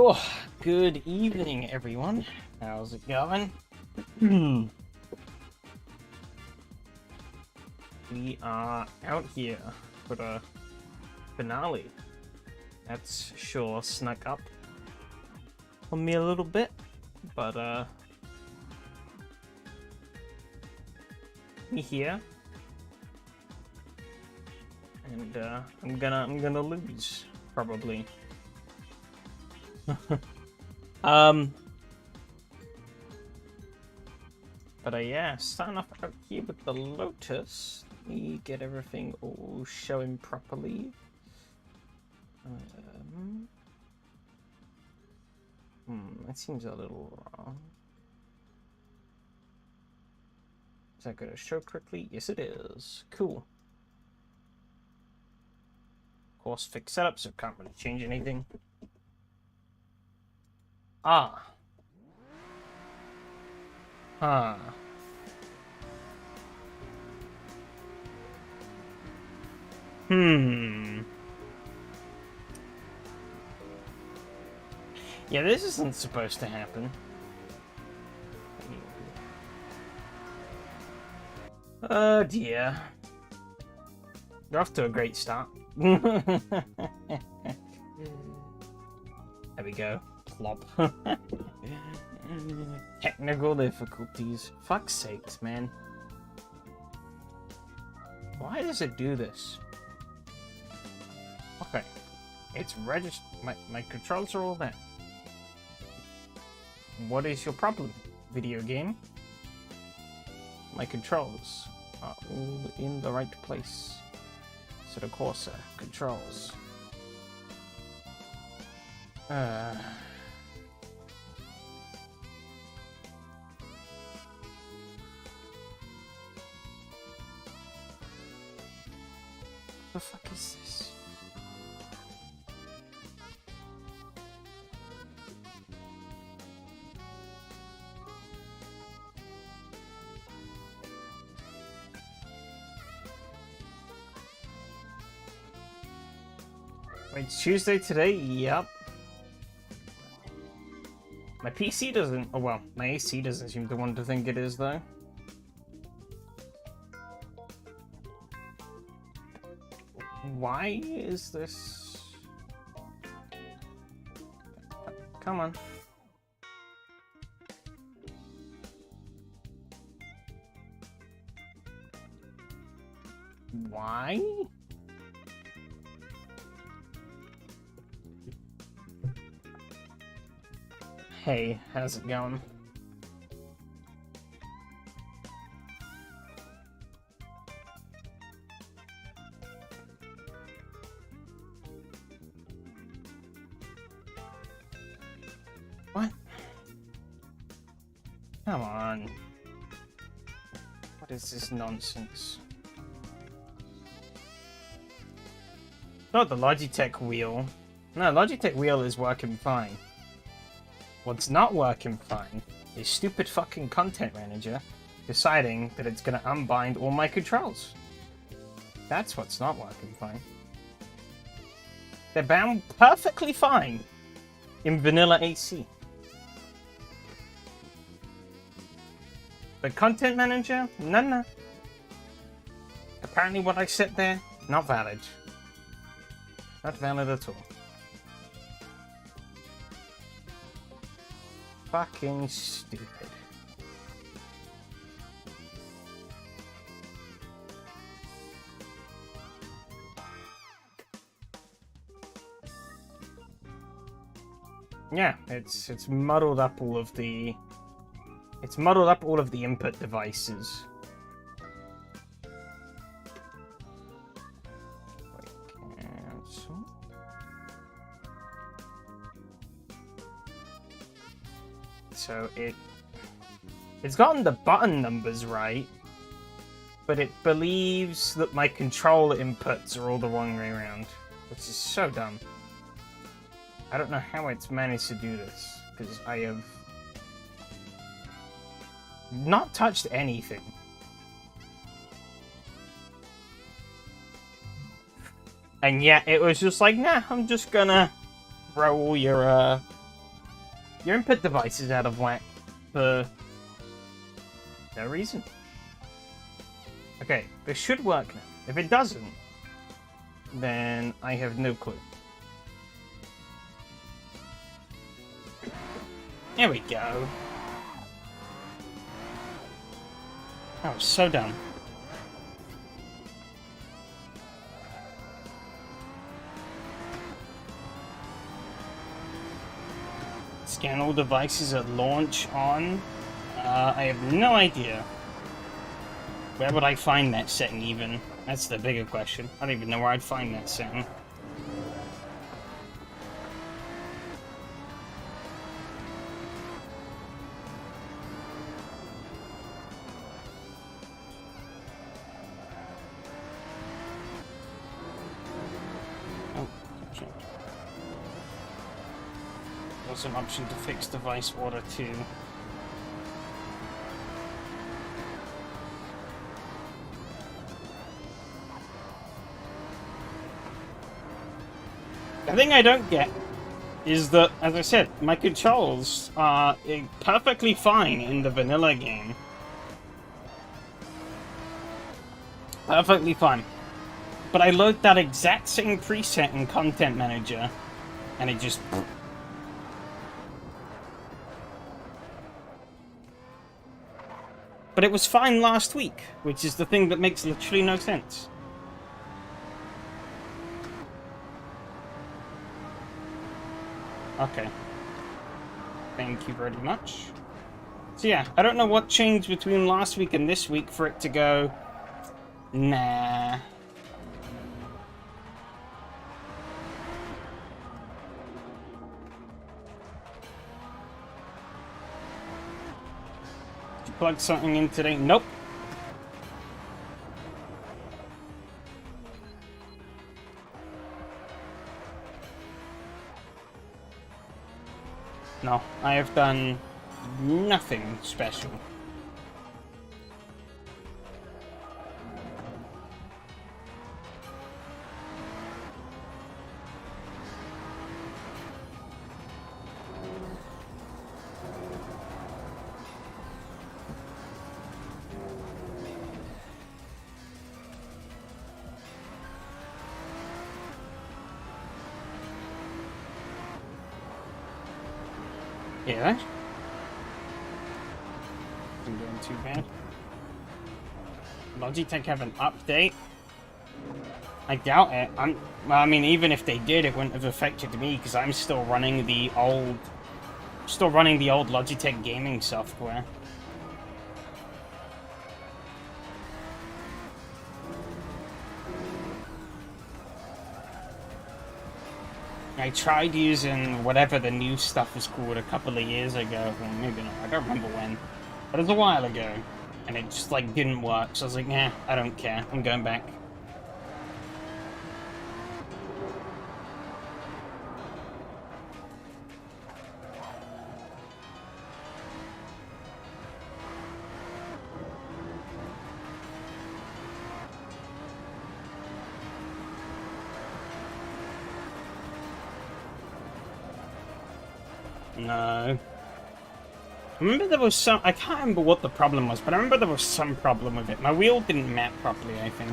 Oh, good evening, everyone. How's it going? We are out here for the finale. That's sure snuck up on me a little bit, but me here, and I'm gonna lose probably. But yeah, starting off out here with the Lotus. Let me get everything all showing properly. That seems a little wrong. Is that going to show correctly? Yes, it is. Cool. Of course, fixed setup, so can't really change anything. Ah. Huh. Yeah, this isn't supposed to happen. Oh dear. You're off to a great start. There we go. Plop. Technical difficulties. Fuck's sakes, man. Why does it do this? Okay. It's registered. My controls are all there. What is your problem, video game? My controls are all in the right place. So the Corsair controls. The fuck is this? Wait, it's Tuesday today? Yep. My PC doesn't... Oh, well, my AC doesn't seem to want to think it is, though. Why is this... Come on. Why? Hey, how's it going? What? Come on. What is this nonsense? Not the Logitech wheel. No, Logitech wheel is working fine. What's not working fine is stupid fucking content manager deciding that it's gonna unbind all my controls. That's what's not working fine. They're bound perfectly fine in vanilla AC. But content manager? No. Apparently what I set there, not valid. Not valid at all. Fucking stupid. Yeah, it's muddled up all of the... It's muddled up all of the input devices. So it's gotten the button numbers right, but it believes that my controller inputs are all the wrong way around, which is so dumb. I don't know how it's managed to do this, because I have not touched anything. And yet it was just like, nah, I'm just gonna throw all your Your input device is out of whack for no reason. Okay, this should work now. If it doesn't, then I have no clue. There we go. That was so dumb. Scan all devices at launch on. I have no idea. Where would I find that setting even? That's the bigger question. I don't even know where I'd find that setting. Oh, shit. There's an option to fix device order too. The thing I don't get is that, as I said, my controls are perfectly fine in the vanilla game. Perfectly fine. But I load that exact same preset in Content Manager, and it just... But it was fine last week, which is the thing that makes literally no sense. Okay. Thank you very much. So yeah, I don't know what changed between last week and this week for it to go... Nah. Did you plug something in today? Nope. No, I have done nothing special. Yeah. Isn't doing too bad. Logitech have an update? I doubt it. Well, I mean, even if they did, it wouldn't have affected me because I'm still running the old Logitech gaming software. I tried using whatever the new stuff was called a couple of years ago, or maybe not, I don't remember when, but it was a while ago, and it just like didn't work, so I was like, nah, I don't care, I'm going back. No. I remember there was some... I can't remember what the problem was, but I remember there was some problem with it. My wheel didn't map properly, I think.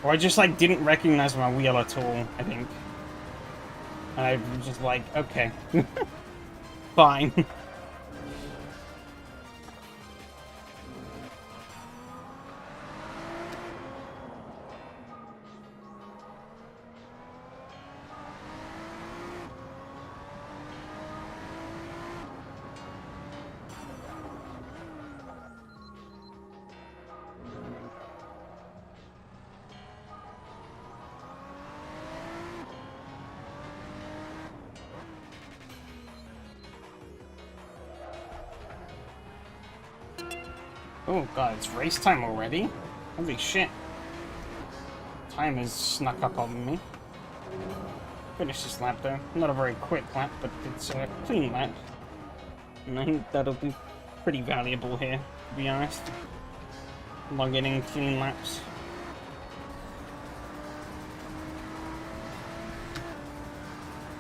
Or I just, like, didn't recognize my wheel at all, I think. And I was just like, okay. Fine. Oh god, it's race time already? Holy shit. Time has snuck up on me. Finish this lap though. Not a very quick lap, but it's a clean lap. And I think that'll be pretty valuable here, to be honest. Logging in clean laps.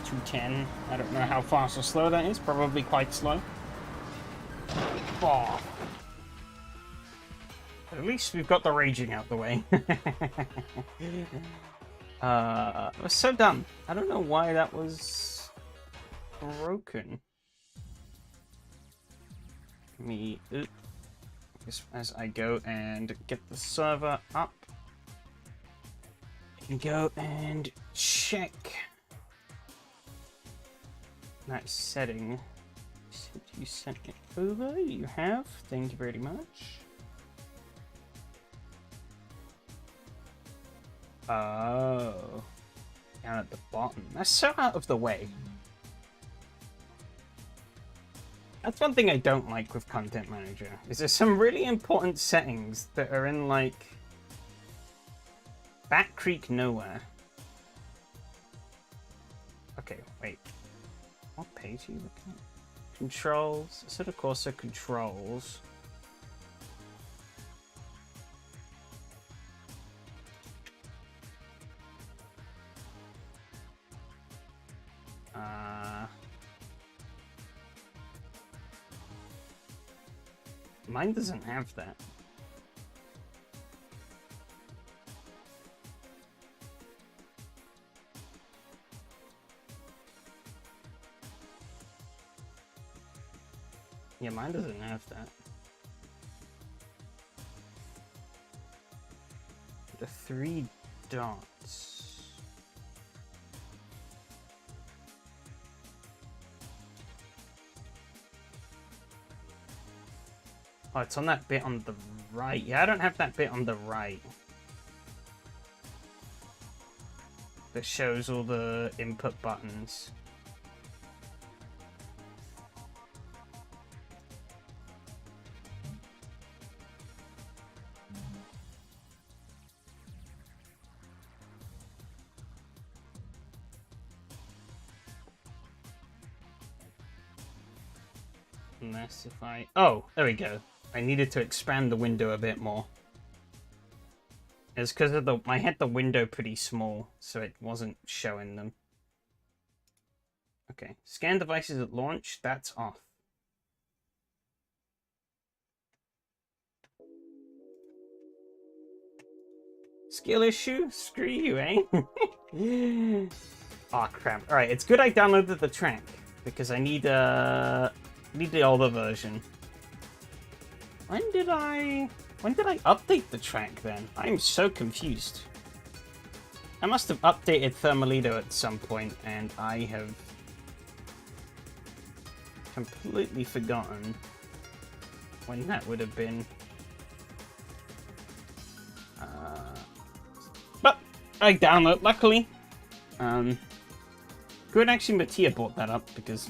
210. I don't know how fast or slow that is. Probably quite slow. Oh. At least we've got the raging out the way. I was so dumb. I don't know why that was broken. Me, as I go and get the server up, I can go and check that setting. You sent it over. You have. Thank you very much. Oh, down at the bottom. That's so out of the way. That's one thing I don't like with Content Manager, is there's some really important settings that are in, like, Bat Creek nowhere. Okay, wait. What page are you looking at? Controls. Assetto Corsa controls. Mine doesn't have that. Yeah, mine doesn't have that. The 3 dots. Oh, it's on that bit on the right. Yeah, I don't have that bit on the right. That shows all the input buttons. Unless if I... Oh, there we go. I needed to expand the window a bit more. It's because of the... I had the window pretty small, so it wasn't showing them. Okay. Scan devices at launch. That's off. Skill issue? Screw you, eh? Oh, crap. Alright, it's good I downloaded the track, because I need the older version. When did I update the track then? I'm so confused. I must have updated Thermalito at some point, and I have completely forgotten when that would have been. But I download, luckily. Good, actually, Mattia brought that up because.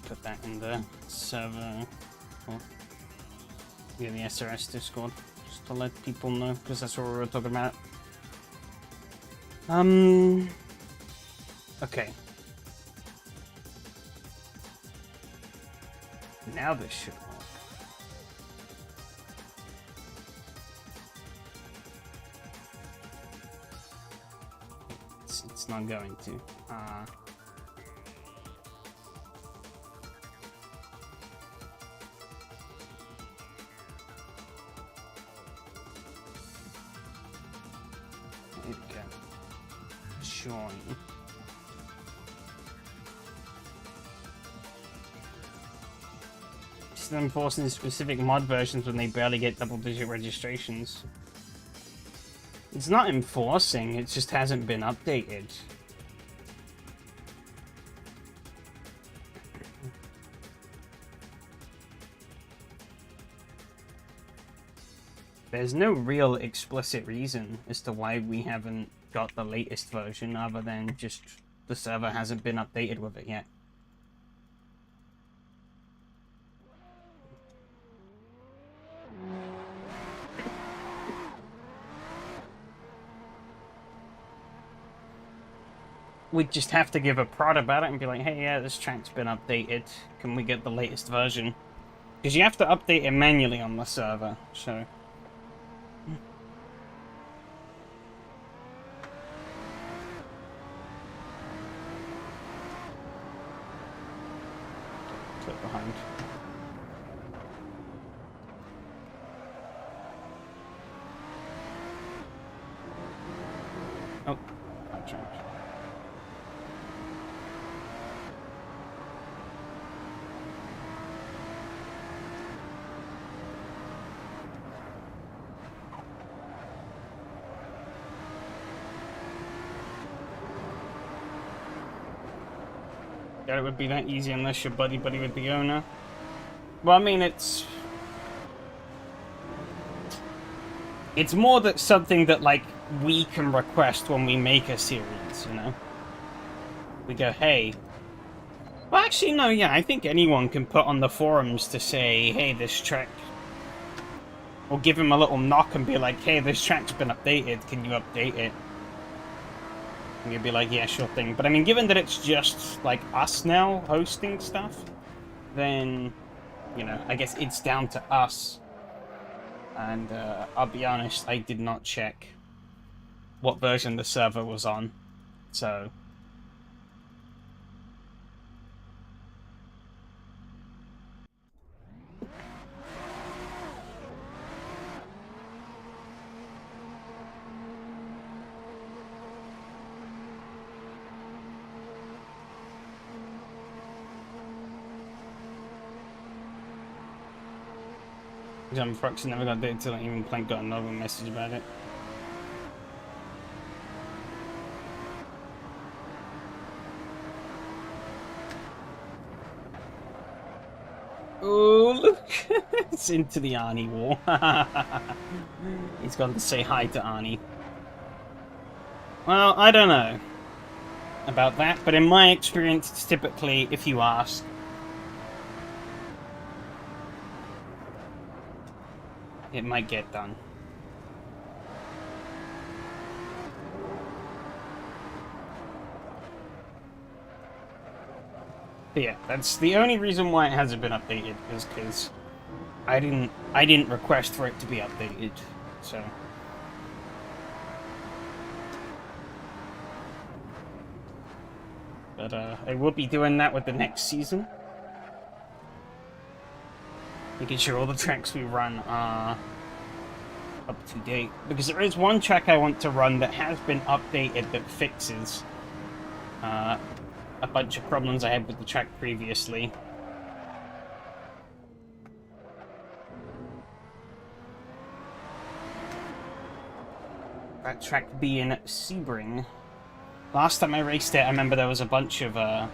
Put that in the server, or in the SRS Discord, just to let people know, because that's what we were talking about. Okay. Now this should work. It's not going to. Join. Just enforcing specific mod versions when they barely get double-digit registrations. It's not enforcing, it just hasn't been updated. There's no real explicit reason as to why we haven't got the latest version, other than just the server hasn't been updated with it yet. we'd just have to give a prod about it and be like, hey, yeah, this track's been updated. Can we get the latest version? Because you have to update it manually on the server, so... Clip behind. Oh, that track. Yeah, it would be that easy unless you're buddy-buddy with the owner. Well, I mean, it's more that something that, like, we can request when we make a series, you know? We go, hey... Well, actually, no, yeah, I think anyone can put on the forums to say, hey, this track... Or give him a little knock and be like, hey, this track's been updated, can you update it? And you'd be like, yeah, sure thing. But I mean, given that it's just, like, us now hosting stuff, then, you know, I guess it's down to us. And I'll be honest, I did not check what version the server was on, so... Jump Frox never got there until even Plank got another message about it. Oh, look! It's into the Arnie war. He's gone to say hi to Arnie. Well, I don't know about that, but in my experience, it's typically, if you ask, it might get done. But yeah, that's the only reason why it hasn't been updated, is because I didn't request for it to be updated, so... But I will be doing that with the next season. Making sure all the tracks we run are up to date. Because there is one track I want to run that has been updated that fixes a bunch of problems I had with the track previously. That track being Sebring. Last time I raced it, I remember there was a bunch of I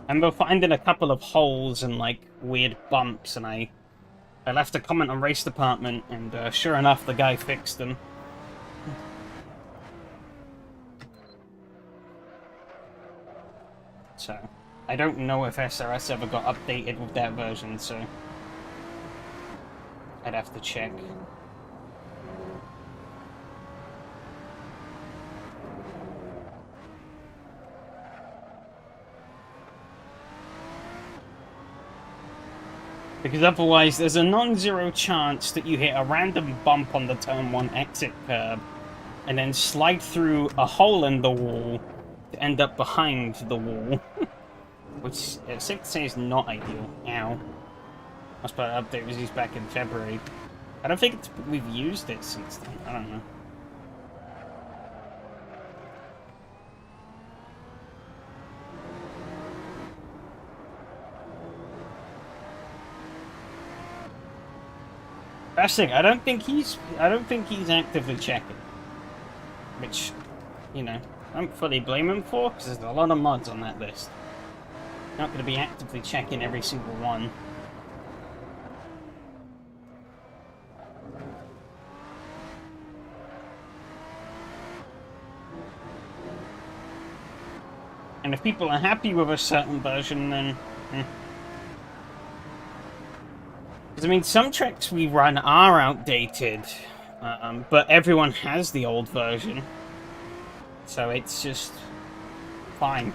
remember finding a couple of holes and, like, weird bumps, and I left a comment on Race Department, and sure enough, the guy fixed them. So, I don't know if SRS ever got updated with that version, so I'd have to check. Because otherwise, there's a non-zero chance that you hit a random bump on the turn 1 exit curb, and then slide through a hole in the wall to end up behind the wall. Which, it's safe to say, is not ideal. Ow. That's why the update was used back in February. I don't think we've used it since then. I don't know. That's the thing, I don't think he's actively checking. Which, you know, I don't fully blame him for, because there's a lot of mods on that list. Not going to be actively checking every single one. And if people are happy with a certain version, then... Because, I mean, some tracks we run are outdated, But everyone has the old version, so it's just fine.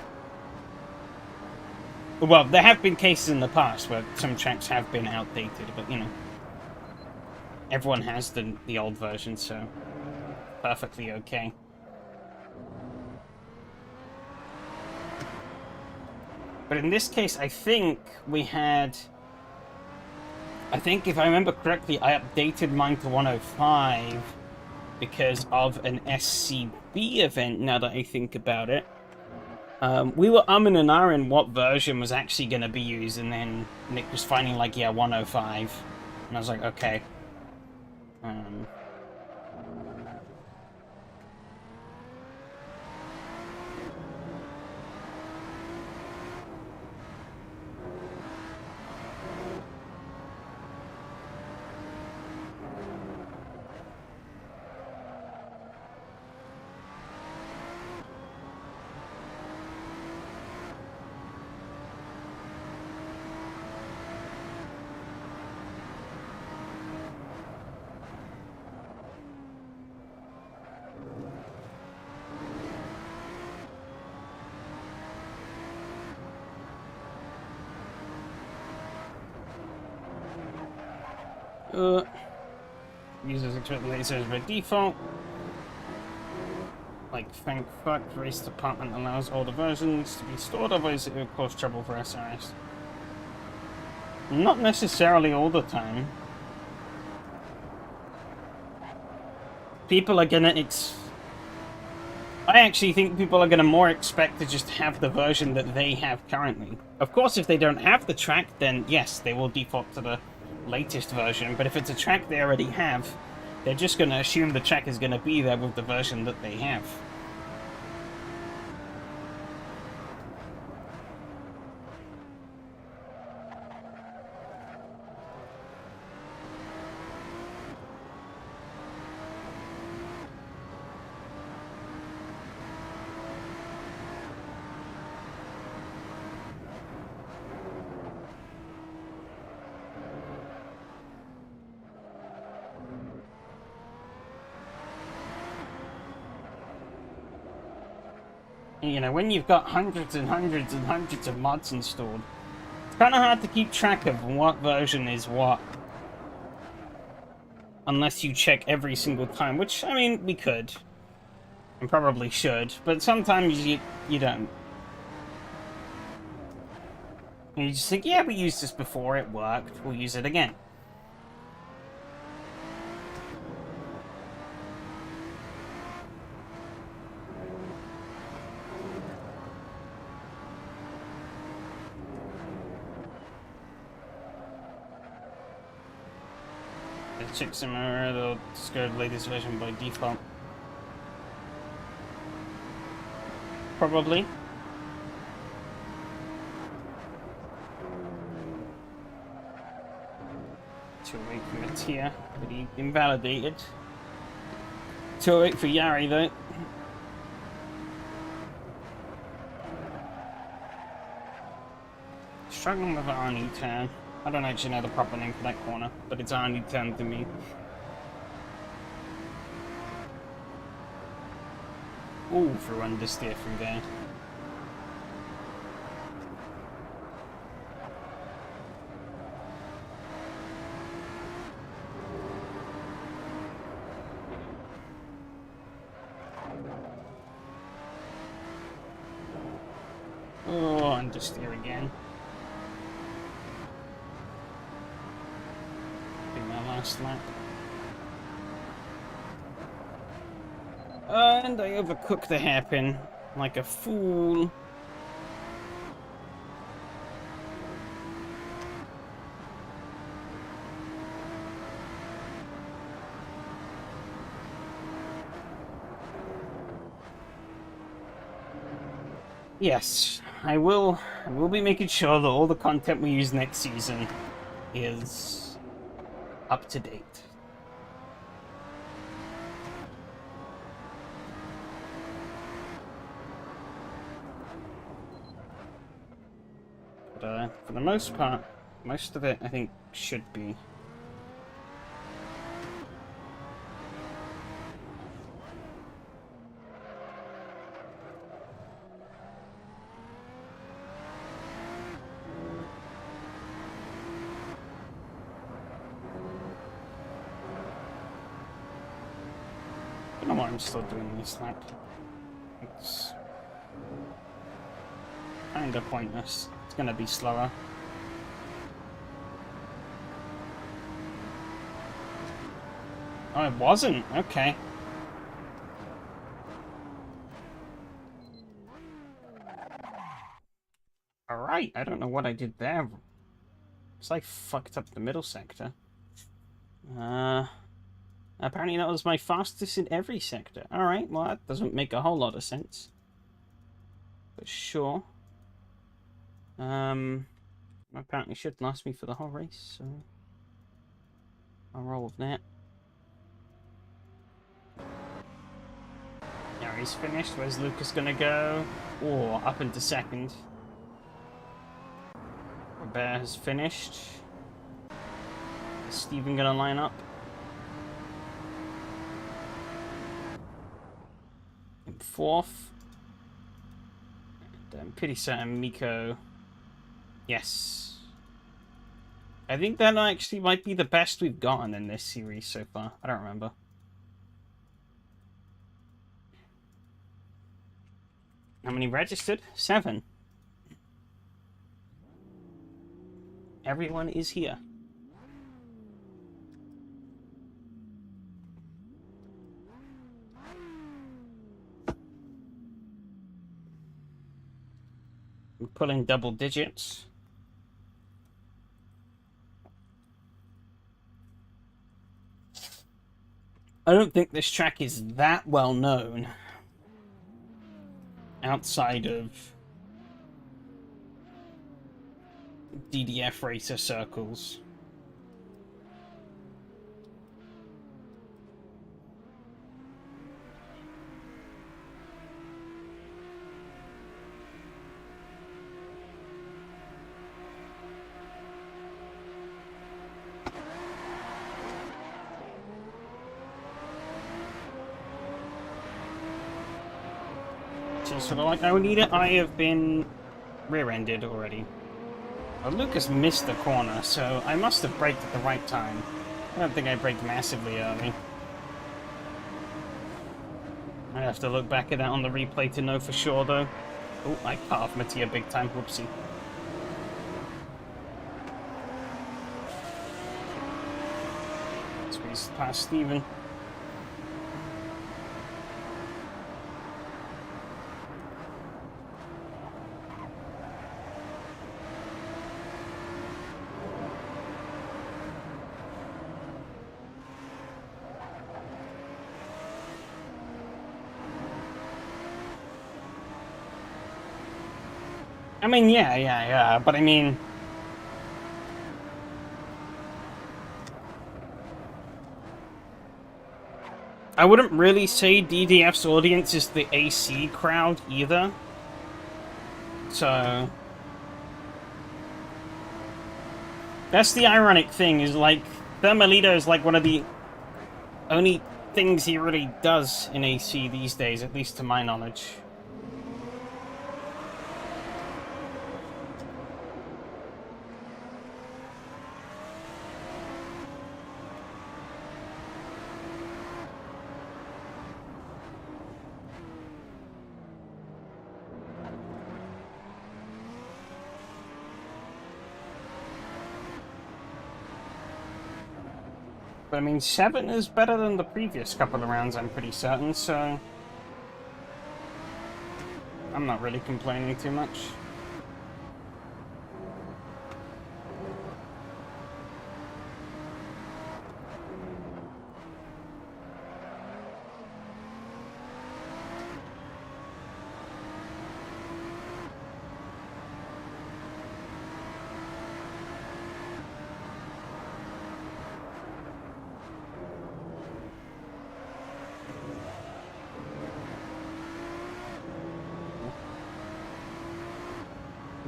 Well, there have been cases in the past where some tracks have been outdated, but you know, everyone has the old version, so perfectly okay. But in this case, I think we had... I think, if I remember correctly, I updated mine to 105 because of an SCB event, now that I think about it. We were umming and ahhing what version was actually going to be used, and then Nick was finally like, yeah, 105. And I was like, okay. Users expect the lasers by default. Like, thank fuck, race department allows older versions to be stored, otherwise it would cause trouble for SRS. Not necessarily all the time. People are gonna I actually think people are gonna more expect to just have the version that they have currently. Of course, if they don't have the track, then yes, they will default to the latest version, but if it's a track they already have, they're just going to assume the track is going to be there with the version that they have. You know, when you've got hundreds and hundreds and hundreds of mods installed, it's kind of hard to keep track of what version is what. Unless you check every single time, which, I mean, we could. And probably should, but sometimes you don't. And you just think, yeah, we used this before, it worked, we'll use it again. Check somewhere, they'll discard the latest version by default. Probably. To wait for Mattia, but he invalidated. 208 for Yari though. Struggling with Arnie turn. I don't actually know the proper name for that corner, but it's Arnie turn to me. Ooh, for understeer through there. Oh, understeer again. Lap. And I overcooked the hairpin like a fool. Yes, I will be making sure that all the content we use next season is up to date. But for the most part, most of it I think should be. why I'm still doing this lap. It's kinda pointless. It's gonna be slower. Oh, it wasn't? Okay. Alright, I don't know what I did there. It's like fucked up the middle sector. Apparently that was my fastest in every sector. Alright, well that doesn't make a whole lot of sense. But sure. Apparently should last me for the whole race, so I'll roll with that. Now he's finished. Where's Lucas gonna go? Oh, up into second. Robert has finished. Is Steven gonna line up? In fourth. And I'm pretty certain Miko. Yes. I think that actually might be the best we've gotten in this series so far. I don't remember. How many registered? 7. Everyone is here. I'm pulling double digits. I don't think this track is that well known outside of DDF racer circles. Sort of like I would need it. I have been rear-ended already. Well, Lucas missed the corner, so I must have braked at the right time. I don't think I braked massively early. I have to look back at that on the replay to know for sure, though. Oh, I cut off Mattia big time. Whoopsie. Squeezed past Steven. I mean, yeah, but I mean... I wouldn't really say DDF's audience is the AC crowd either. So... That's the ironic thing, is like, Thermalito is like one of the only things he really does in AC these days, at least to my knowledge. But I mean, 7 is better than the previous couple of rounds, I'm pretty certain, so... I'm not really complaining too much.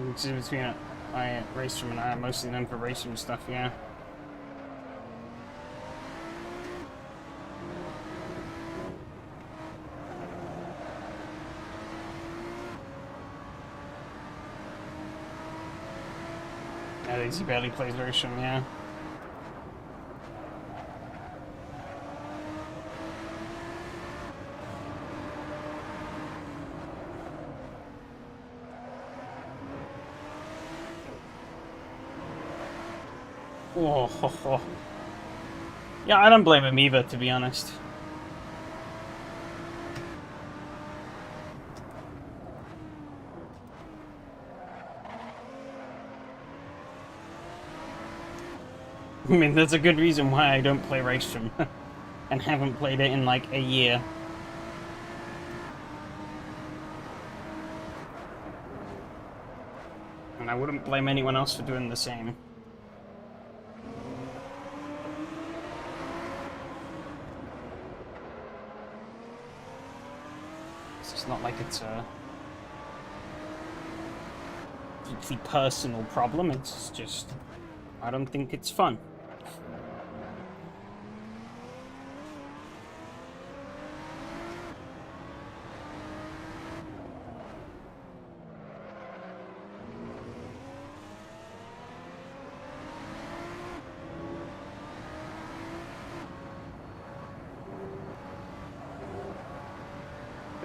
It's in between Raceroom and I are mostly known for Raceroom stuff, yeah. Yeah, Daisy barely plays Raceroom, yeah. Oh, ho, ho. Yeah, I don't blame him either, to be honest. I mean, there's a good reason why I don't play Racestream and haven't played it in like a year. And I wouldn't blame anyone else for doing the same. It's not like it's a deeply personal problem, it's just I don't think it's fun.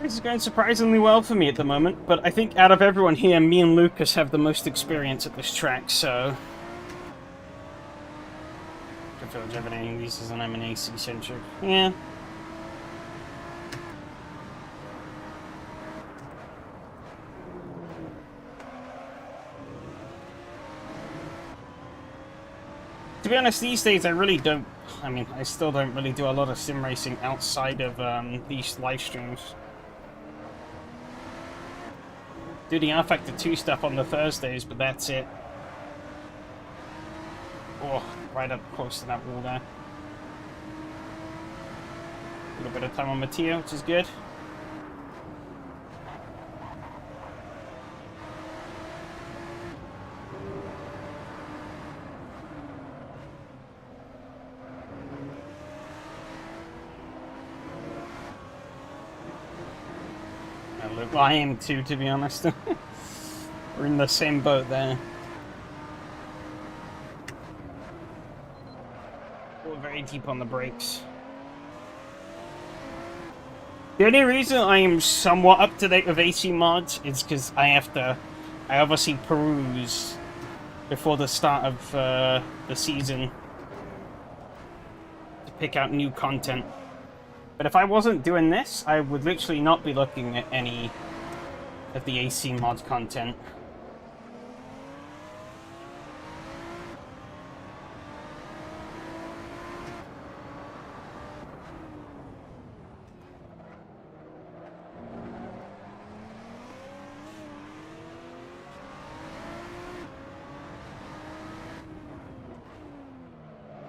This is going surprisingly well for me at the moment, but I think out of everyone here, me and Lucas have the most experience at this track, so... I feel like everything these is an M&AC centric. Yeah. To be honest, these days I really don't... I mean, I still don't really do a lot of sim racing outside of these live streams. Do the R Factor 2 stuff on the Thursdays, but that's it. Oh, right up close to that wall there. A little bit of time on Mattia, which is good. Well, I am too, to be honest. We're in the same boat there. We're very deep on the brakes. The only reason I am somewhat up to date with AC mods is because I obviously peruse before the start of the season to pick out new content. But if I wasn't doing this, I would literally not be looking at any of the AC mod content.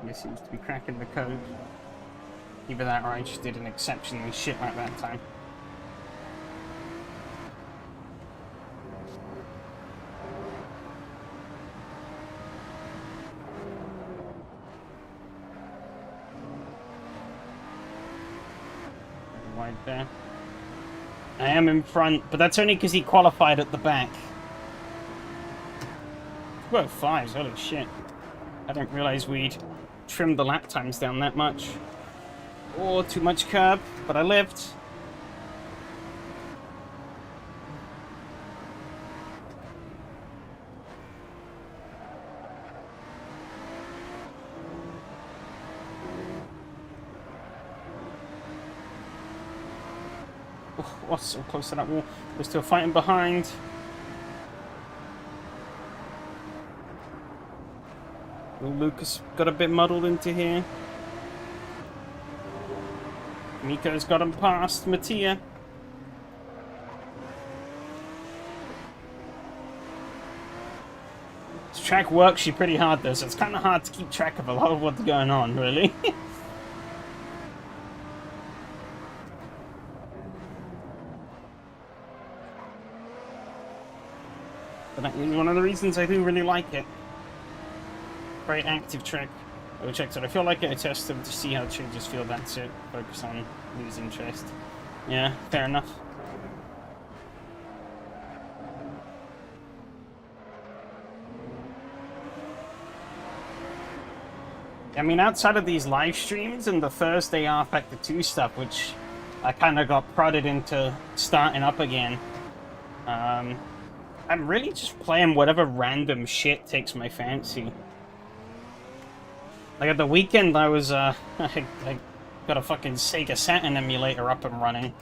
He seems to be cracking the code. Either that or I just did an exceptionally shit like that time. Wide there. I am in front, but that's only because he qualified at the back. Whoa, fives, holy shit. I didn't realize we'd trimmed the lap times down that much. Oh, too much curb, but I lived. Oh, so close to that wall. We're still fighting behind. Will Lucas got a bit muddled into here. Miko's got him past Mattia. This track works you pretty hard though, so it's kind of hard to keep track of a lot of what's going on, really. But that is one of the reasons I do really like it. Very active track. I checked it. I feel like I test them to see how changes feel. That's it. Focus on lose interest. Yeah, fair enough. I mean, outside of these live streams and the Thursday R Factor 2 stuff, which I kind of got prodded into starting up again, I'm really just playing whatever random shit takes my fancy. Like at the weekend, I was, I got a fucking Sega Saturn emulator up and running.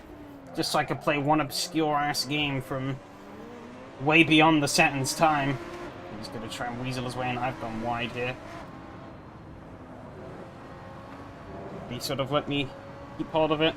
Just so I could play one obscure-ass game from way beyond the Saturn's time. He's gonna try and weasel his way in. I've gone wide here. He sort of let me keep hold of it.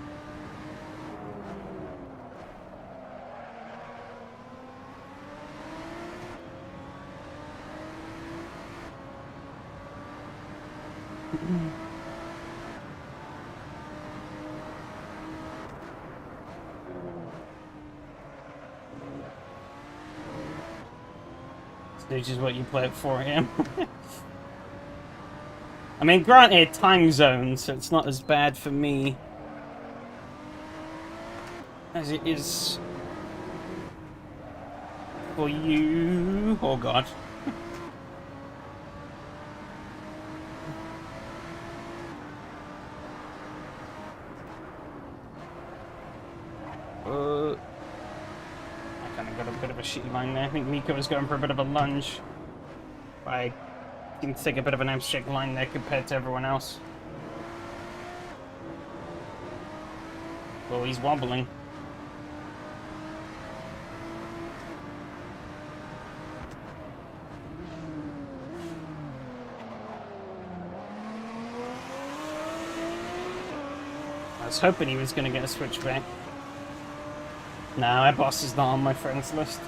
Stage is what you play it for him. I mean, granted, time zone, so it's not as bad for me as it is for you. Oh god. I kind of got a bit of a shitty line there. I think Miko was going for a bit of a lunge. I can take a bit of an abstract line there compared to everyone else. Well, he's wobbling. I was hoping he was going to get a switchback. No, our boss is not on my friends list.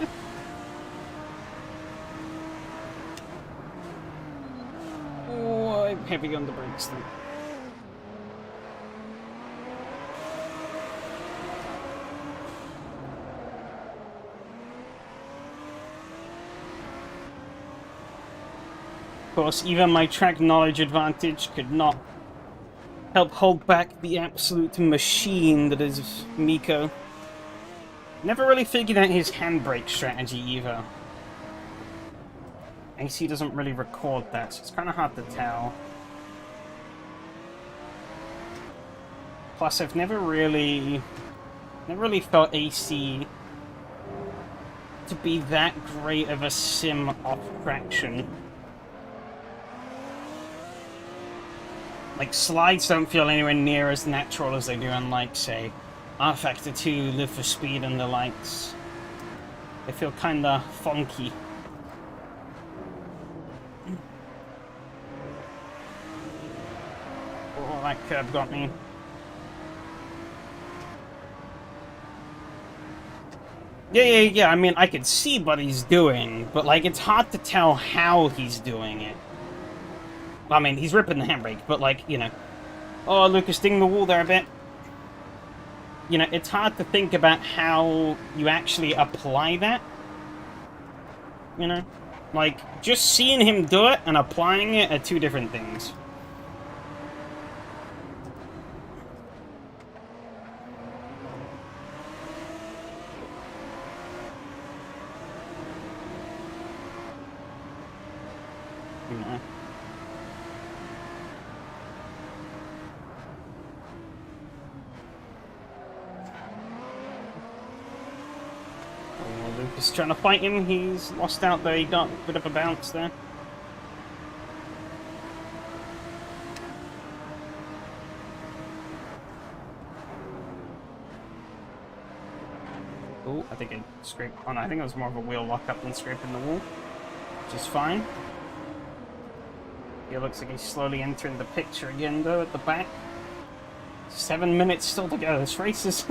Oh, I'm heavy on the brakes then. Of course, even my track knowledge advantage could not help hold back the absolute machine that is Miko. Never really figured out his handbrake strategy either. AC doesn't really record that, so it's kind of hard to tell. Plus, I've never really felt AC to be that great of a sim off traction. Like, slides don't feel anywhere near as natural as they do on, like, say, R Factor 2, Live for Speed, and the likes. They feel kinda funky. Oh, that curb got me. Yeah, I mean, I could see what he's doing, but, like, it's hard to tell how he's doing it. I mean, he's ripping the handbrake, but, like, you know... Oh, Lucas, ding the wall there a bit. You know, it's hard to think about how you actually apply that. You know? Like, just seeing him do it and applying it are two different things. You know? Lucas trying to fight him, he's lost out there, he got a bit of a bounce there. Oh, I think I scraped... Oh no, I think it was more of a wheel lock-up than scraping the wall. Which is fine. It looks like he's slowly entering the picture again though, at the back. 7 minutes still to go, this race is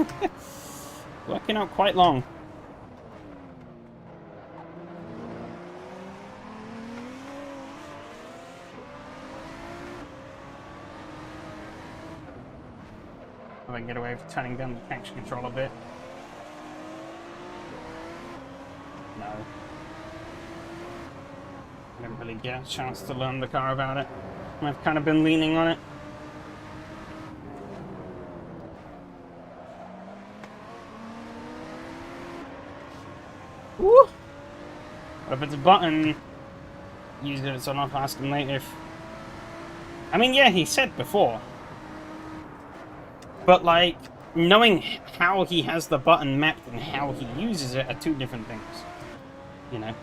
working out quite long. I can get away with turning down the traction control a bit. No. I didn't really get a chance to learn the car about it. I've kind of been leaning on it. Woo! But if it's a button, use it as on off, ask him later if... I mean, yeah, he said before. But, like, knowing how he has the button mapped and how he uses it are two different things. You know?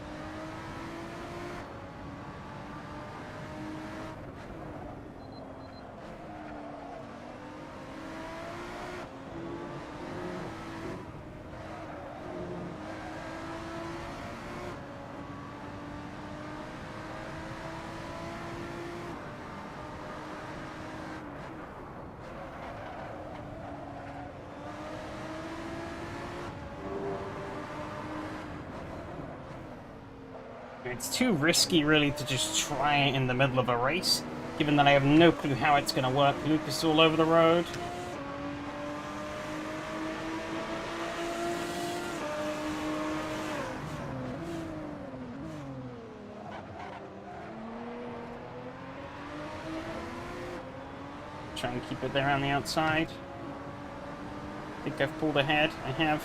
It's too risky, really, to just try it in the middle of a race, given that I have no clue how it's going to work. Lucas all over the road. Try and keep it there on the outside. I think I've pulled ahead. I have.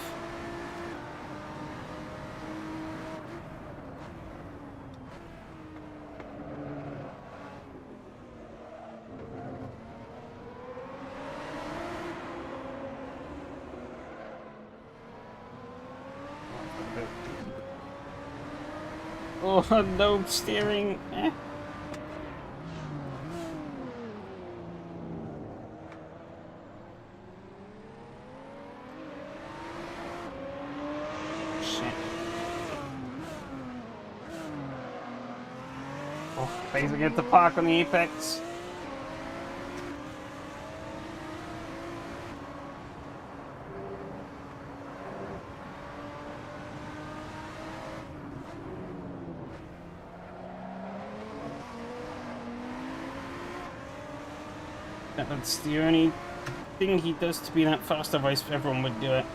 Oh, no steering. Eh. Phasing it to park on the apex. That's the only thing he does to be that fast, otherwise everyone would do it.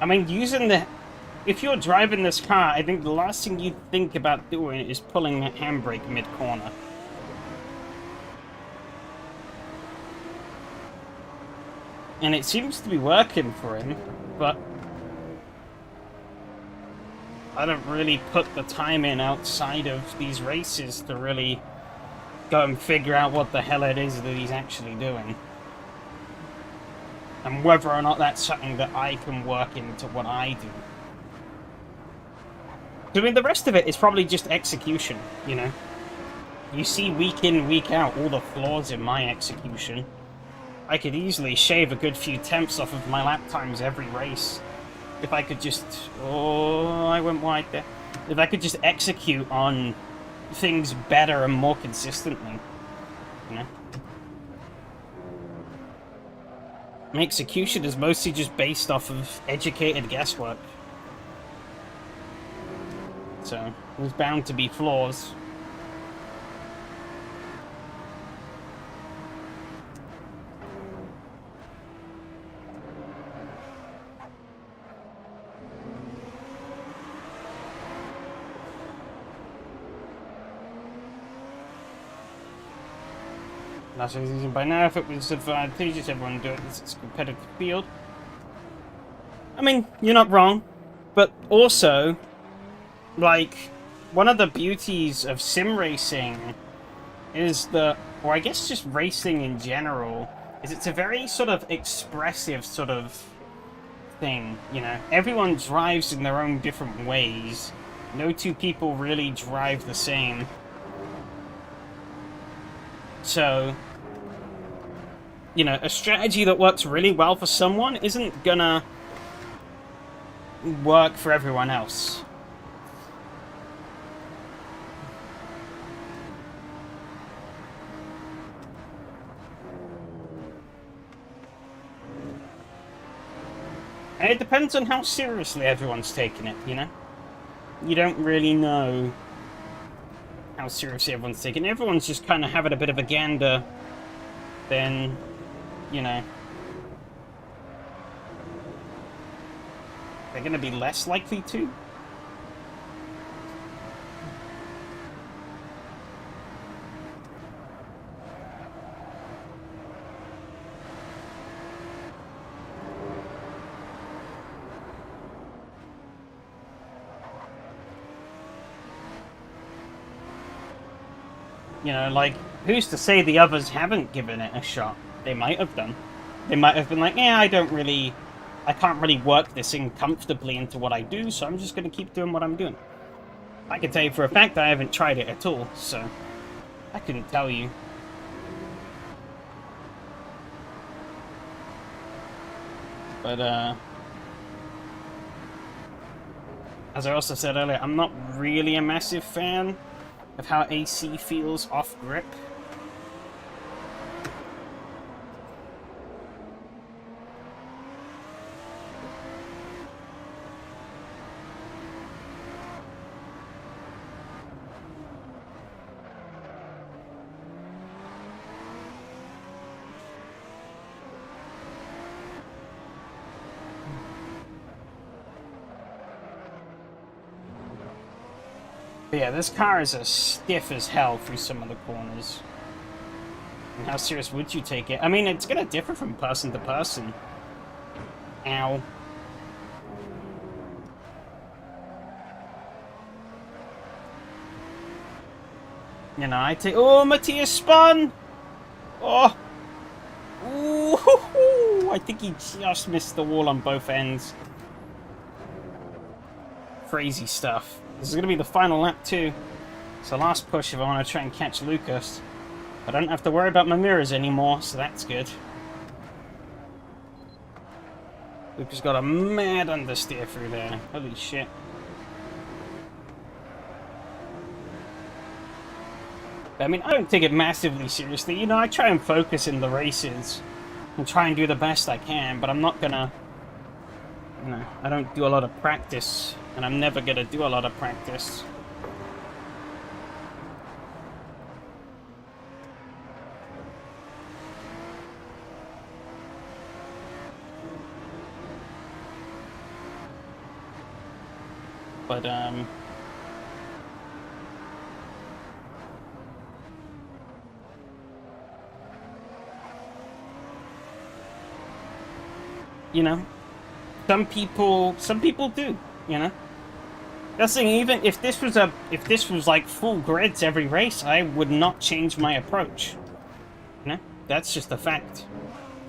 I mean, using the... If you're driving this car, I think the last thing you'd think about doing is pulling that handbrake mid-corner. And it seems to be working for him, but... I don't really put the time in outside of these races to really go and figure out what the hell it is that he's actually doing. And whether or not that's something that I can work into what I do. I mean, the rest of it is probably just execution, you know? You see week in, week out, all the flaws in my execution. I could easily shave a good few tenths off of my lap times every race. If I could just... Oh, I went wide there. If I could just execute on things better and more consistently, you know? My execution is mostly just based off of educated guesswork. So, there's bound to be flaws. That's easy by now. If it was advantageous, everyone would do it. It's a competitive field. I mean, you're not wrong. But also... Like, one of the beauties of sim racing is that, or I guess just racing in general, is it's a very sort of expressive sort of thing, you know? Everyone drives in their own different ways. No two people really drive the same. So, you know, a strategy that works really well for someone isn't gonna work for everyone else. And it depends on how seriously everyone's taking it, you know? You don't really know how seriously everyone's taking it. Everyone's just kind of having a bit of a gander, then, you know, they're going to be less likely to. You know, like, who's to say the others haven't given it a shot? They might have done. They might have been like, yeah, I can't really work this in comfortably into what I do, so I'm just going to keep doing what I'm doing. I can tell you for a fact I haven't tried it at all, so I couldn't tell you. But, as I also said earlier, I'm not really a massive fan of how AC feels off grip. But yeah, this car is as stiff as hell through some of the corners. And how serious would you take it? I mean, it's gonna differ from person to person. Ow. You know, I take... Oh, Matthias spun! Oh! Ooh, I think he just missed the wall on both ends. Crazy stuff. This is going to be the final lap too. It's the last push if I want to try and catch Lucas. I don't have to worry about my mirrors anymore, so that's good. Lucas got a mad understeer through there. Holy shit. I mean, I don't take it massively seriously. You know, I try and focus in the races and try and do the best I can, but I'm not gonna... You know, I don't do a lot of practice, and I'm never gonna do a lot of practice. But, you know, some people do, you know. That's the thing, even if this was like full grids every race, I would not change my approach. You know? That's just a fact.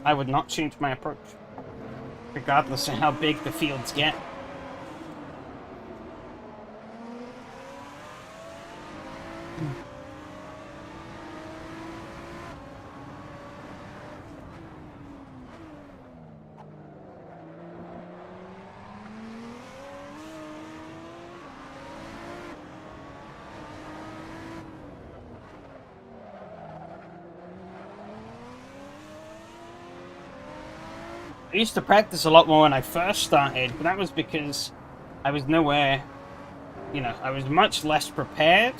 I would not change my approach. Regardless of how big the fields get. I used to practice a lot more when I first started, but that was because I was nowhere, you know, I was much less prepared.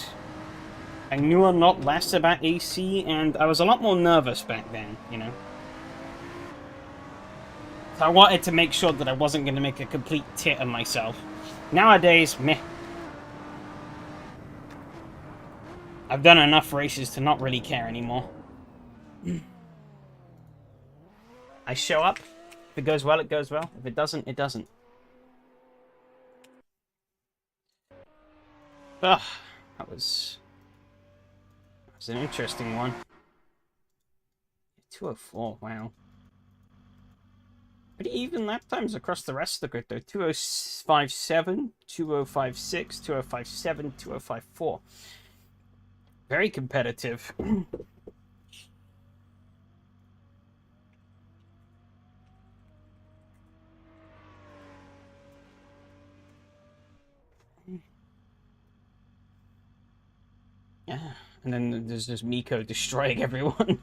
I knew a lot less about AC, and I was a lot more nervous back then, you know. So I wanted to make sure that I wasn't going to make a complete tit of myself. Nowadays, meh. I've done enough races to not really care anymore. I show up. If it goes well, it goes well. If it doesn't, it doesn't. Ugh, that was an interesting one. 204, wow. Pretty even lap times across the rest of the grid, though. 2057, 2056, 2057, 2054. Very competitive. Yeah, and then there's just Miko destroying everyone.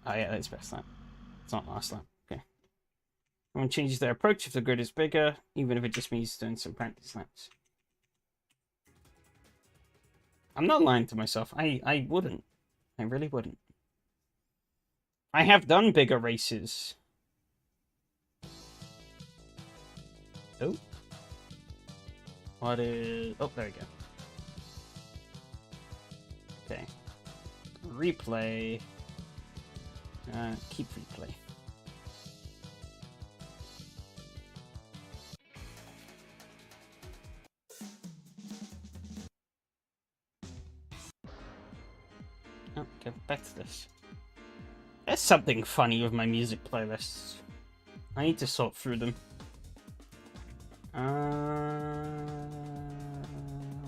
Oh yeah, that's best lap. It's not last lap. Okay. Everyone changes their approach if the grid is bigger, even if it just means doing some practice laps. I'm not lying to myself. I wouldn't. I really wouldn't. I have done bigger races. Oh. What is... Oh, there we go. Okay. Replay. Keep replay. Oh, okay, back to this. There's something funny with my music playlists. I need to sort through them.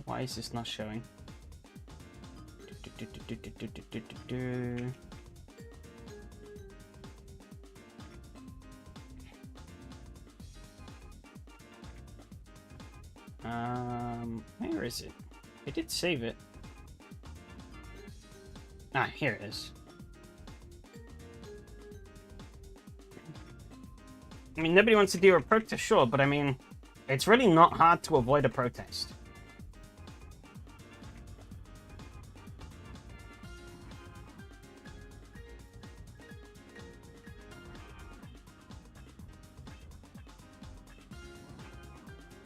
Why is this not showing? Where is it? I did save it. Ah, here it is. I mean, nobody wants to do a protest, sure, but I mean, it's really not hard to avoid a protest.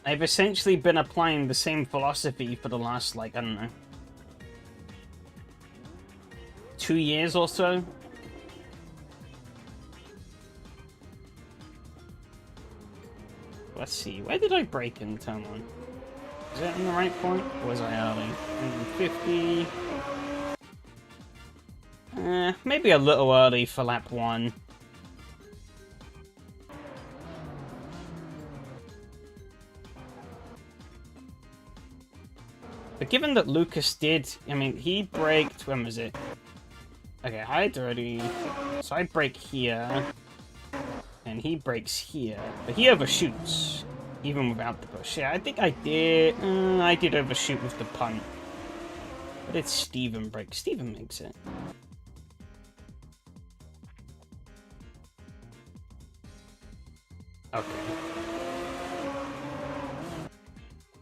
I've essentially been applying the same philosophy for the last, like, I don't know, 2 years or so. Let's see, where did I brake in turn 1? Is that in the right point? Or was I early? 150. Maybe a little early for lap 1. But given that Lucas did, I mean, he braked, when was it? Okay, I'd already, so I brake here, and he brakes here, but he overshoots, even without the push. Yeah, I think I did overshoot with the punt. But it's Steven brake. Steven makes it. Okay.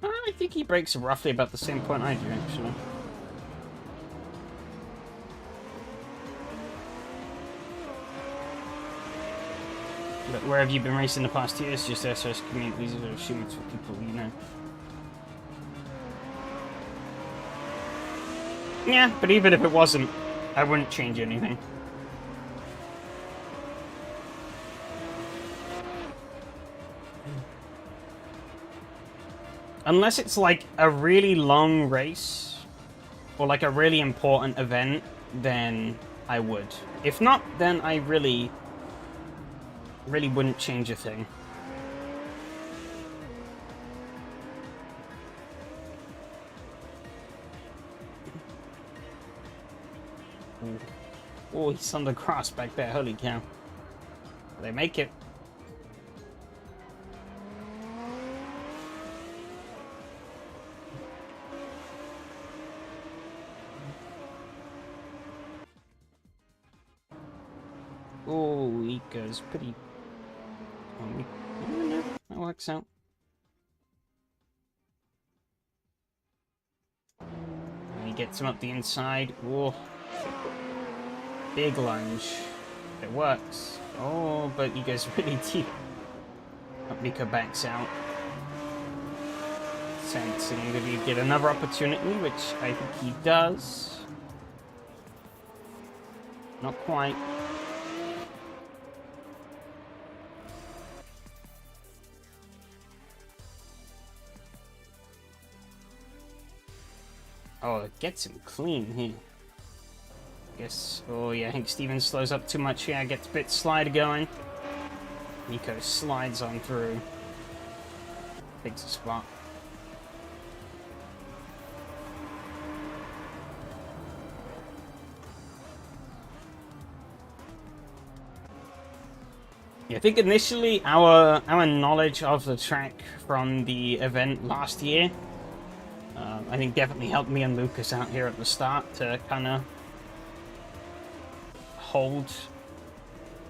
I think he brakes roughly about the same point I do, actually. But where have you been racing the past years? Just SRS communities or achievements for people you know. Yeah, but even if it wasn't, I wouldn't change anything. Unless it's like a really long race, or like a really important event, then I would. If not, then I really wouldn't change a thing. Oh, he's on the cross back there, holy cow. They make it. Oh, he goes pretty... Oh, that works out. And he gets him up the inside. Whoa. Big lunge. It works. Oh, but he goes really deep. Mika backs out. Sensing that he'd get another opportunity, which I think he does. Not quite. Oh, it gets him clean here. Guess. Oh yeah, I think Steven slows up too much here. Gets a bit slide going. Nico slides on through. Takes a spot. Yeah, I think initially our knowledge of the track from the event last year, I think definitely helped me and Lucas out here at the start to kind of hold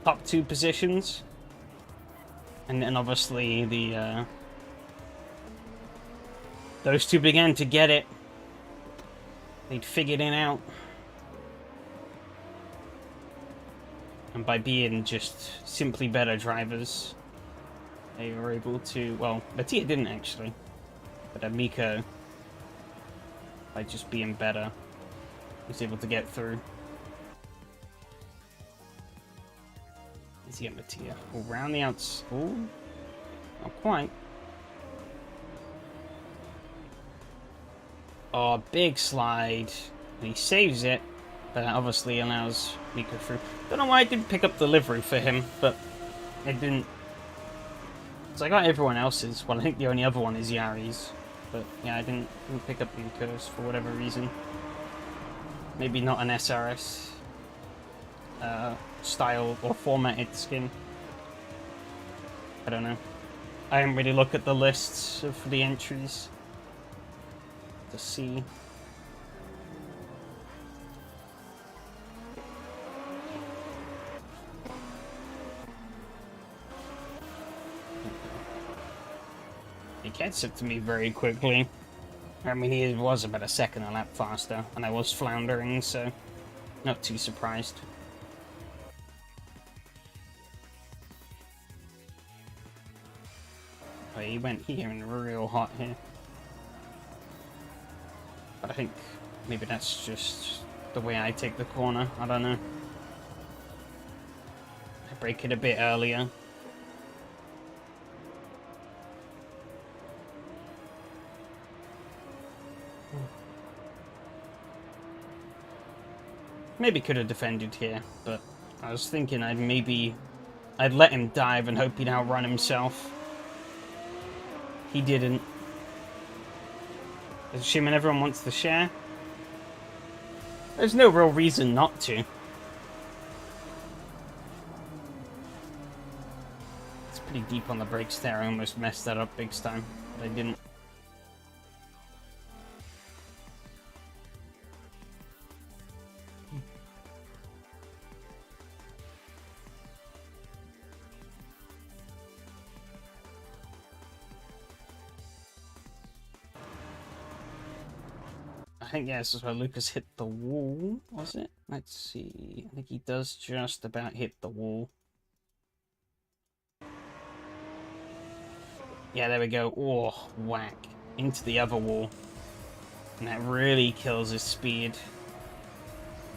top 2 positions, and then obviously the those two began to get it. They'd figured it out, and by being just simply better drivers, they were able to. Well, Mattia didn't actually, but Amico, by just being better, was able to get through. Is he at Mattia? Around the outs. Oh, not quite. Oh, big slide. He saves it, but that obviously allows Miko through. Don't know why I didn't pick up the livery for him, but it didn't. So I got everyone else's. Well, I think the only other one is Yari's. But yeah, I didn't pick up Miko's for whatever reason. Maybe not an SRS style or formatted skin. I don't know. I didn't really look at the lists for the entries to see. He catches up to me very quickly. I mean, he was about a second a lap faster, and I was floundering, so not too surprised. But he went here and real hot here. But I think maybe that's just the way I take the corner. I don't know. I brake it a bit earlier. Maybe could have defended here, but I was thinking I'd let him dive and hope he'd outrun himself. He didn't. Assuming everyone wants to share. There's no real reason not to. It's pretty deep on the brakes there. I almost messed that up big time, but I didn't. I think, yeah, this is where Lucas hit the wall, was it? Let's see. I think he does just about hit the wall. Yeah, there we go. Oh, whack. Into the other wall. And that really kills his speed.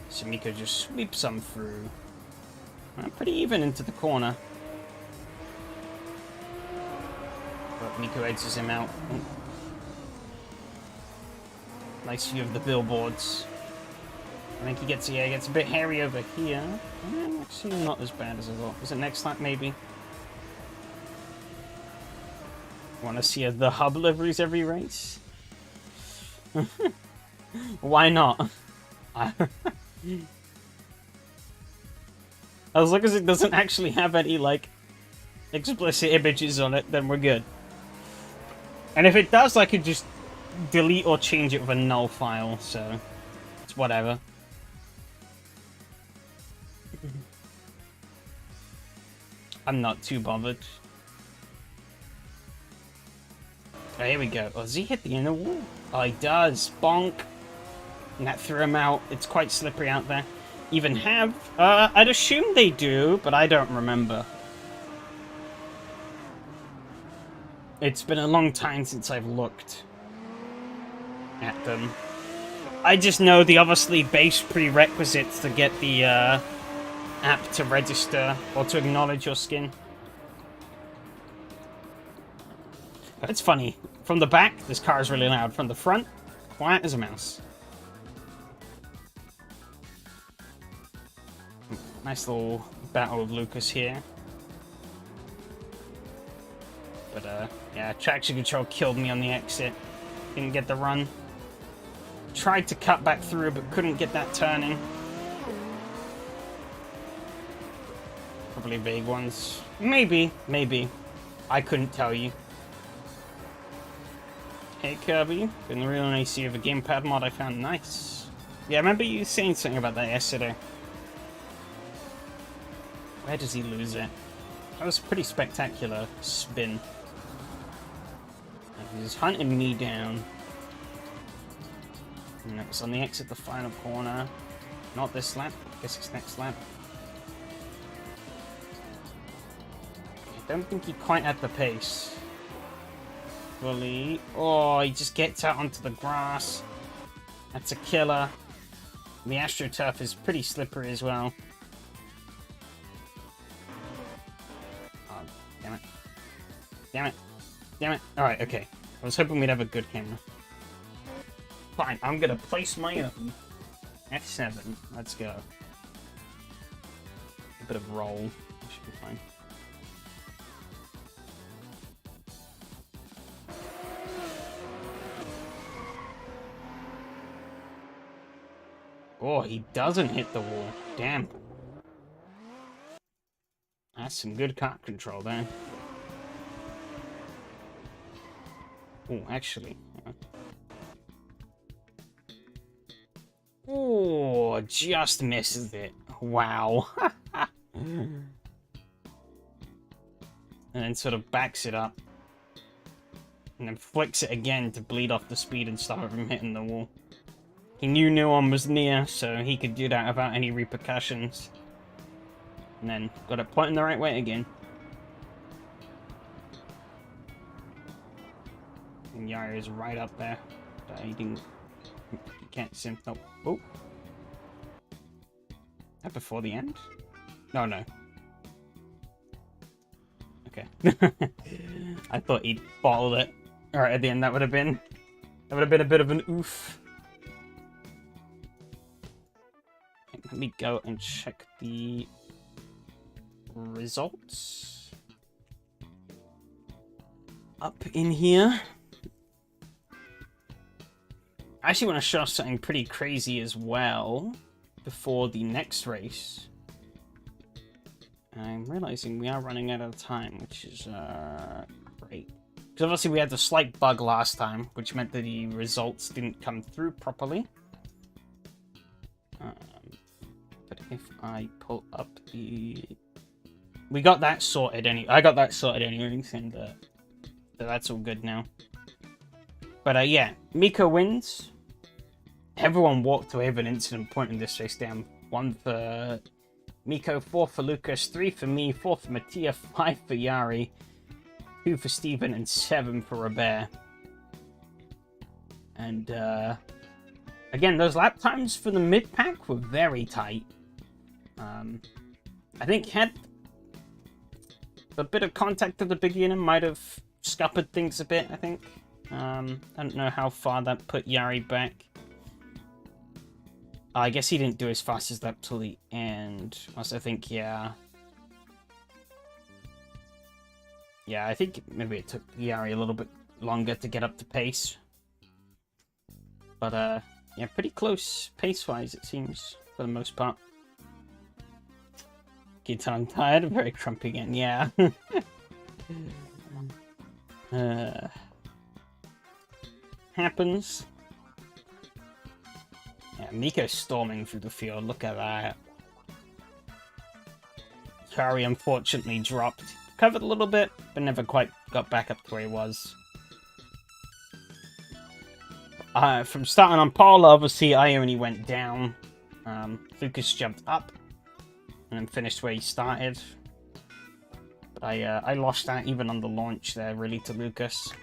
So Miko just sweeps him through. Pretty even into the corner. But Miko edges him out. Nice view of the billboards. I think he gets a bit hairy over here. Actually, not as bad as I thought. Was it next lap, maybe? Want to see the hub liveries every race? Why not? As long as it doesn't actually have any, like, explicit images on it, then we're good. And if it does, I could just delete or change it with a null file, so it's whatever. I'm not too bothered. Oh, here we go. Oh, does he hit the inner wall? Oh, he does. Bonk. And that threw him out. It's quite slippery out there. Even have? I'd assume they do, but I don't remember. It's been a long time since I've looked at them. I just know the obviously base prerequisites to get the app to register or to acknowledge your skin. It's funny. From the back, this car is really loud. From the front, quiet as a mouse. Nice little battle with Lucas here. But yeah, traction control killed me on the exit. Didn't get the run. Tried to cut back through, but couldn't get that turning. Probably vague ones. Maybe. I couldn't tell you. Hey Kirby, been really nice to see you have a gamepad mod I found nice. Yeah, I remember you saying something about that yesterday. Where does he lose it? That was a pretty spectacular spin. And he's hunting me down. And it was on the exit, the final corner. Not this lap. I guess it's next lap. I don't think he quite had the pace. Fully. Oh, he just gets out onto the grass. That's a killer. The AstroTurf is pretty slippery as well. Oh, damn it. Damn it. Damn it. Alright, okay. I was hoping we'd have a good camera. Fine, I'm gonna place my own. F7. Let's go. A bit of roll. Should be fine. Oh, he doesn't hit the wall. Damn. That's some good car control there. Oh, actually. Oh, just misses it. Wow. And then sort of backs it up. And then flicks it again to bleed off the speed and stop it from hitting the wall. He knew no one was near, so he could do that without any repercussions. And then got it pointing the right way again. and Yari is right up there. He didn't. You can't sim. Oh, oh. That before the end? No, no. Okay. I thought he'd bottled it. All right, at the end, that would have been a bit of an oof. Let me go and check the results up in here. I actually want to show something pretty crazy as well before the next race. I'm realizing we are running out of time, which is great. Because obviously we had the slight bug last time, which meant that the results didn't come through properly. But if I pull up the... We got that sorted anyway. I got that sorted anyway, and that's all good now. But yeah, Miko wins. Everyone walked away with an incident point in this race. Damn. 1 for Miko, 4 for Lucas, 3 for me, 4 for Mattia, 5 for Yari, 2 for Steven, and 7 for Robert. And again, those lap times for the mid-pack were very tight. I think had a bit of contact at the beginning might have scuppered things a bit, I think. I don't know how far that put Yari back. I guess he didn't do as fast as that till the end. Also, I think, yeah. Yeah, I think maybe it took Yari a little bit longer to get up to pace. But, yeah, pretty close pace-wise, it seems, for the most part. Get tongue tired, very crumpy again, yeah. Happens. Yeah, Miko's storming through the field, look at that. Kari unfortunately dropped. Covered a little bit, but never quite got back up to where he was. From starting on pole, obviously, I only went down. Lucas jumped up, and then finished where he started. But I lost that even on the launch there, really, to Lucas.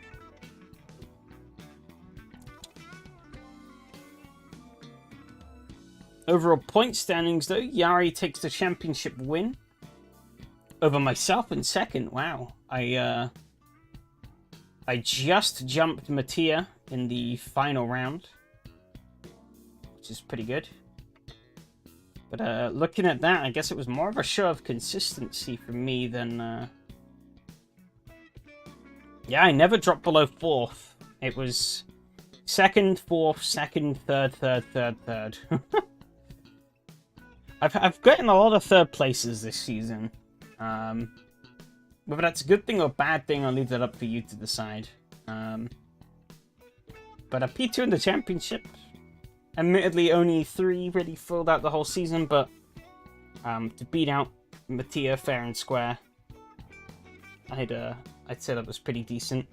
Overall point standings, though, Yari takes the championship win over myself in second. Wow, I just jumped Mattia in the final round, which is pretty good. But looking at that, I guess it was more of a show of consistency for me than... Yeah, I never dropped below 4th. It was 2nd, 4th, 2nd, 3rd, 3rd, 3rd, 3rd. I've gotten a lot of 3rd places this season. Whether that's a good thing or bad thing, I'll leave that up for you to decide. But a P2 in the championship. Admittedly, only 3 really filled out the whole season, but to beat out Mattia fair and square, I'd say that was pretty decent.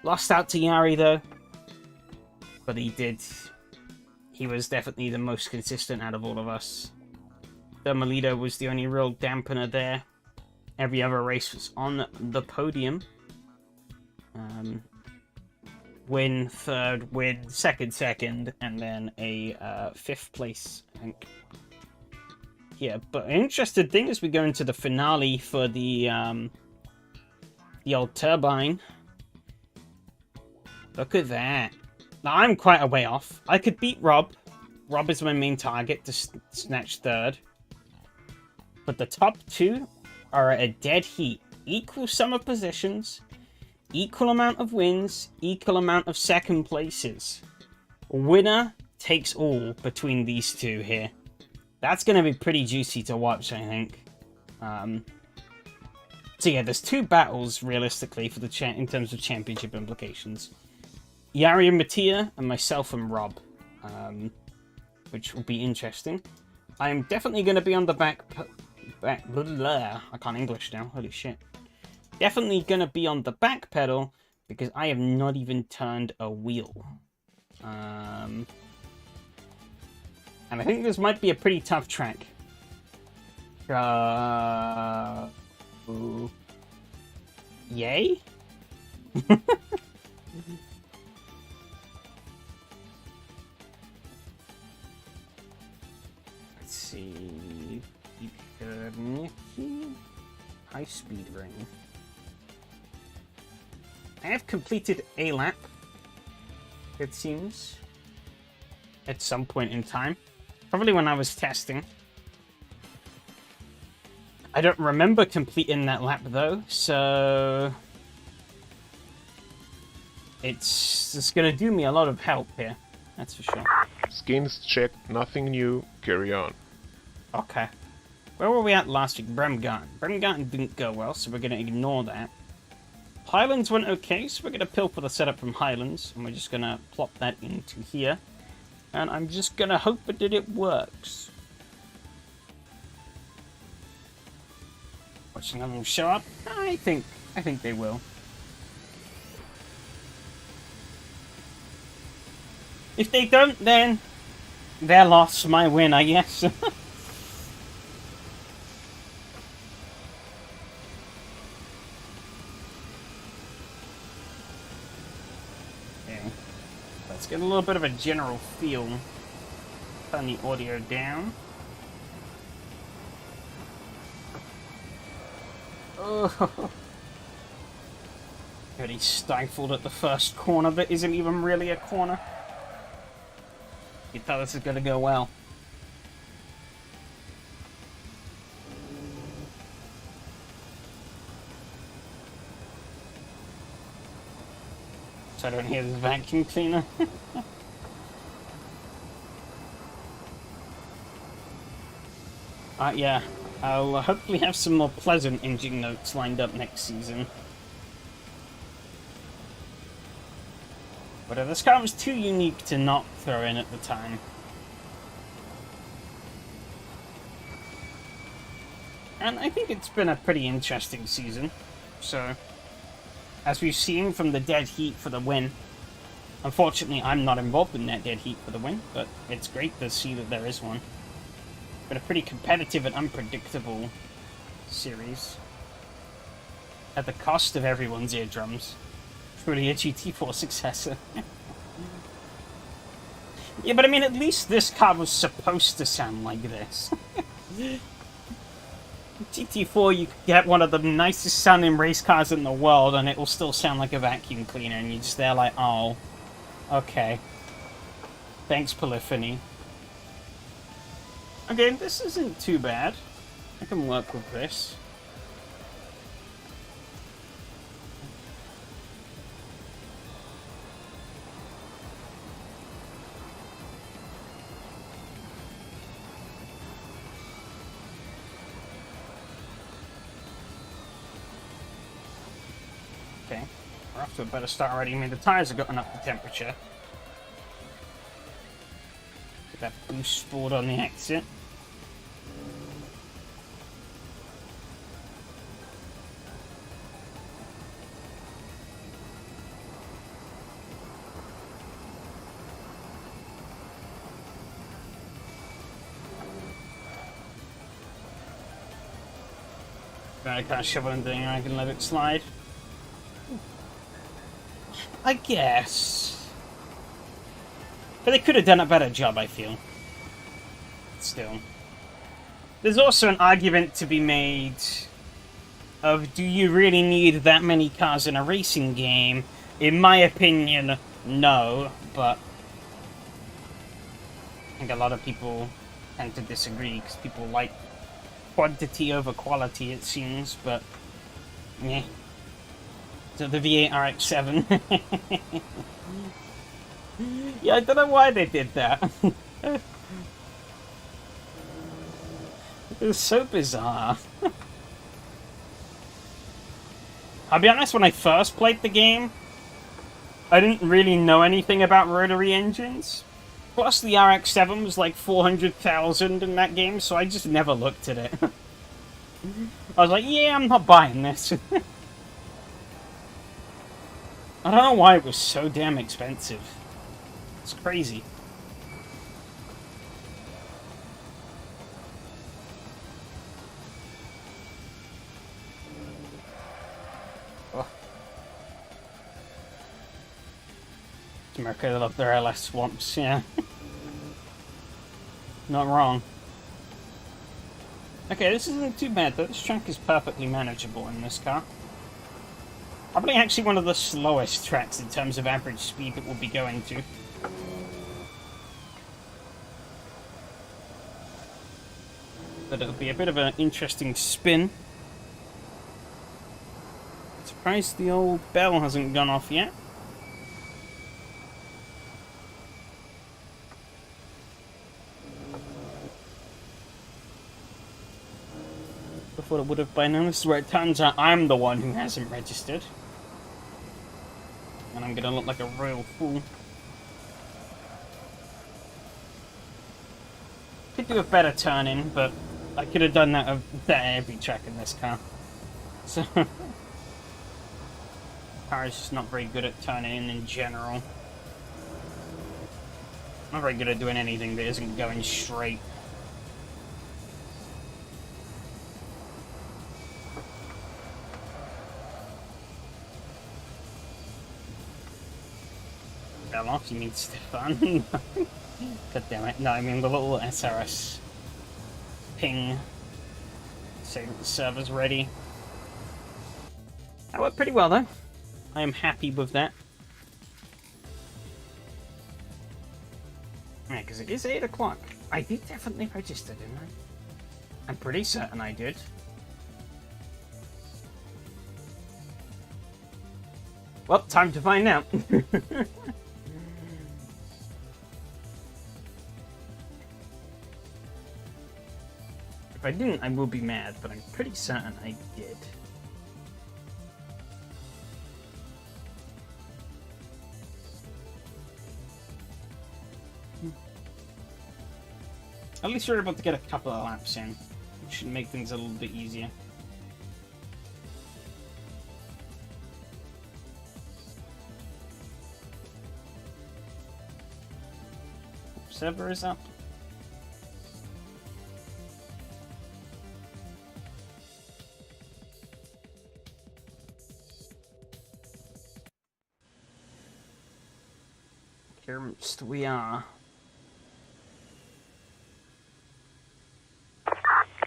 Lost out to Yari though, but he was definitely the most consistent out of all of us. Thermalito was the only real dampener there. Every other race was on the podium. Win, 3rd, win, 2nd, and then a 5th place, I think. Yeah, but an interesting thing as we go into the finale for the old turbine. Look at that. Now, I'm quite a way off. I could beat Rob. Rob is my main target to snatch 3rd. But the top 2 are at a dead heat. Equal sum of positions, equal amount of wins, equal amount of 2nd places. Winner takes all between these 2 here. That's going to be pretty juicy to watch, I think. So yeah, there's 2 battles, realistically, for the in terms of championship implications. Yari and Mattia, and myself and Rob. Which will be interesting. I'm definitely going to be on the back... blah, blah, blah. I can't English now, holy shit. Definitely going to be on the back pedal, because I have not even turned a wheel. And I think this might be a pretty tough track. Ooh. Yay? Let's see. High speed ring. I have completed a lap, it seems, at some point in time. Probably when I was testing. I don't remember completing that lap though, so it's gonna do me a lot of help here, that's for sure. Skins checked, nothing new, carry on. Okay. Where were we at last week? Bremgarten. Bremgarten didn't go well, so we're gonna ignore that. Highlands went okay, so we're gonna pilfer the setup from Highlands, and we're just gonna plop that into here. And I'm just gonna hope that it works. Watching them show up? I think they will. If they don't, then their loss, my win, I guess. Let's get a little bit of a general feel. Turn the audio down. Oh. Already stifled at the first corner that isn't even really a corner. You thought this is gonna go well. So I don't hear the vacuum cleaner. Yeah. I'll hopefully have some more pleasant engine notes lined up next season. But this car was too unique to not throw in at the time. And I think it's been a pretty interesting season. So, as we've seen from the dead heat for the win, unfortunately I'm not involved in that dead heat for the win, but it's great to see that there is one. Been a pretty competitive and unpredictable series. At the cost of everyone's eardrums. Really a GT4 successor. Yeah, but I mean, at least this car was supposed to sound like this. GT4, you could get one of the nicest sounding race cars in the world and it will still sound like a vacuum cleaner, and you're just there like, oh, okay. Thanks, Polyphony. Okay, this isn't too bad. I can work with this. Okay, we're off to a better start already. I mean, the tires have gotten up to temperature. Get that boost board on the exit. I can't shovel anything, I can let it slide. I guess. But they could have done a better job, I feel. Still. There's also an argument to be made of, do you really need that many cars in a racing game? In my opinion, no, but I think a lot of people tend to disagree, because people like quantity over quality, it seems, but yeah. So the V8 RX-7. Yeah, I don't know why they did that. It was so bizarre. I'll be honest, when I first played the game, I didn't really know anything about rotary engines. Plus, the RX-7 was like 400,000 in that game, so I just never looked at it. I was like, yeah, I'm not buying this. I don't know why it was so damn expensive. It's crazy. Oh. America, they love their LS swamps, yeah. Not wrong. Okay, this isn't too bad though. This track is perfectly manageable in this car. Probably actually one of the slowest tracks in terms of average speed that we'll be going to. But it'll be a bit of an interesting spin. Surprised the old bell hasn't gone off yet. I thought it would have by now. This is where it turns out I'm the one who hasn't registered. And I'm gonna look like a real fool. Could do a better turn in, but I could have done that at every track in this car. So, the car is just not very good at turning in general. Not very good at doing anything that isn't going straight. Fell off, you mean Stefan? God damn it. No, I mean the little SRS ping. Say that the server's ready. That worked pretty well though. I am happy with that. Yeah, because it is 8 o'clock. I did definitely register, didn't I? I'm pretty certain I did. Well, time to find out. If I didn't, I will be mad, but I'm pretty certain I did. At least we're able to get a couple of laps in, which should make things a little bit easier. Server is up. Here we are.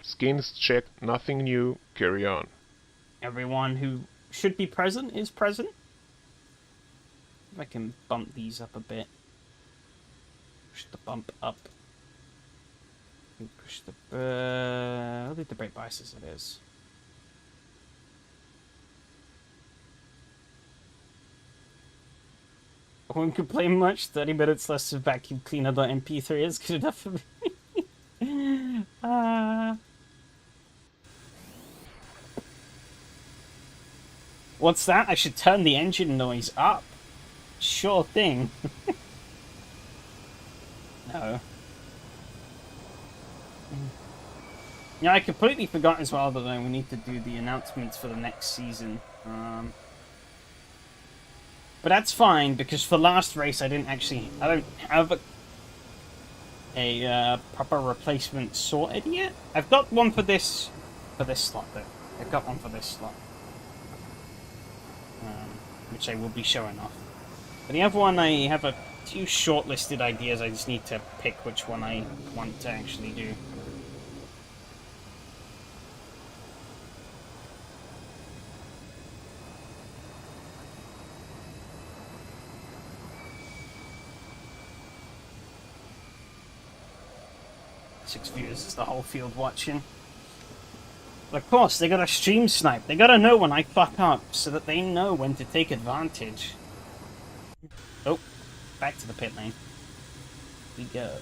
Skins checked, nothing new, carry on. Everyone who should be present is present. If I can bump these up a bit. Push the bump up. Push the... I'll leave the brake bias as it is. I won't complain much. 30 minutes less of vacuum cleaner.mp3 is good enough for me. What's that? I should turn the engine noise up. Sure thing. No. Yeah, I completely forgot as well that we need to do the announcements for the next season. But that's fine, because for last race I don't have a proper replacement sorted yet. I've got one for this slot though. I've got one for this slot. Which I will be showing off. But the other one, I have a few shortlisted ideas. I just need to pick which one I want to actually do. Six viewers is the whole field watching. But of course, they gotta stream snipe. They gotta know when I fuck up so that they know when to take advantage. Oh, back to the pit lane. We go.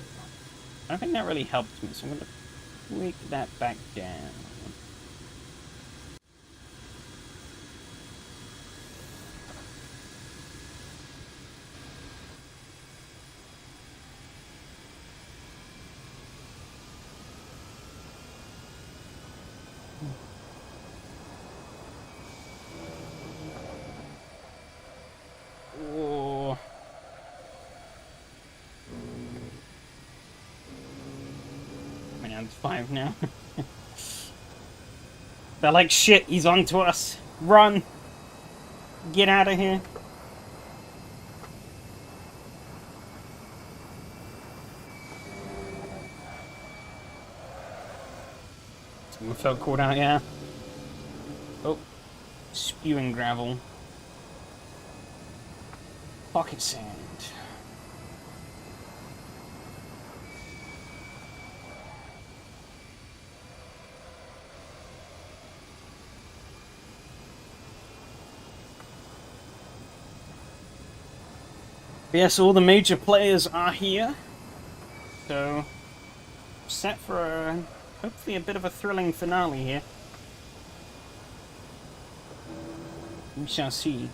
I don't think that really helped me, so I'm gonna tweak that back down. Oh. I'm down to 5 now. They're like, shit, he's on to us. Run. Get out of here. We felt caught out, yeah. Oh, spewing gravel. Pocket sand. Yes, all the major players are here. So, set for hopefully a bit of a thrilling finale here. We shall see.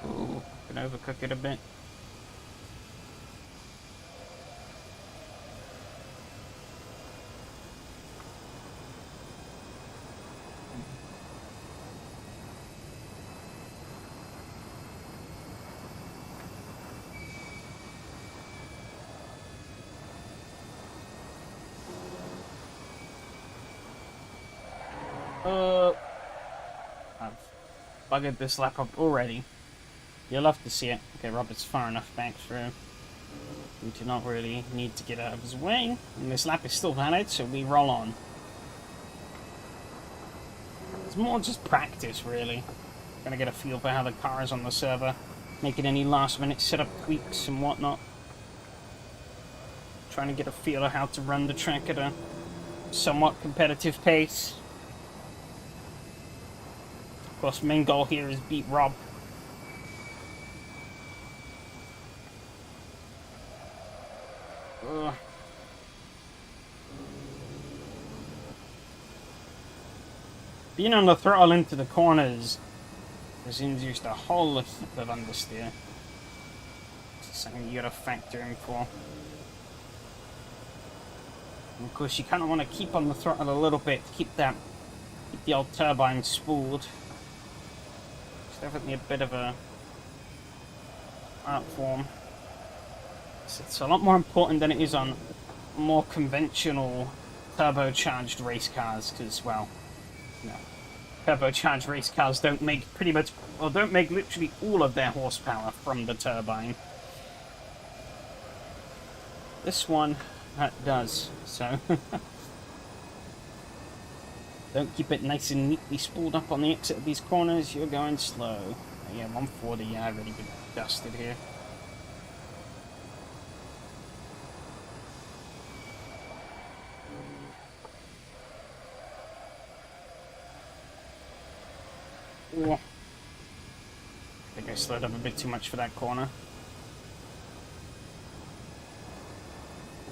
Ooh, can overcook it a bit. I've buggered this lap up already. You'll love to see it. Okay, Robert's far enough back through. We do not really need to get out of his way. And this lap is still valid, so we roll on. It's more just practice, really. Gonna get a feel for how the car is on the server. Making any last minute setup tweaks and whatnot. Trying to get a feel of how to run the track at a somewhat competitive pace. Of course, main goal here is beat Rob. Being on the throttle into the corners has induced a whole heap of understeer. It's something you gotta factor in for. And of course, you kind of want to keep on the throttle a little bit to keep the old turbine spooled. It's definitely a bit of a art form. It's a lot more important than it is on more conventional turbocharged race cars, because, well, no, turbocharged race cars don't make don't make literally all of their horsepower from the turbine. This one does, so don't keep it nice and neatly spooled up on the exit of these corners, you're going slow. Yeah, 140, yeah, I've already been dusted here. I think I slowed up a bit too much for that corner.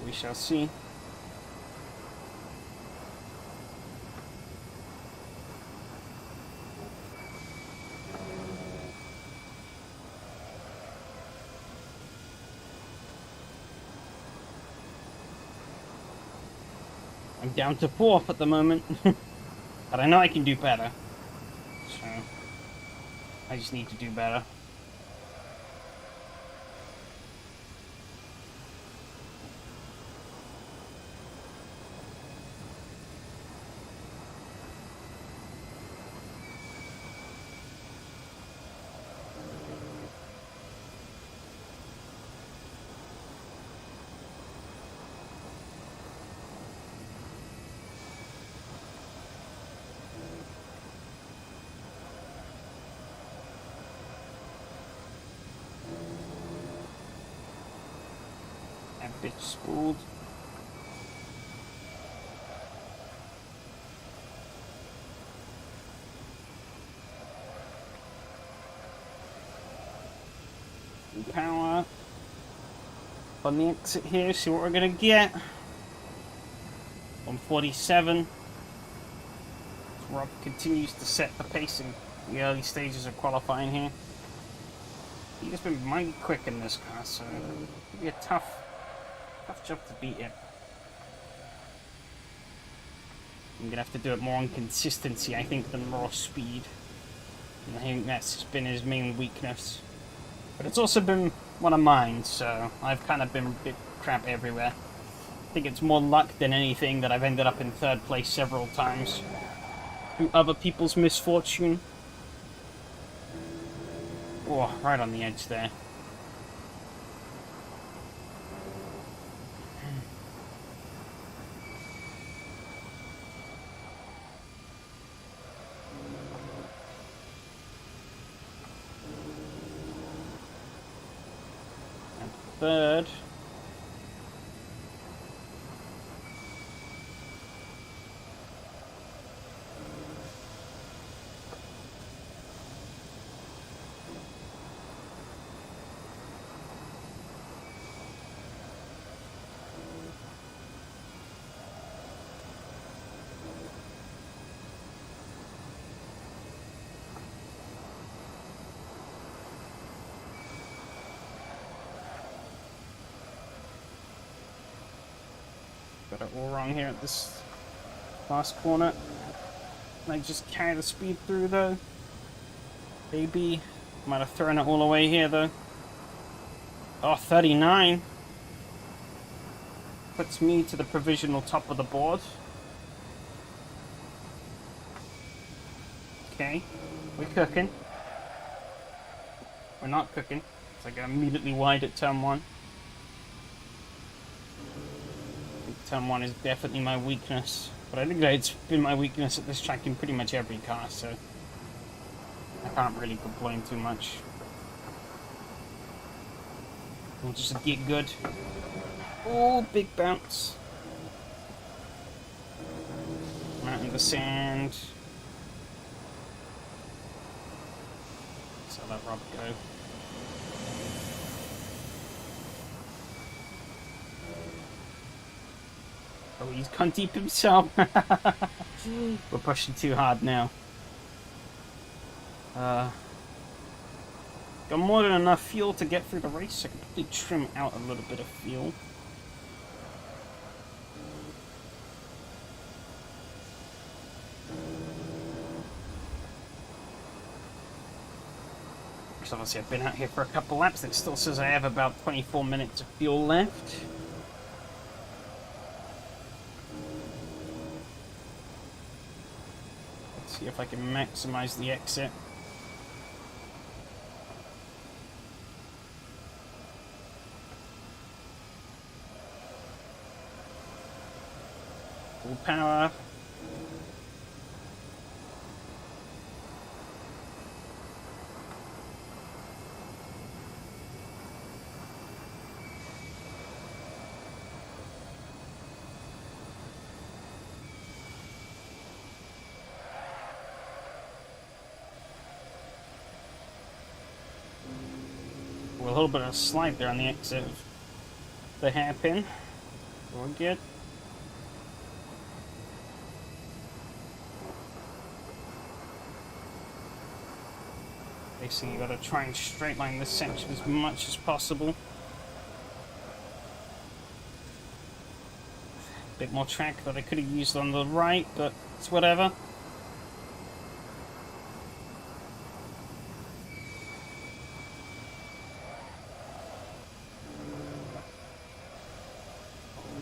We shall see. I'm down to 4th at the moment, but I know I can do better. So, I just need to do better. Bitch spooled. Power on the exit here, see what we're gonna get. 147. Rob continues to set the pace in the early stages of qualifying here. He's been mighty quick in this car, so it'll be a tough job to beat it. I'm gonna have to do it more on consistency, I think, than raw speed. And I think that's been his main weakness. But it's also been one of mine, so I've kind of been a bit crap everywhere. think it's more luck than anything that I've ended up in third place several times through other people's misfortune. Oh, right on the edge there. And third. Got it all wrong here at this last corner. Can I just carry the speed through though? Maybe. Might have thrown it all away here though. Oh, 39. Puts me to the provisional top of the board. Okay, we're cooking. We're not cooking. It's like immediately wide at turn 1. Turn 1 is definitely my weakness, but I think that it's been my weakness at this track in pretty much every car, so I can't really complain too much. We'll just get good. Oh, big bounce. Out in the sand. So let Rob go. Oh, he's cunt deep himself. We're pushing too hard now. Got more than enough fuel to get through the race, so I can probably trim out a little bit of fuel. Because obviously I've been out here for a couple laps, it still says I have about 24 minutes of fuel left. See if I can maximize the exit. Full power. A little bit of a slide there on the exit of the hairpin. We're good. Basically, you gotta try and straight line this section as much as possible. Bit more track that I could have used on the right, but it's whatever.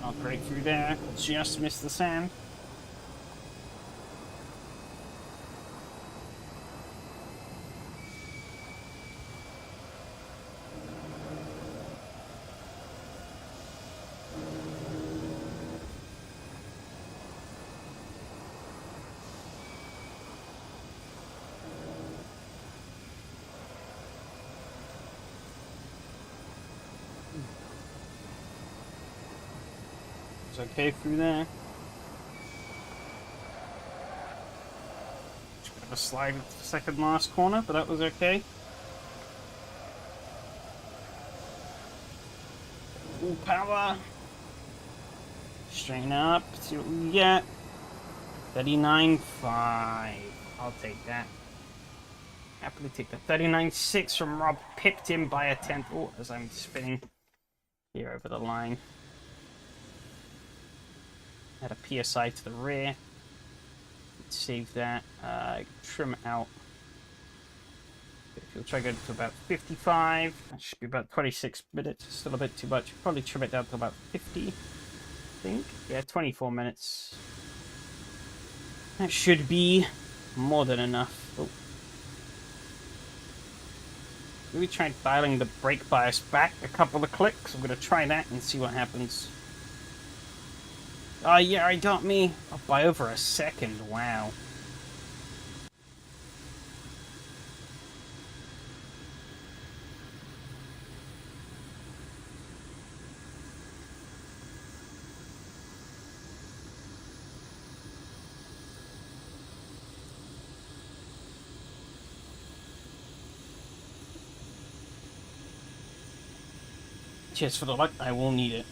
Not great through there. Just missed the sand. Okay through there. Just bit of a slide at the second last corner, but that was okay. Full power. Straighten up, see what we get. 39.5. I'll take that. Happily take the 39.6 from Rob. Pipped him by a tenth. Oh, as I'm spinning here over the line. Add a PSI to the rear. Save that. Trim it out. If you'll try to go to about 55, that should be about 26 minutes. Still a bit too much. Probably trim it down to about 50. think. Yeah, 24 minutes. That should be more than enough. Oh. Maybe try dialing the brake bias back a couple of clicks. I'm going to try that and see what happens. Oh yeah, I got me. Oh, by over a second. Wow. Cheers for the luck. I will need it.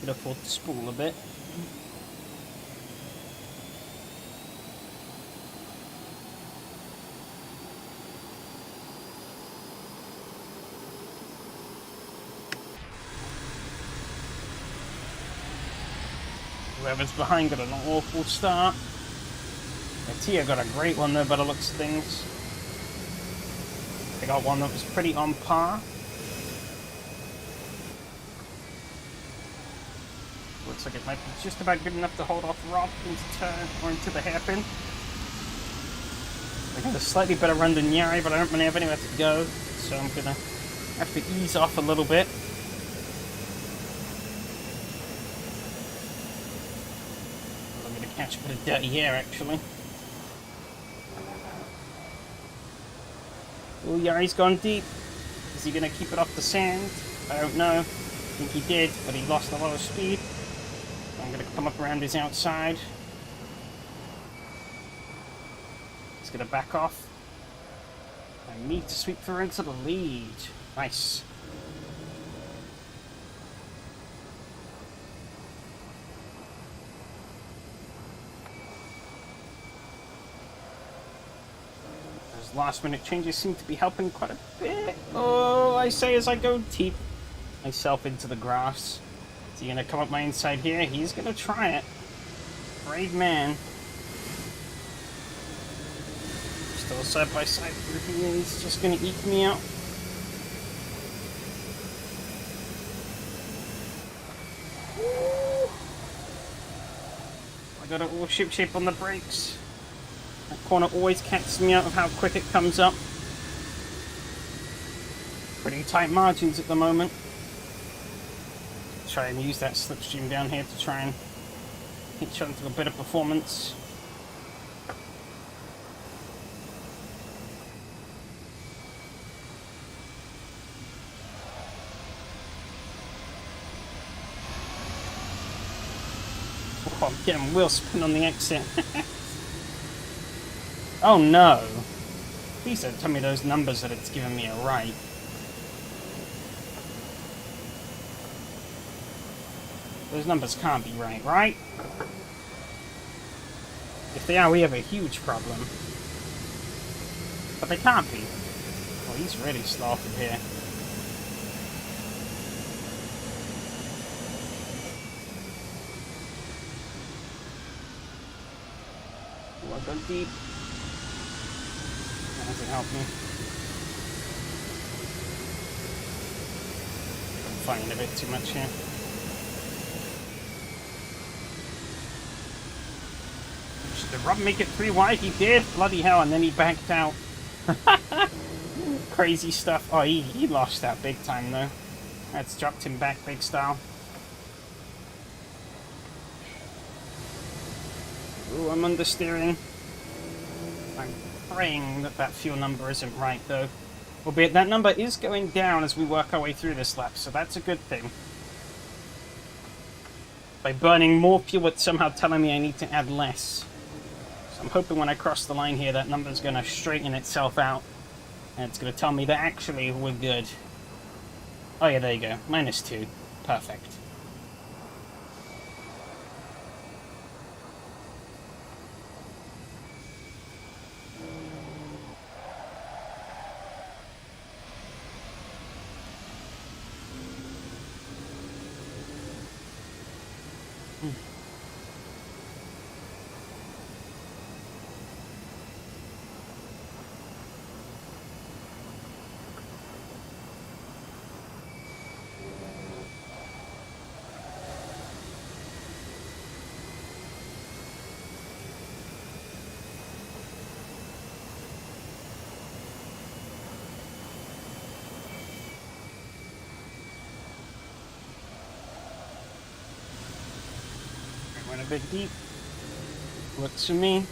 Could afford to spool a bit. Whoever's behind got an awful start. Tia got a great one though, by the looks of things. They got one that was pretty on par. Looks like it might be just about good enough to hold off Rob into turn or into the hairpin. I got a slightly better run than Yari, but I don't really have anywhere to go, so I'm gonna have to ease off a little bit. I'm gonna catch a bit of dirty hair actually. Oh, Yari's gone deep. Is he gonna keep it off the sand? I don't know. I think he did, but he lost a lot of speed. I'm gonna come up around his outside. He's gonna back off. I need to sweep through into the lead. Nice. Those last minute changes seem to be helping quite a bit. Oh, I say as I go deep myself into the grass. Is he gonna come up my inside here? He's gonna try it. Brave man. Still side by side with me. He's just gonna eke me out. I got it all ship shape on the brakes. That corner always catches me out of how quick it comes up. Pretty tight margins at the moment. Try and use that slipstream down here to try and hitch onto a bit of performance. Oh, I'm getting wheel spin on the exit. Oh no! Please don't tell me those numbers that it's giving me are right. Those numbers can't be right, right? If they are, we have a huge problem. But they can't be. Oh, he's really slow from here. Oh, I've gone deep. That doesn't help me. I'm fighting a bit too much here. Did Rob make it 3 wide? He did! Bloody hell, and then he backed out. Crazy stuff. Oh, he lost that big time, though. That's dropped him back big style. Ooh, I'm understeering. I'm praying that that fuel number isn't right, though. Albeit that number is going down as we work our way through this lap, so that's a good thing. By burning more fuel, it's somehow telling me I need to add less. I'm hoping when I cross the line here that number's going to straighten itself out and it's going to tell me that actually we're good. Oh yeah, there you go. -2. Perfect. bit deep. Works for me.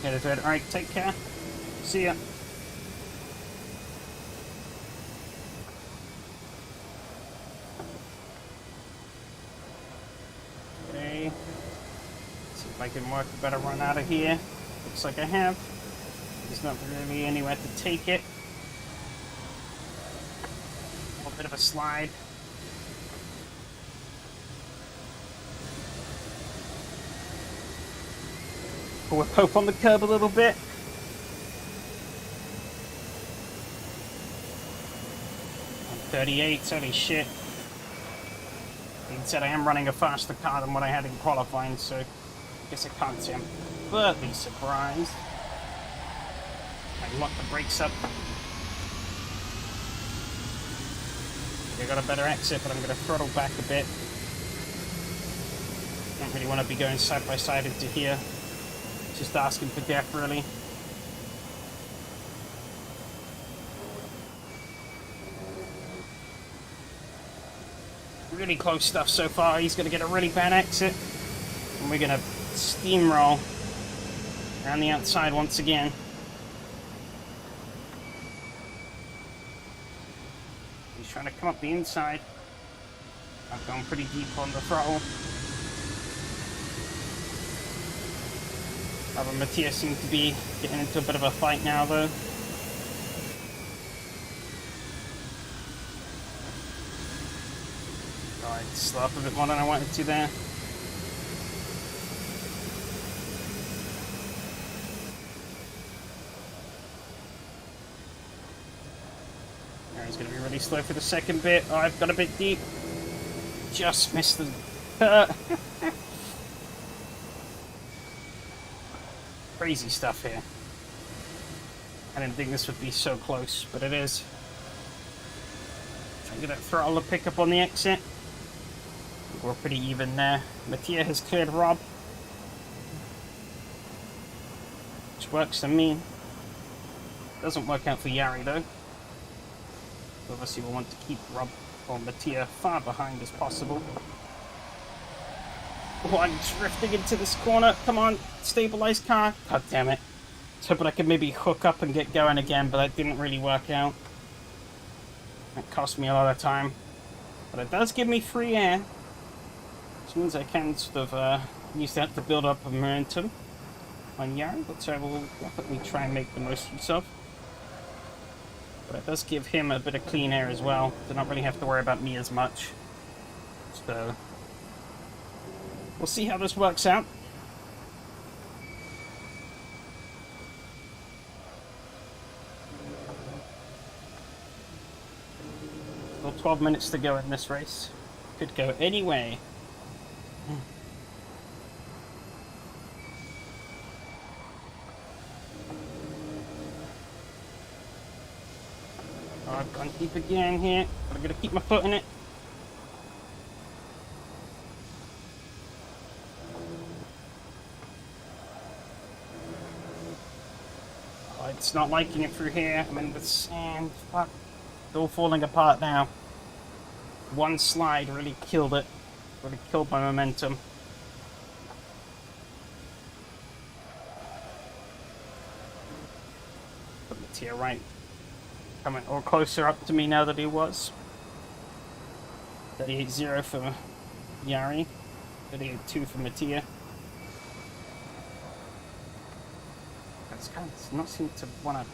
Get it thread. Alright, take care. See ya. Okay. See if I can work a better run out of here. Looks like I have. There's not really anywhere to take it. A little bit of a slide. Pull a poke on the curb a little bit. I'm 38, holy shit. Being said, I am running a faster car than what I had in qualifying, so I guess I can't say I'm overtly surprised. I lock the brakes up. I got a better exit, but I'm going to throttle back a bit. Don't really want to be going side by side into here. Just asking for death, really. Really close stuff so far. He's going to get a really bad exit. And we're going to steamroll around the outside once again. He's trying to come up the inside. I've gone pretty deep on the throttle. Mattia seems to be getting into a bit of a fight now, though. I slowed up a bit more than I wanted to there. He's going to be really slow for the second bit. Oh, I've got a bit deep. Just missed the... Crazy stuff here. I didn't think this would be so close, but it is. Trying to get that throttle to pick up on the exit. We're pretty even there. Mattia has cleared Rob, which works for me. Doesn't work out for Yari though. Obviously we'll want to keep Rob or Mattia far behind as possible. Oh, I'm drifting into this corner. Come on, stabilized car. God damn it. I was hoping I could maybe hook up and get going again, but that didn't really work out. That cost me a lot of time. But it does give me free air. Which means I can sort of use that to build up a momentum on Yari, which I will definitely try and make the most use of. But it does give him a bit of clean air as well, to not really have to worry about me as much. So we'll see how this works out. Still 12 minutes to go in this race. Could go any way. Oh, I've gone deep again here, but I'm going to keep my foot in it. Oh, it's not liking it through here. I'm in the sand. Fuck. It's all falling apart now. One slide really killed it. Really killed my momentum. Put the tier right. Coming or closer up to me now that he was. 38-0 for Yari. 38-2 for Mattia. It's kind of not seem to want to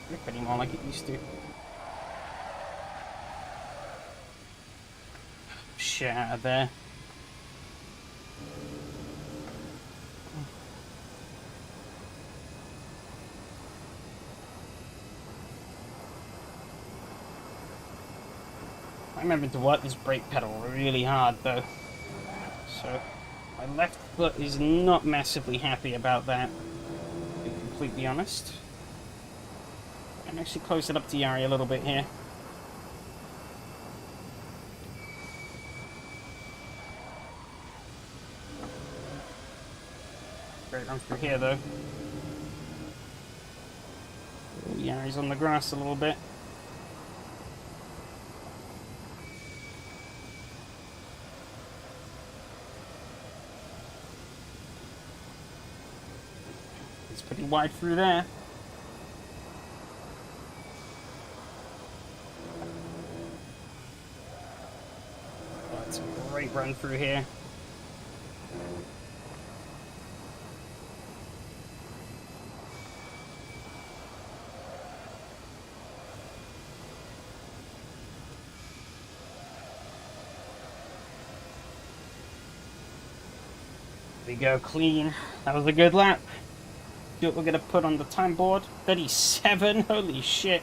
grip anymore like it used to. Shit out of there. I'm having to work this brake pedal really hard though. So my left foot is not massively happy about that, to be completely honest. I'm actually close it up to Yari a little bit here. Great run through here though. Yeah, he's on the grass a little bit. It's pretty wide through there. Oh, it's a great run through here. There we go, clean. That was a good lap. See what we're gonna put on the time board. 37, holy shit.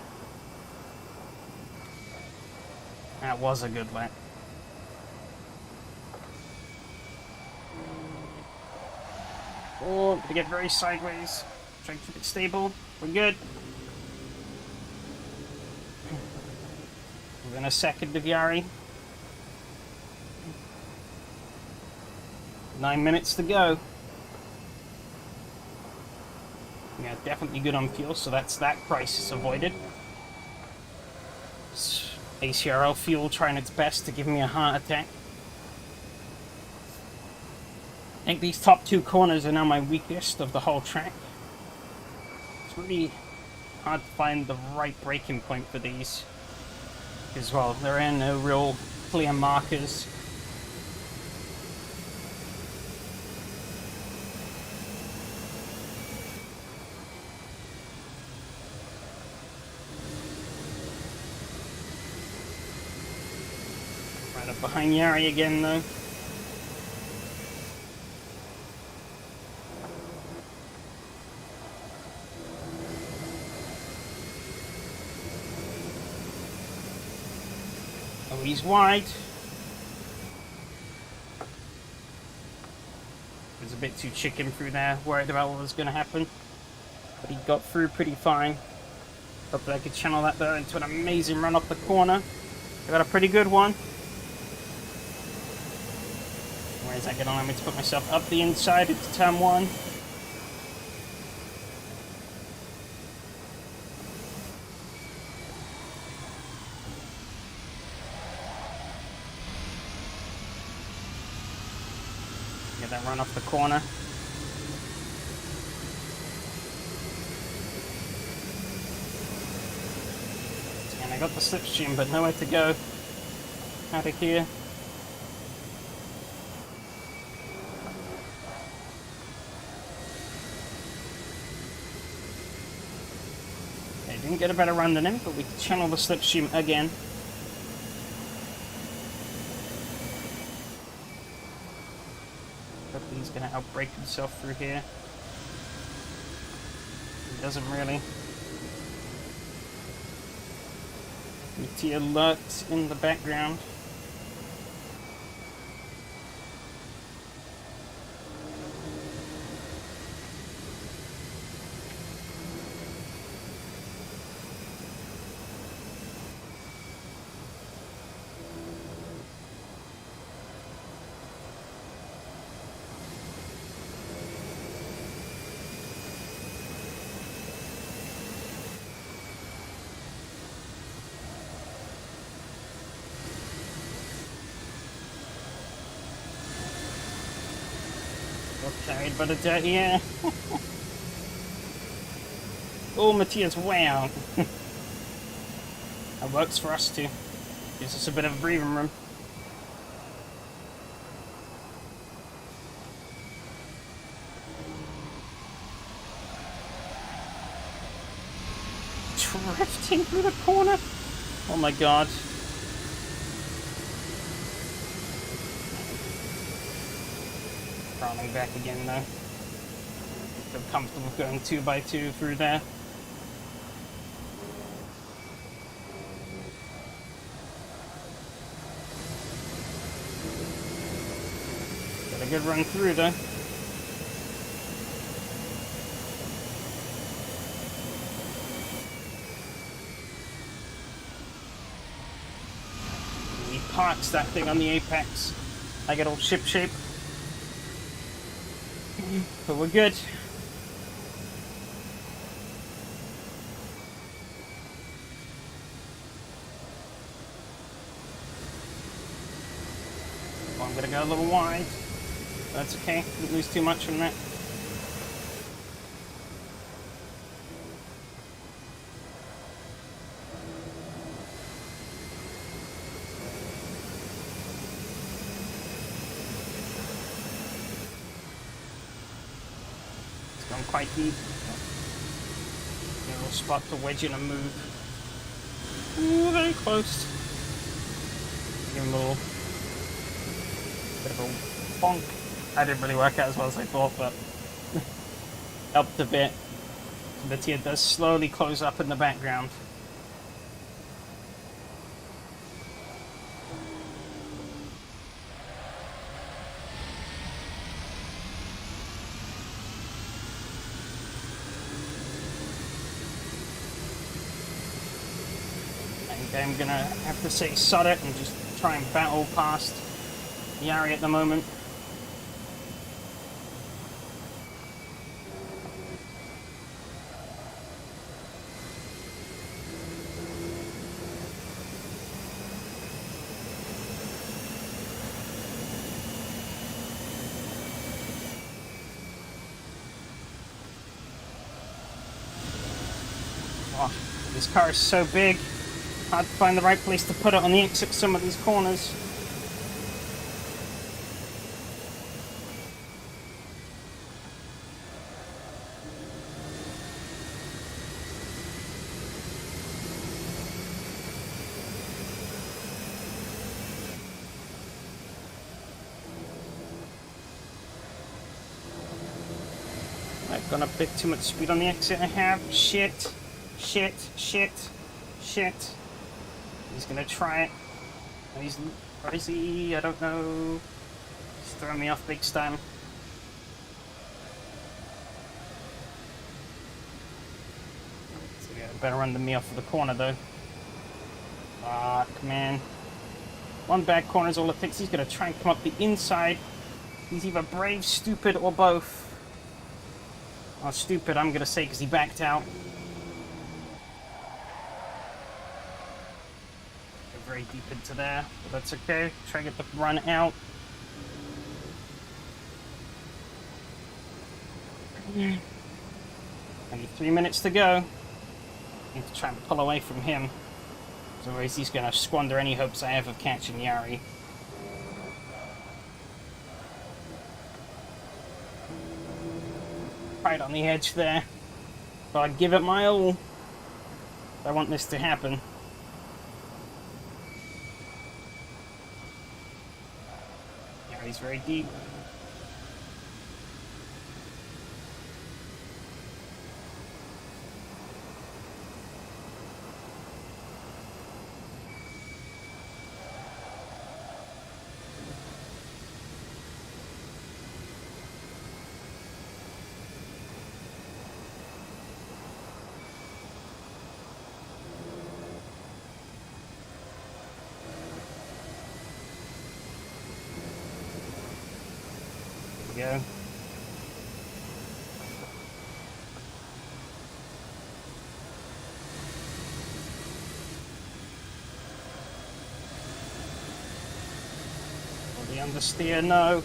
That was a good lap. Oh, gonna get very sideways. Try to keep it stable. We're good. We're in a second of Yari. 9 minutes to go. Yeah, definitely good on fuel, so that's that crisis avoided. ACRL fuel trying its best to give me a heart attack. I think these top two corners are now my weakest of the whole track. It's really hard to find the right braking point for these. As well, there are no real clear markers. Right up behind Yari again though. Oh, he's wide. Was a bit too chicken through there, worried about what was going to happen. But he got through pretty fine. Hope that I could channel that there into an amazing run up the corner. I got a pretty good one. Where is that going to allow me to put myself up the inside into turn one? Get that run off the corner. And I got the slipstream, but nowhere to go out of here. Okay, didn't get a better run than him, but we can channel the slipstream again. Hopefully he's going to outbrake himself through here. He doesn't really. Mattia lurks in the background. Got carried by the dirt here. Oh, Mattia's way out. That works for us too. Gives us a bit of breathing room. Drifting through the corner. Oh my god. Crawling back again though. Feel comfortable going 2x2 through there. Got a good run through though. He parks that thing on the apex. I get all ship shape. But we're good. I'm gonna go a little wide. That's okay, didn't lose too much from that. It's gone quite deep. Little spot to wedge in and move. Ooh, very close. Give him a little bit of a bonk. That didn't really work out as well as I thought, but helped a bit. The tier does slowly close up in the background. I'm gonna have to say sod it and just try and battle past Yari at the moment. Oh, this car is so big. Hard to find the right place to put it on the exit some of these corners. I've gone a bit too much speed on the exit I have. Shit. Shit. Shit. Shit. He's gonna try it. Where is he? I don't know. He's throwing me off big time. So yeah, better run than me off of the corner though. Fuck, man. One bad corner is all it takes. He's gonna try and come up the inside. He's either brave, stupid, or both. Well, stupid, I'm gonna say, because he backed out. Very deep into there, but that's okay. Try to get the run out. Only 3 minutes to go. Need to try and pull away from him. Otherwise he's going to squander any hopes I have of catching Yari. Right on the edge there. But I'd give it my all. I want this to happen. He's very deep. Go. The understeer, no.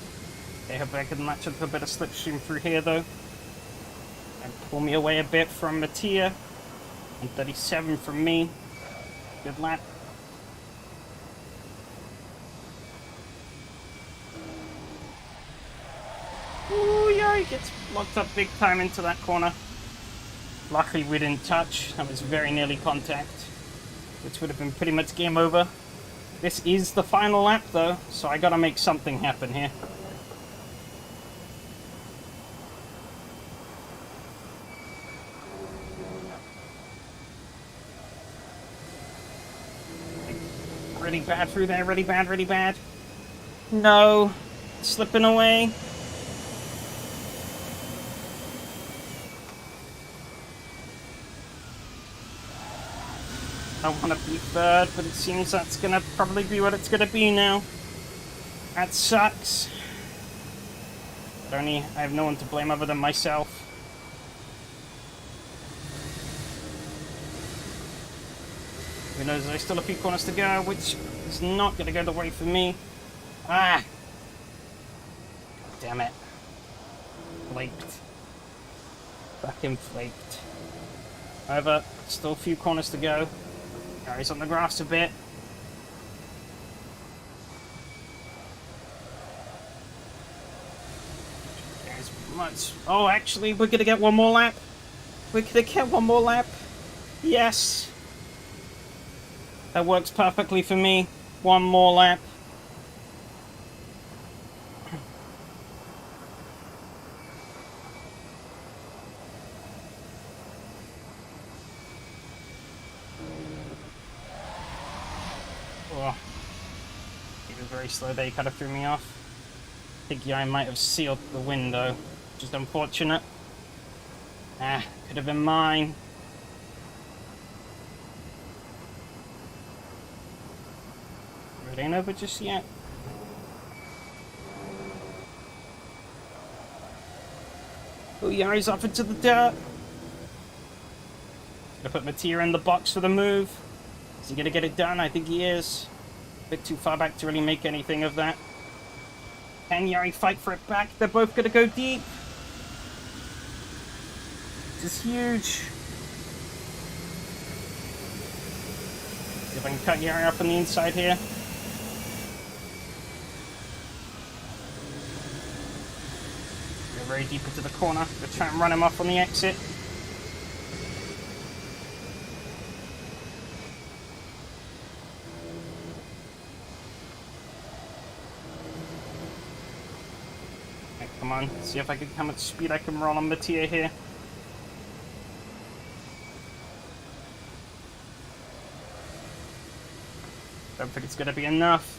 Okay, hope I can match up a bit of slipstream through here though. And pull me away a bit from Mattia. 137 from me. Good lap. Ooh, yeah, he gets locked up big time into that corner. Luckily we didn't touch. That was very nearly contact, which would have been pretty much game over. This is the final lap though, so I gotta make something happen here. Really bad through there, really bad, really bad. No, slipping away. I want to be third, but it seems that's going to probably be what it's going to be now. That sucks. But I have no one to blame other than myself. Who knows, there's still a few corners to go, which is not going to go the way for me. Ah! damn it. Flaked. Fucking flaked. However, still a few corners to go. Gary's on the grass a bit. There's much. Oh, actually, we're gonna get one more lap. We're gonna get one more lap. Yes. That works perfectly for me. One more lap. Oh. He was very slow there, he kind of threw me off. I think I might have sealed the window, which is unfortunate. Ah, could have been mine. It ain't over just yet. Oh yeah, he's off into the dirt. Gonna put Mattia in the box for the move. Is he gonna get it done? I think he is. A bit too far back to really make anything of that. Can Yari fight for it back? They're both gonna go deep. This is huge. See if I can cut Yari up on the inside here. Go very deep into the corner. Gonna try and run him off on the exit. Come on, see if I can, how much speed I can roll on Mattia here. Don't think it's gonna be enough.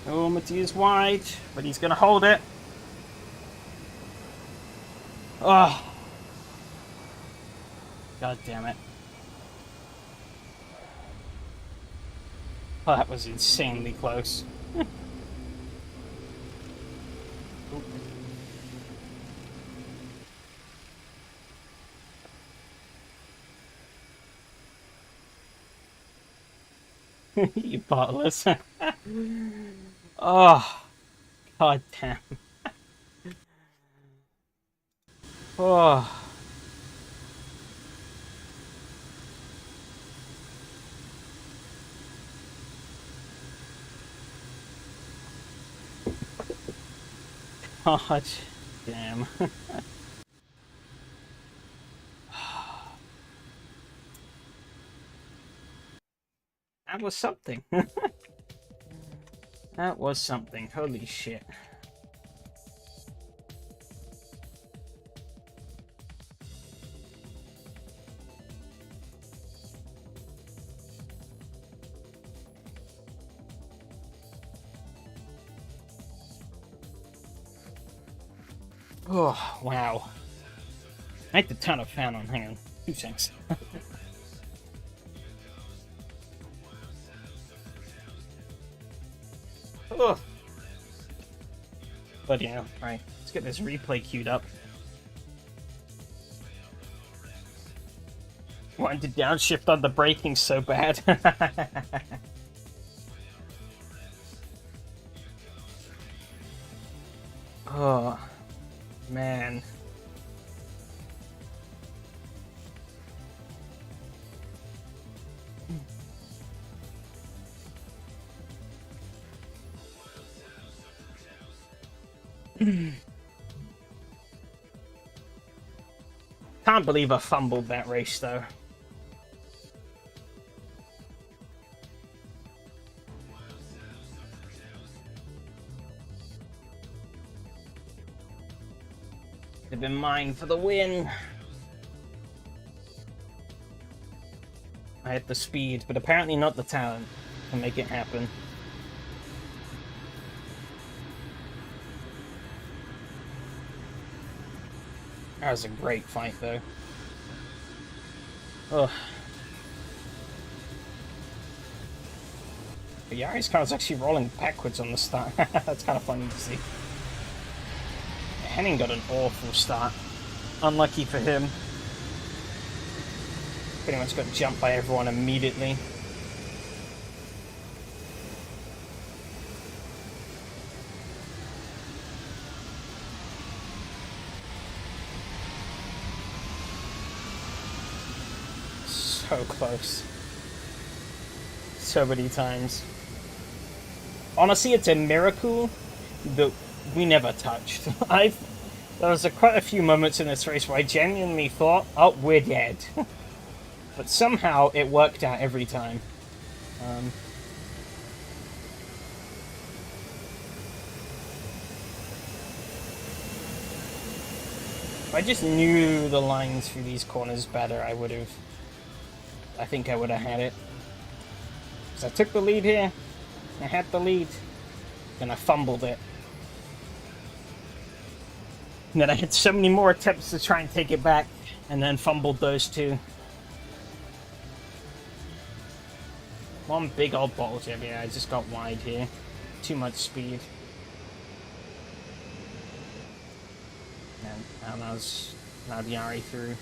Oh, Mattia's wide, but he's gonna hold it. Oh. God damn it. Oh, that was insanely close. You bottlers. Oh, god damn. Oh. God damn. That was something. That was something. Holy shit. Oh, wow. I had to turn a fan on. Hang on. 2 seconds. Oh. But yeah, right. Let's get this replay queued up. Wanted to downshift on the braking so bad. Oh, man. Can't believe I fumbled that race, though. Could have been mine for the win. I had the speed, but apparently not the talent to make it happen. That was a great fight, though. Ugh. But Yari's car was actually rolling backwards on the start. That's kind of funny to see. Henning got an awful start. Unlucky for him. Pretty much got jumped by everyone immediately. so close. So many times. Honestly, it's a miracle that we never touched. There was quite a few moments in this race where I genuinely thought, oh, we're dead. But somehow it worked out every time. If I just knew the lines through these corners better, I think I would have had it. Because I took the lead here. I had the lead. Then I fumbled it. And then I had so many more attempts to try and take it back. And then fumbled those two. One big old bottle jab. Yeah, I just got wide here. Too much speed. And that was now Yari through.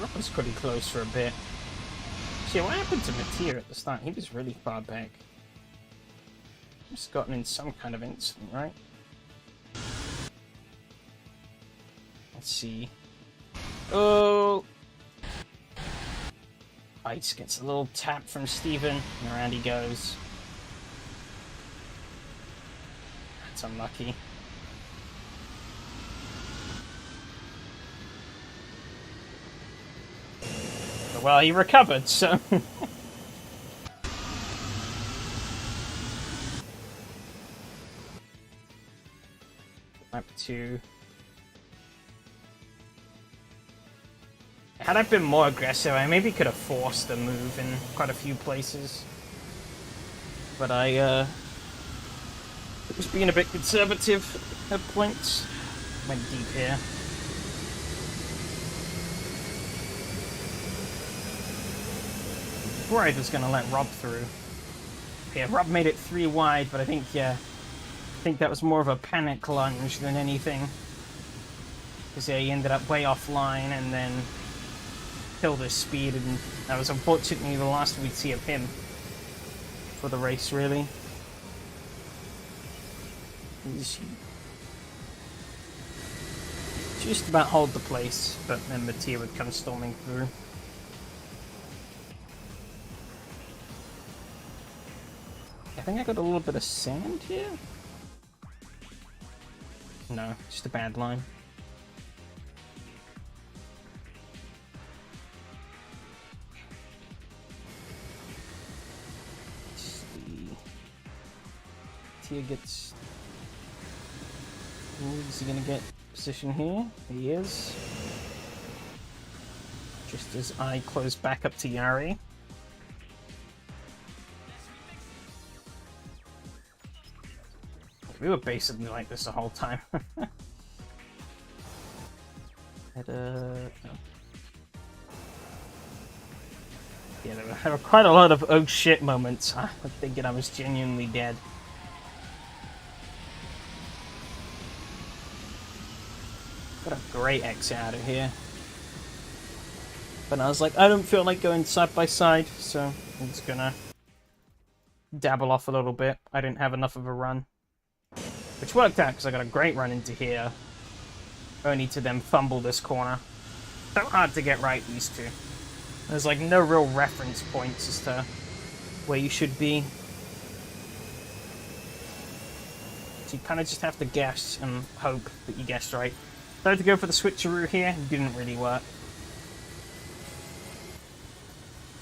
That was pretty close for a bit. See, what happened to Mattia at the start? He was really far back. He's gotten in some kind of incident, right? Let's see. Oh! Ice gets a little tap from Steven, and around he goes. That's unlucky. But, well, he recovered, so... Lap 2. Had I been more aggressive, I maybe could have forced a move in quite a few places. But I was being a bit conservative at points. Went deep here. Before I was going to let Rob through. Yeah, Rob made it 3 wide, but I think that was more of a panic lunge than anything. Because yeah, he ended up way offline and then killed his speed, and that was unfortunately the last we'd see of him for the race, really. Just about hold the place, but then Mattia would come storming through. I think I got a little bit of sand here? No, just a bad line. Mattia gets... Is he gonna get position here? He is. Just as I close back up to Yari. We were basically like this the whole time. No. Yeah, there were quite a lot of oh shit moments. I'm thinking I was genuinely dead. Got a great exit out of here. But I was like, I don't feel like going side by side, so I'm just gonna dabble off a little bit. I didn't have enough of a run. Which worked out because I got a great run into here. Only to then fumble this corner. So hard to get right, these two. There's like no real reference points as to where you should be. So you kind of just have to guess and hope that you guessed right. Tried to go for the switcheroo here, didn't really work.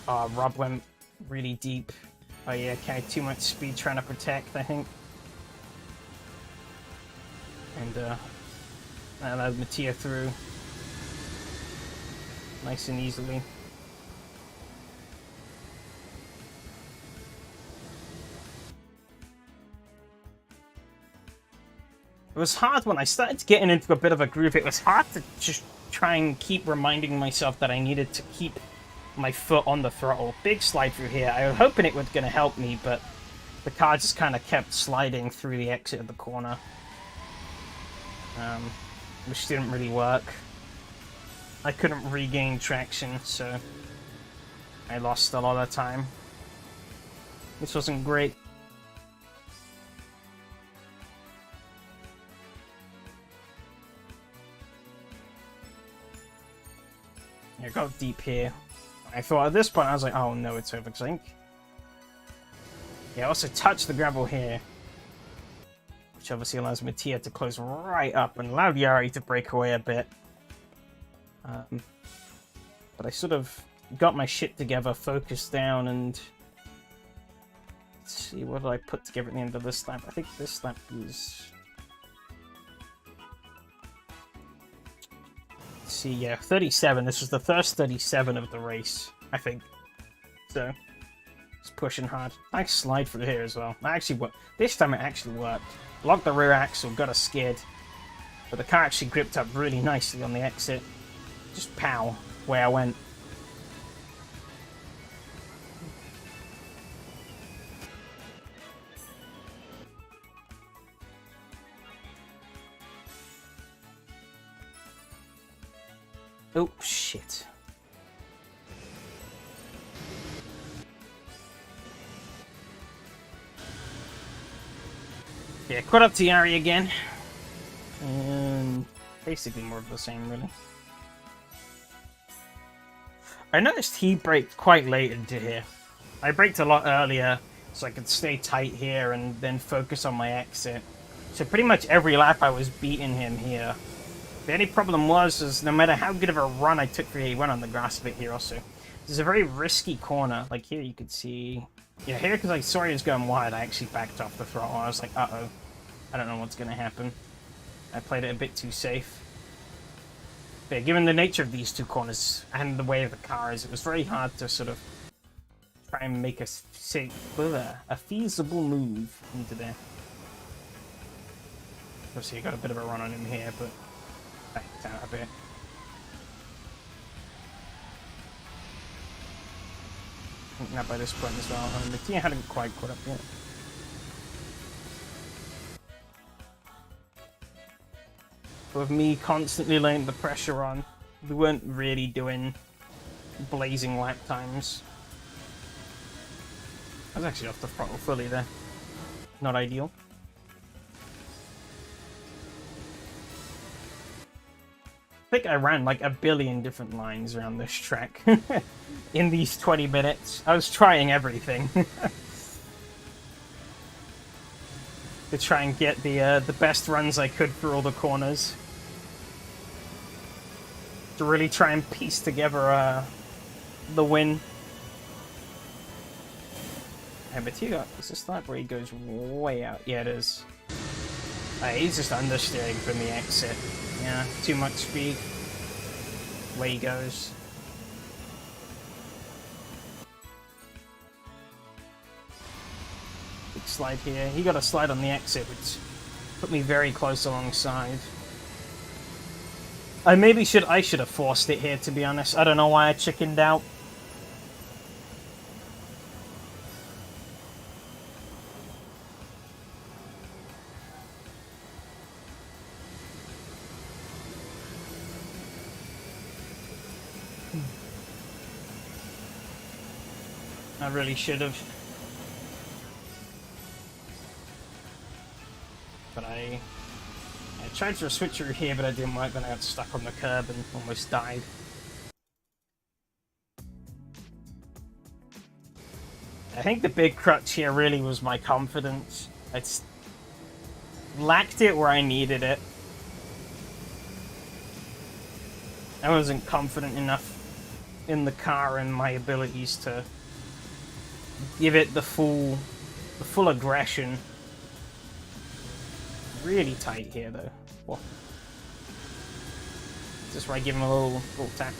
Oh, Rob went really deep. Oh yeah, carried too much speed trying to protect, I think. And I allowed Mattia through nice and easily. It was hard when I started getting into a bit of a groove. It was hard to just try and keep reminding myself that I needed to keep my foot on the throttle. Big slide through here. I was hoping it was going to help me, but the car just kind of kept sliding through the exit of the corner. Which didn't really work. I couldn't regain traction, so I lost a lot of time. This wasn't great. I got deep here. I thought at this point, I was like, oh no, it's over, because I think... Yeah, I also touched the gravel here. Which obviously allows Mattia to close right up and allowed Yari to break away a bit. But I sort of got my shit together, focused down, and... Let's see, what did I put together at the end of this lap? I think this lap was... Let's see, yeah, 37. This was the first 37 of the race, I think. So, it's pushing hard. Nice slide through here as well. That actually worked. This time it actually worked. Locked the rear axle, got us skid. But the car actually gripped up really nicely on the exit. Just pow, where I went. Oh, shit. Yeah, caught up to Yari again. And basically more of the same, really. I noticed he braked quite late into here. I braked a lot earlier so I could stay tight here and then focus on my exit. So pretty much every lap I was beating him here. The only problem was no matter how good of a run I took for here, he went on the grass a bit here also. This is a very risky corner. Like here you could see... Yeah, here because I saw he was going wide, I actually backed off the throttle. I was like, uh-oh. I don't know what's going to happen. I played it a bit too safe. But yeah, given the nature of these two corners and the way of the cars, it was very hard to sort of try and make a feasible move into there. Obviously, you got a bit of a run on him here, but backed out a bit. I think not by this point as well. The team hadn't quite caught up yet. With me constantly laying the pressure on, we weren't really doing blazing lap times. I was actually off the throttle fully there. Not ideal. I think I ran like a billion different lines around this track in these 20 minutes. I was trying everything to try and get the best runs I could through all the corners. To really try and piece together the win. Hey, but you got, is this lap where he goes way out? Yeah, it is. He's just understeering from the exit. Yeah, too much speed. Way he goes. Big slide here. He got a slide on the exit, which put me very close alongside. I should have forced it here, to be honest. I don't know why I chickened out. I really should have. But I tried for a switcheroo here, but I didn't work. Then I got stuck on the curb and almost died. I think the big crutch here really was my confidence. I lacked it where I needed it. I wasn't confident enough in the car and my abilities to give it the full aggression. Really tight here, though. Whoa. Is this where I give him a little tap?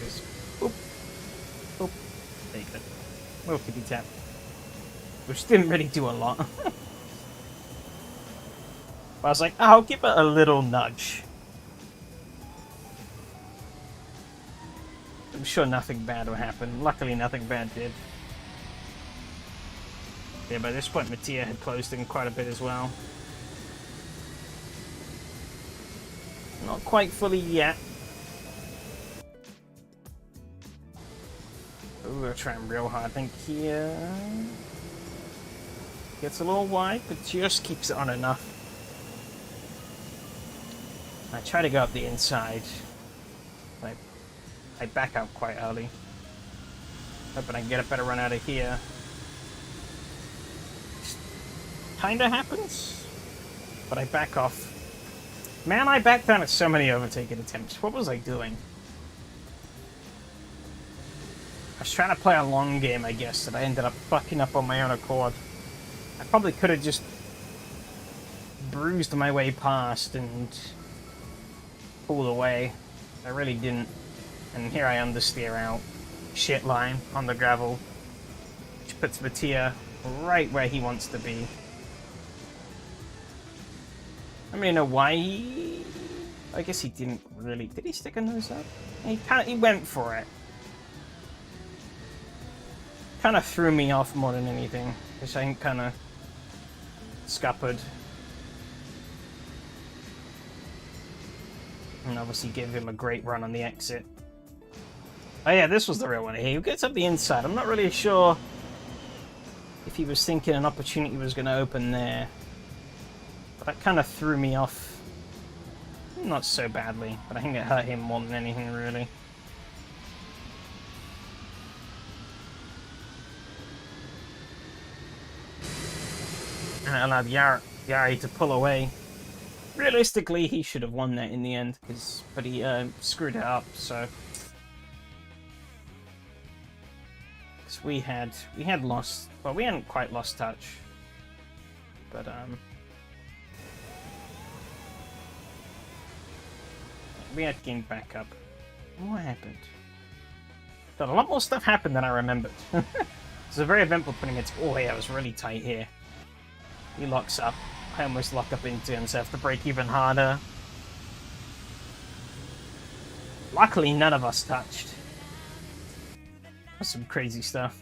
Just, boop, boop. There you go. Little tippy tap. Which didn't really do a lot. But I was like, oh, I'll give it a little nudge. I'm sure nothing bad will happen. Luckily, nothing bad did. Yeah, by this point, Mattia had closed in quite a bit as well. Not quite fully yet. We're gonna try him real hard. I think here gets a little wide, but just keeps it on enough. I try to go up the inside. I back out quite early. Hoping I can get a better run out of here. Kinda happens, but I back off. Man, I backed down at so many overtaking attempts. What was I doing? I was trying to play a long game, I guess, that I ended up fucking up on my own accord. I probably could have just bruised my way past and pulled away. I really didn't. And here I understeer out. Shit line on the gravel. Which puts Mattia right where he wants to be. I mean, know why he... I guess he didn't really... Did he stick a nose up? He went for it. Kind of threw me off more than anything. Which I think kind of scuppered. And obviously gave him a great run on the exit. Oh yeah, this was the real one. He gets up the inside. I'm not really sure if he was thinking an opportunity was going to open there. But that kind of threw me off. Not so badly, but I think it hurt him more than anything, really. And it allowed Yari to pull away. Realistically, he should have won that in the end, but he screwed it up, so... We had lost... Well, we hadn't quite lost touch. But, we had gained back up. What happened? God, a lot more stuff happened than I remembered. It's a very eventful 20 minutes. Oh, yeah, it was really tight here. He locks up. I almost lock up into him, so I have to brake even harder. Luckily, none of us touched. That's some crazy stuff.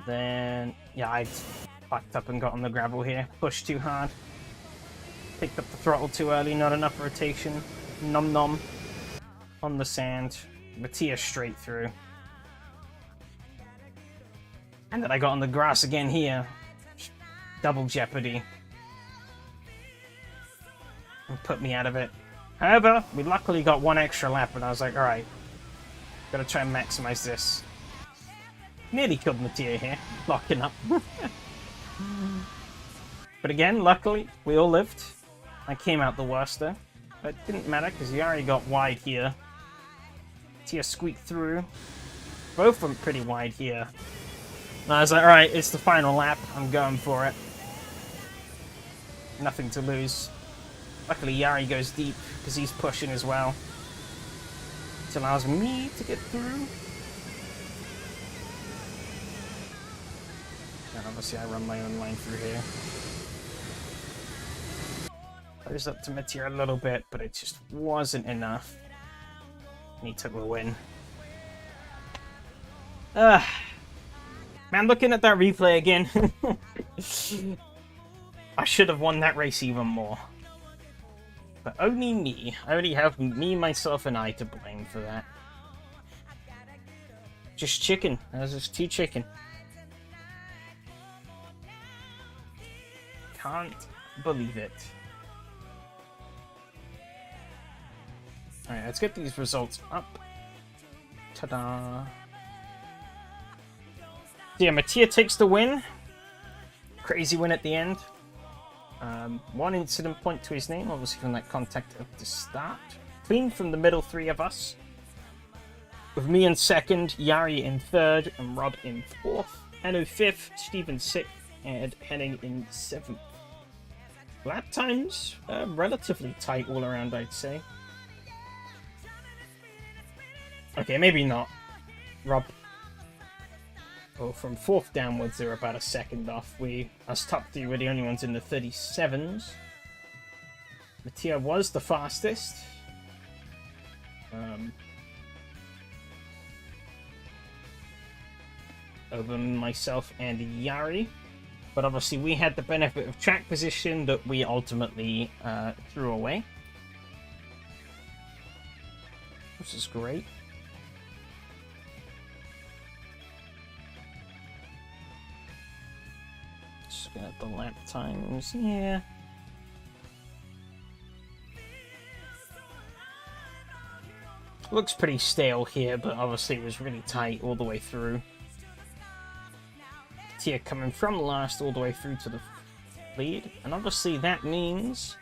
Then, yeah, I fucked up and got on the gravel here. Pushed too hard. Picked up the throttle too early, not enough rotation. Nom nom. On the sand. Mattia straight through. And then I got on the grass again here. Double jeopardy. And put me out of it. However, we luckily got one extra lap and I was like, alright. Gotta try and maximize this. Nearly killed Mattia here. Locking up. But again, luckily, we all lived. I came out the worst though. But it didn't matter because Yari got wide here. Mattia squeaked through. Both went pretty wide here. And I was like, alright, it's the final lap. I'm going for it. Nothing to lose. Luckily, Yari goes deep because he's pushing as well. Which allows me to get through. And obviously, I run my own line through here. I was up to Mattia a little bit, but it just wasn't enough. And he took the win. Man, looking at that replay again, I should have won that race even more. But only me. I only have me, myself, and I to blame for that. Just chicken. That was just too chicken. Can't believe it. Alright, let's get these results up. Ta-da! Yeah, Mattia takes the win. Crazy win at the end. One incident point to his name, obviously from that contact at the start. Clean from the middle three of us. With me in second, Yari in third, and Rob in fourth. Hanno fifth, Steven sixth, and Henning in seventh. Lap times, relatively tight all around, I'd say. Okay, maybe not. Rob. Well, from fourth downwards, they're about a second off. Us top three were the only ones in the 37s. Mattia was the fastest. Over myself and Yari. But obviously we had the benefit of track position that we ultimately threw away. Which is great. Just looking at the lap times. Yeah. Looks pretty stale here, but obviously it was really tight all the way through. Here coming from last all the way through to the lead, and obviously that means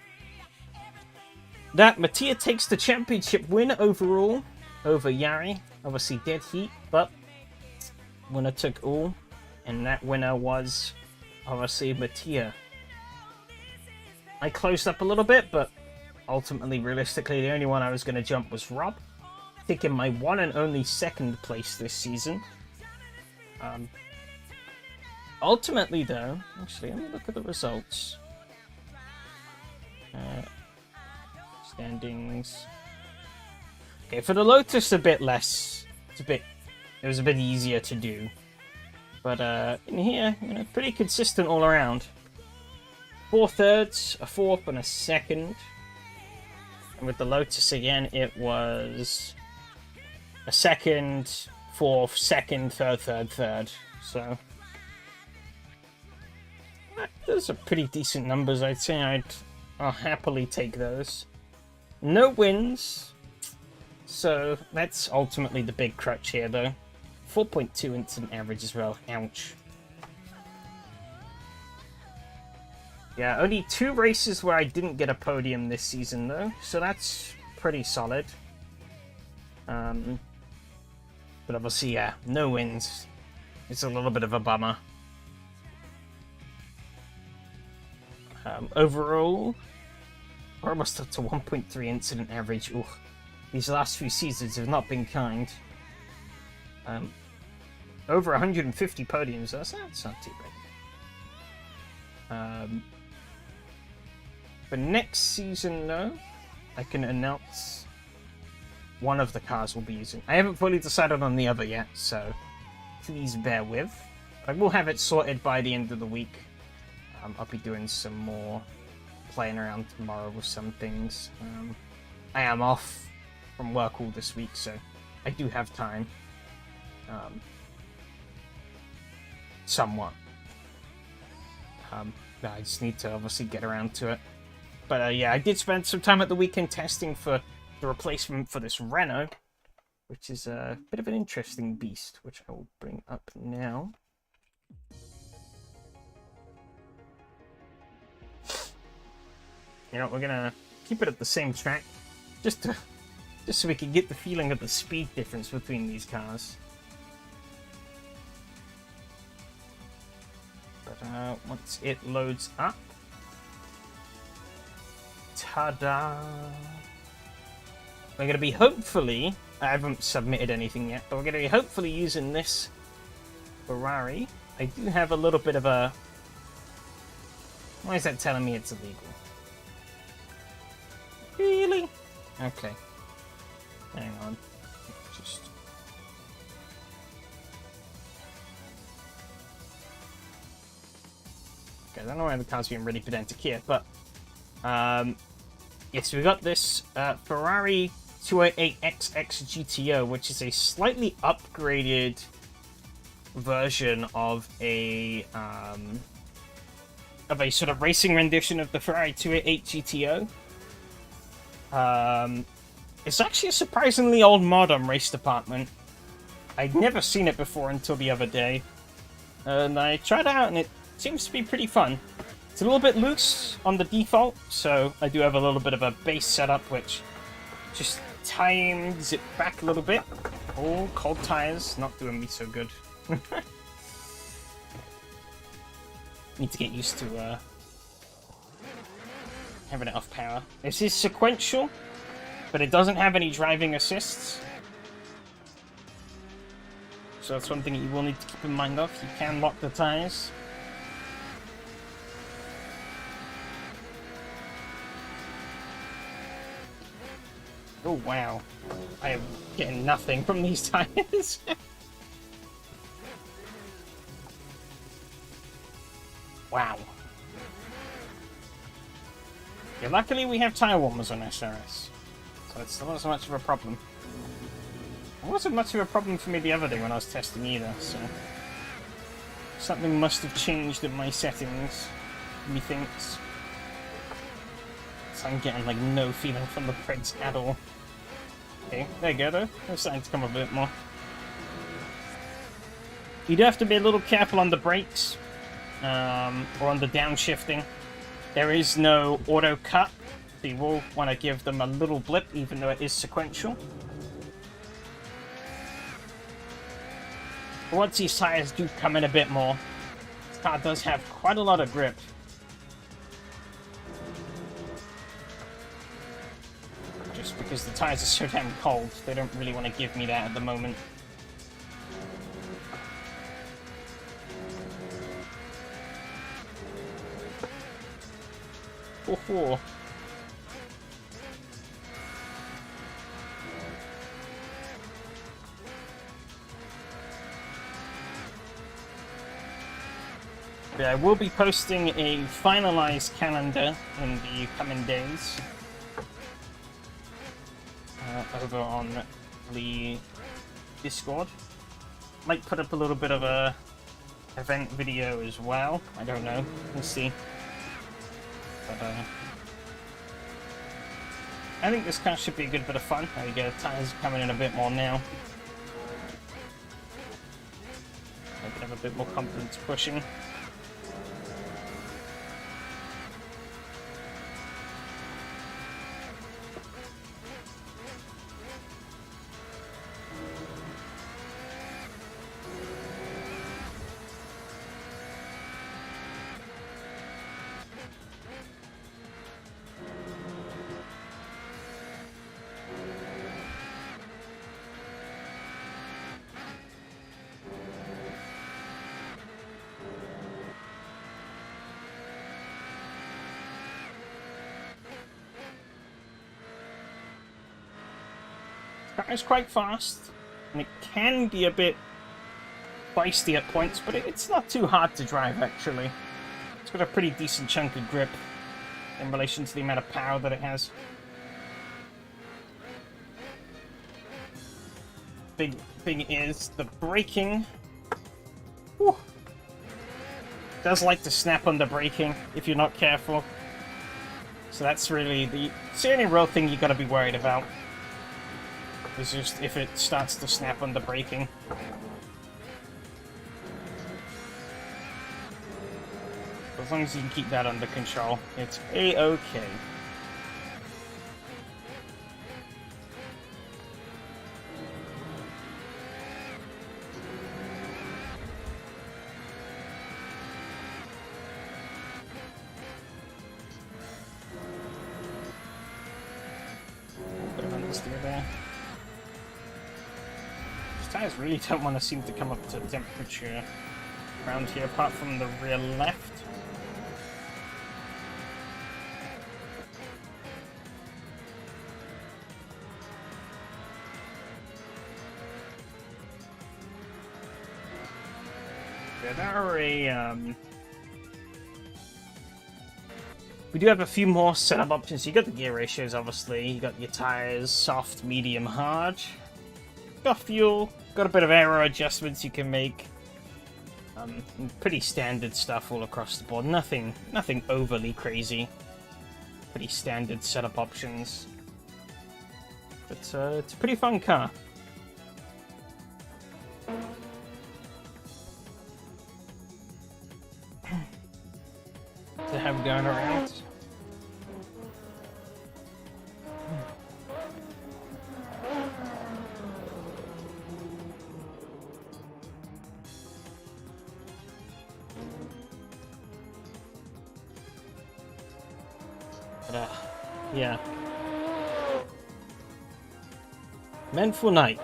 that Mattia takes the championship win overall over Yari. Obviously dead heat, but winner took all, and that winner was obviously Mattia. I closed up a little bit, but ultimately, realistically, the only one I was going to jump was Rob, taking my one and only second place this season. Ultimately, though, actually, let me look at the results. Standings. Okay, for the Lotus, a bit less. It was a bit easier to do. But in here, you know, pretty consistent all around. 4 thirds, a fourth, and a second. And with the Lotus again, it was a second, fourth, second, third. So those are pretty decent numbers, I'd say. I'll happily take those. No wins, so that's ultimately the big crutch here, though. 4.2 incident average as well. Ouch. Yeah, only 2 races where I didn't get a podium this season, though, so that's pretty solid. But obviously, yeah, no wins. It's a little bit of a bummer. Overall, we're almost up to 1.3 incident average. Ooh, these last few seasons have not been kind. Over 150 podiums, that's not too bad. For next season, though, I can announce one of the cars we'll be using. I haven't fully decided on the other yet, so please bear with. I will have it sorted by the end of the week. I'll be doing some more playing around tomorrow with some things. I am off from work all this week, so I do have time. Somewhat. I just need to obviously get around to it. But yeah, I did spend some time at the weekend testing for the replacement for this Renault, which is a bit of an interesting beast, which I will bring up now. You know, we're gonna keep it at the same track, just so we can get the feeling of the speed difference between these cars. But once it loads up, ta-da! We're gonna be hopefully, I haven't submitted anything yet, but we're gonna be hopefully using this Ferrari. I do have a little bit of a. Why is that telling me it's illegal? Really? Okay. Hang on. Just. Okay, I don't know why the car's being really pedantic here, but yes, we got this Ferrari 288XX GTO, which is a slightly upgraded version of a sort of racing rendition of the Ferrari 288 GTO. It's actually a surprisingly old mod on Race Department. I'd never seen it before until the other day, and I tried it out, and it seems to be pretty fun. It's a little bit loose on the default, so I do have a little bit of a base setup, which just times it back a little bit. Oh, cold tires, not doing me so good. Need to get used to having it off power. This is sequential, but it doesn't have any driving assists. So that's one thing you will need to keep in mind of. You can lock the tires. Oh wow, I am getting nothing from these tires. Wow. Yeah, luckily we have tire warmers on SRS, so it's not so much of a problem. It wasn't much of a problem for me the other day when I was testing either, so Something must have changed in my settings, methinks. So I'm getting like no feeling from the prints at all. Okay, there you go though. They're starting to come a bit more. You do have to be a little careful on the brakes, or on the downshifting. There is no auto cut, so you will want to give them a little blip, even though it is sequential. But once these tires do come in a bit more, this car does have quite a lot of grip. Just because the tires are so damn cold, they don't really want to give me that at the moment. Oh. But I will be posting a finalized calendar in the coming days over on the Discord. Might put up a little bit of a event video as well. I don't know. We'll see. But I think this car should be a good bit of fun. There you go, the tires are coming in a bit more now. I can have a bit more confidence pushing. It's quite fast, and it can be a bit feisty at points, but it's not too hard to drive, actually. It's got a pretty decent chunk of grip in relation to the amount of power that it has. Big thing is the braking. Whew. Does like to snap under braking if you're not careful. So that's really the only real thing you got to be worried about. Is just if it starts to snap under braking. As long as you can keep that under control, it's a-okay. Bit of understeer there. Tires really don't want to seem to come up to temperature around here, apart from the rear left. Yeah, there are we do have a few more setup options. You got the gear ratios, obviously. You got your tires, soft, medium, hard. Got fuel. Got a bit of aero adjustments you can make. Pretty standard stuff all across the board. Nothing overly crazy. Pretty standard setup options. But it's a pretty fun car. To have going around. Yeah. Menful night.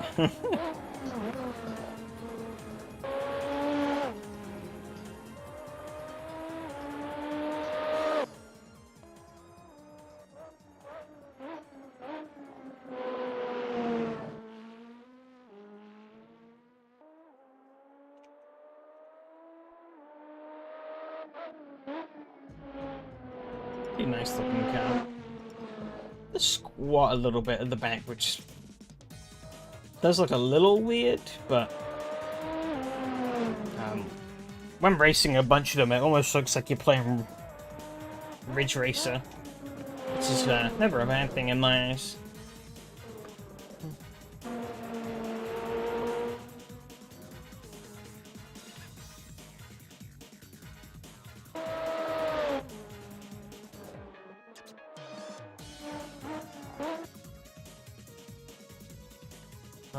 Pretty nice looking car. Squat a little bit at the back, which does look a little weird, but when racing a bunch of them, it almost looks like you're playing Ridge Racer, which is never a bad thing in my eyes.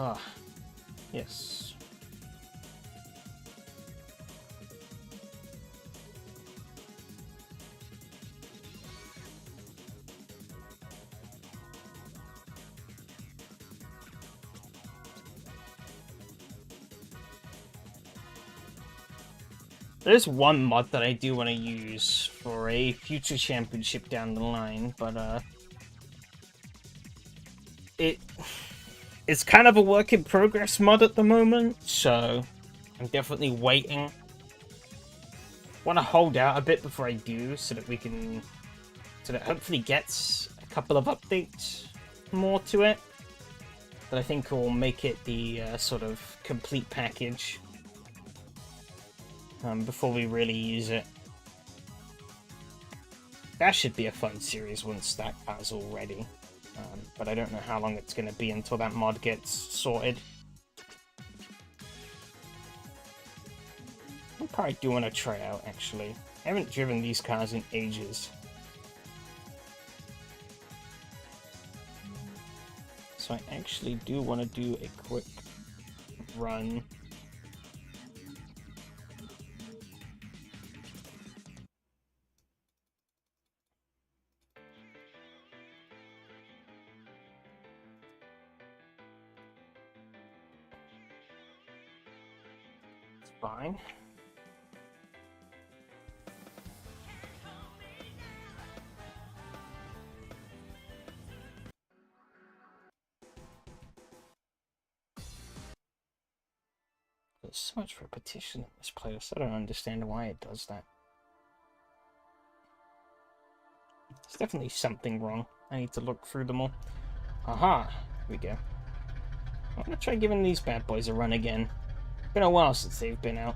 Ah, yes. There's one mod that I do want to use for a future championship down the line, but it's kind of a work in progress mod at the moment, so I'm definitely waiting. Want to hold out a bit before I do, so that hopefully gets a couple of updates more to it. That I think will make it the sort of complete package before we really use it. That should be a fun series once that car's all ready. But I don't know how long it's going to be until that mod gets sorted. I probably do want to try out, actually. I haven't driven these cars in ages. So I actually do want to do a quick run. Fine. There's so much repetition in this playlist. I don't understand why it does that. There's definitely something wrong. I need to look through them all. Aha! Here we go. I'm gonna try giving these bad boys a run again. Been a while since they've been out.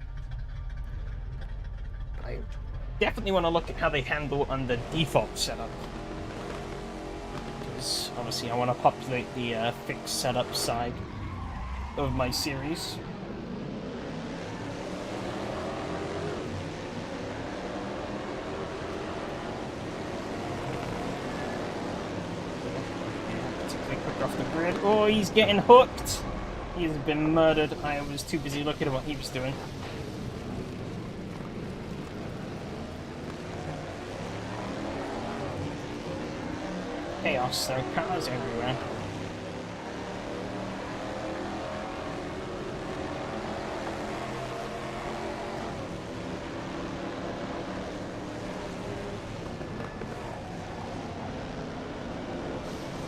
But I definitely want to look at how they handle under default setup. Because obviously I want to populate the fixed setup side of my series. Particularly quick off the grid. Oh, he's getting hooked! He's been murdered. I was too busy looking at what he was doing. Chaos, there are cars everywhere.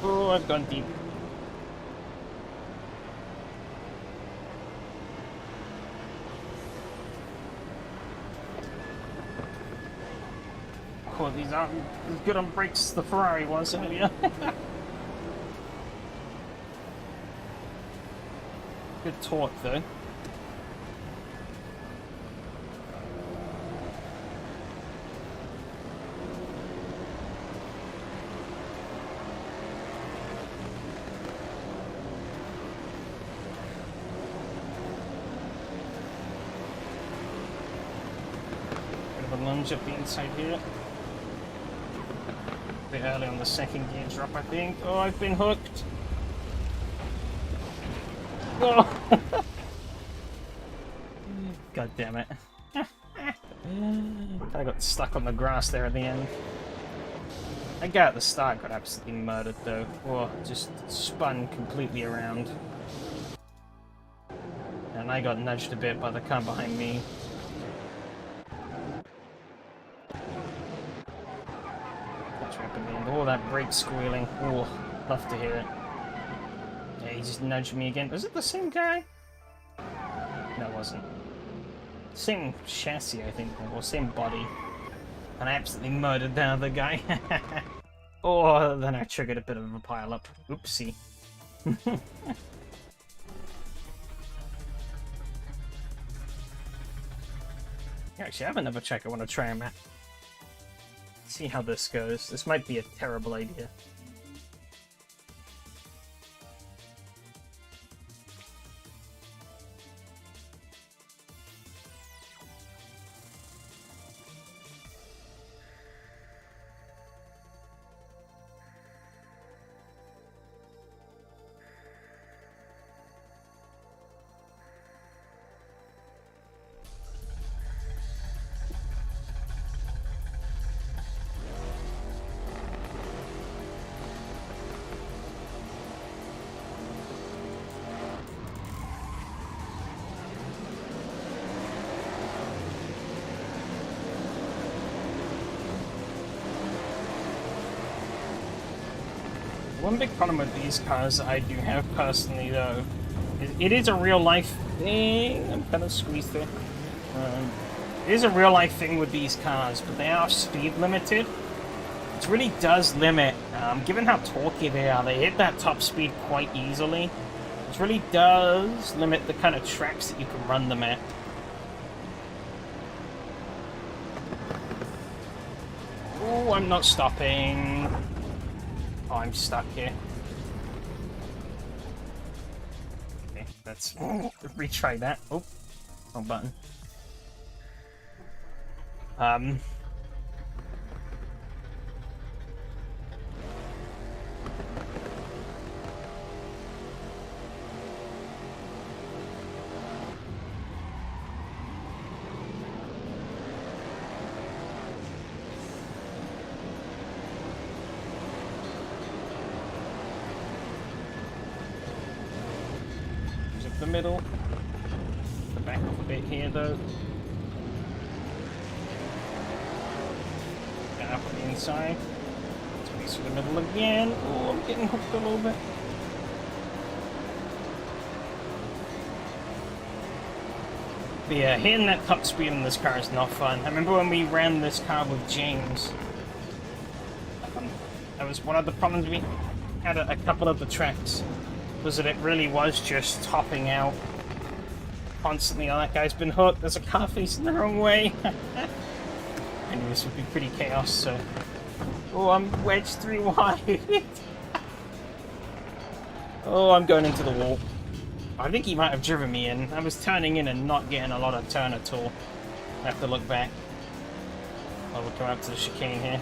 Oh, I've gone deep. Oh, these aren't as good on brakes as the Ferrari was earlier. Good torque, though. Bit of a lunge up the inside here. Bit early on the second gear drop, I think. Oh, I've been hooked. Oh. God damn it. I got stuck on the grass there at the end. That guy at the start got absolutely murdered though. Oh, just spun completely around. And I got nudged a bit by the car behind me. All that brake squealing. Oh, love to hear it. Yeah, he just nudged me again. Was it the same guy? No, it wasn't. Same chassis, I think, or same body. And I absolutely murdered the other guy. Oh, then I triggered a bit of a pile-up. Oopsie. Actually, I have another track I want to try him at. See how this goes. This might be a terrible idea. One big problem with these cars that I do have personally, though, it is a real life thing. I'm kind of squeezed there. It is a real life thing with these cars, but they are speed limited. It really does limit, given how torquey they are, they hit that top speed quite easily. It really does limit the kind of tracks that you can run them at. Oh, I'm not stopping. Oh, I'm stuck here. Okay, let's retry that. Oh, wrong button. The middle. The back off a bit here though. Get up on the inside. Squeeze through the middle again. Oh, I'm getting hooked a little bit. But yeah, hitting that top speed in this car is not fun. I remember when we ran this car with James. That was one of the problems we had at a couple of the tracks. Was that it really was just topping out constantly. Oh, that guy's been hooked. There's a car facing the wrong way. I knew this would be pretty chaos, so... Oh, I'm wedged 3 wide. Oh, I'm going into the wall. I think he might have driven me in. I was turning in and not getting a lot of turn at all. I have to look back. Oh, we're coming up to the chicane here.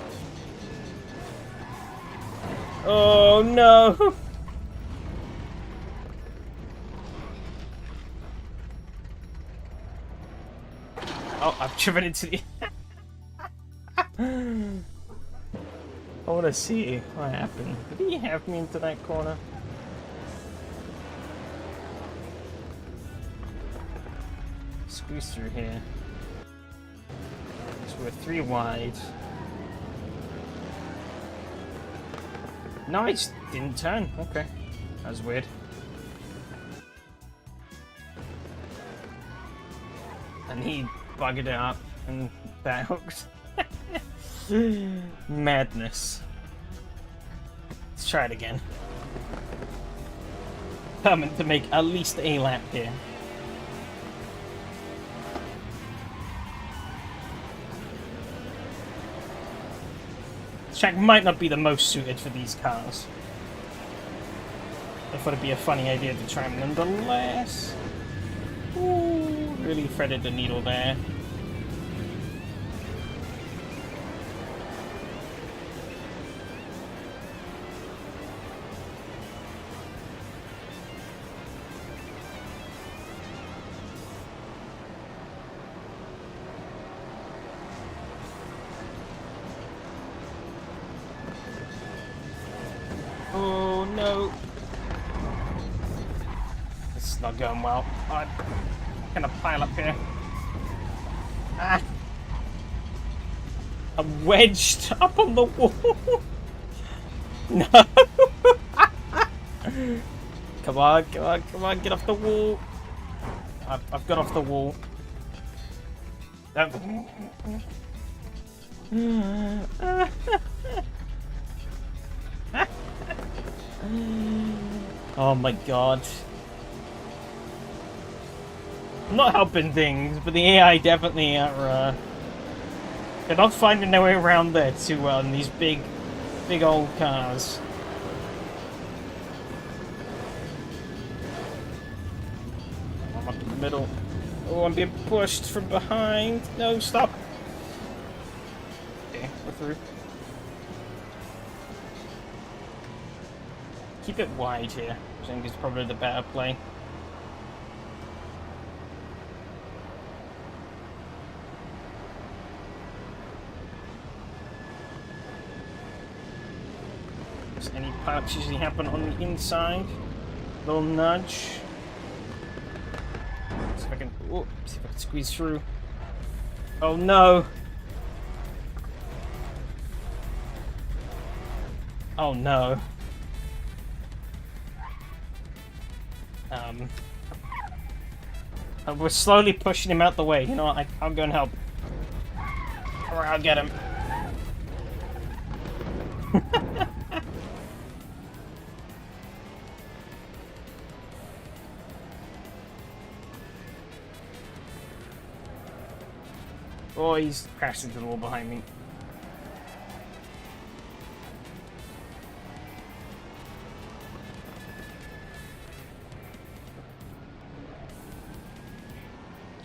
Oh, no! Oh, I've driven into the... I want to see what happened. Did he have me into that corner? Squeeze through here. So we're 3 wide. No, I just didn't turn. Okay. That was weird. And he buggered it up and that hooked. Madness. Let's try it again. Determined to make at least a lap here. This track might not be the most suited for these cars. I thought it'd be a funny idea to try them nonetheless. Ooh, really threaded the needle there. Oh no. This is not going well. I'm gonna pile up here. Ah! I'm wedged up on the wall. No! Come on, come on, come on, get off the wall. I've got off the wall. Oh my god. I'm not helping things, but the AI definitely are, they're not finding their way around there too well in these big old cars. I'm up in the middle. Oh, I'm being pushed from behind. No, stop. Okay, we're through. Keep it wide here. I think it's probably the better play. Just any parts usually happen on the inside. Little nudge. See if I can. Oh, see if I can squeeze through. Oh no! Oh no. We're slowly pushing him out the way. You know what? I'll go and help. Or I'll get him. Oh, he's crashed into the wall behind me.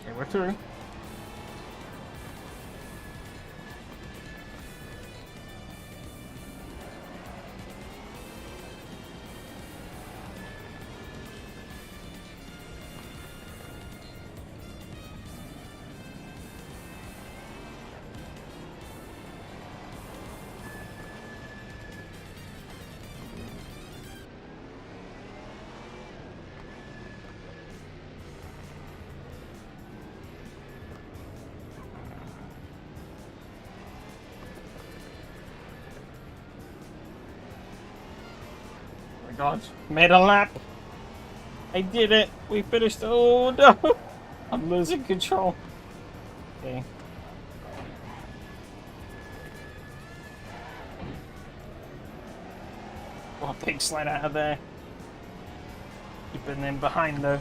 Okay, we're through. God, made a lap. I did it. We finished. Oh no, I'm losing control. Okay. Oh, big slide out of there. Keeping them behind though.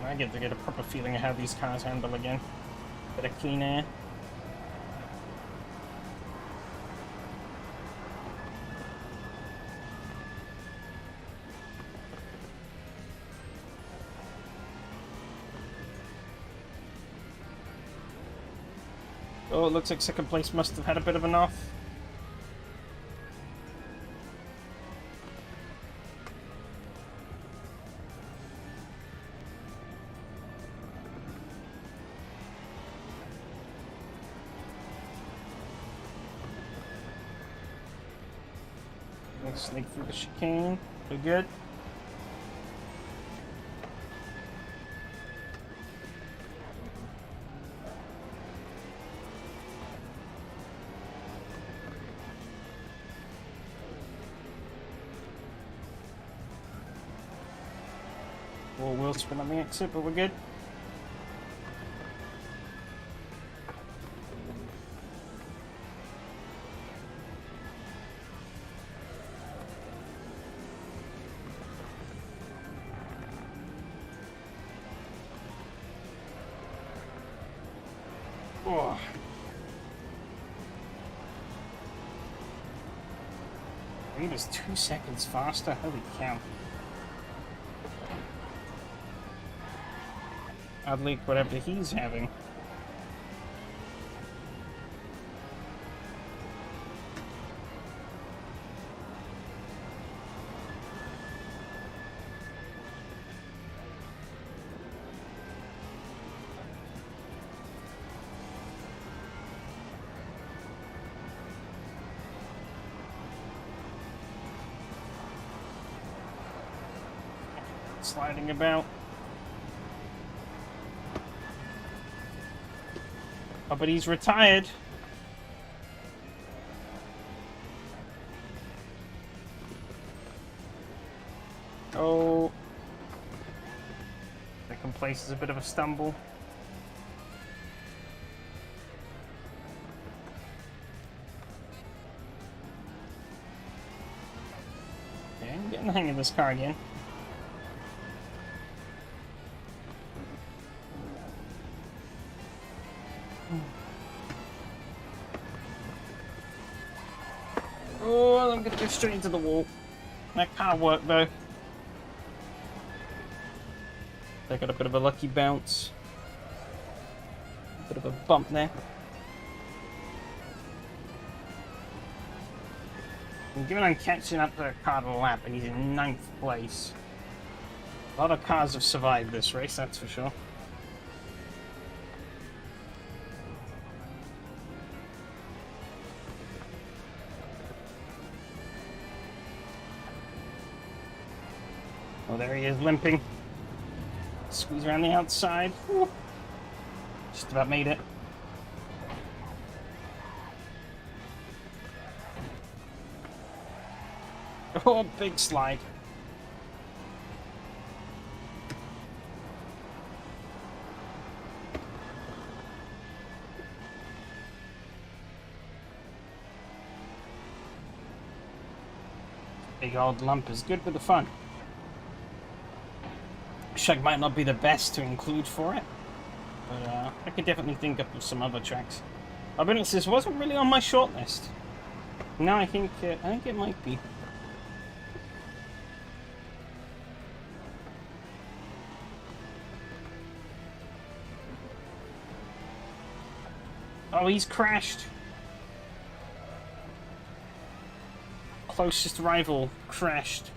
I get to get a proper feeling of how these cars handle again. Bit of clean air. Oh, it looks like second place must have had a bit of an off. Snake through the chicane. We're good. Or wheel spin on the exit, but we're good. Oh. Reed is 2 seconds faster. Holy cow. I'd leak whatever he's having. Sliding about. Oh, but he's retired. Oh. Second place is a bit of a stumble. I'm getting the hang of this car again. Oh, I'm gonna go straight into the wall. That can't work though. I got a bit of a lucky bounce. A bit of a bump there. And given I'm catching up to a car to lap and he's in 9th place. A lot of cars have survived this race, that's for sure. Oh, there he is, limping. Squeeze around the outside. Woo. Just about made it. Oh, big slide. Big old lump is good for the fun. Shug might not be the best to include for it, but I could definitely think up of some other tracks. I'll be honest, this wasn't really on my shortlist. No, I think it might be. Oh, he's crashed. Closest rival crashed.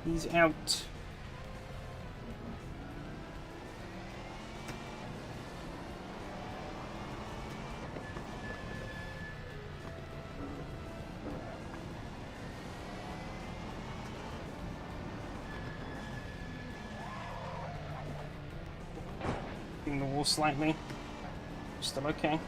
He's out. The wall slightly. Still okay.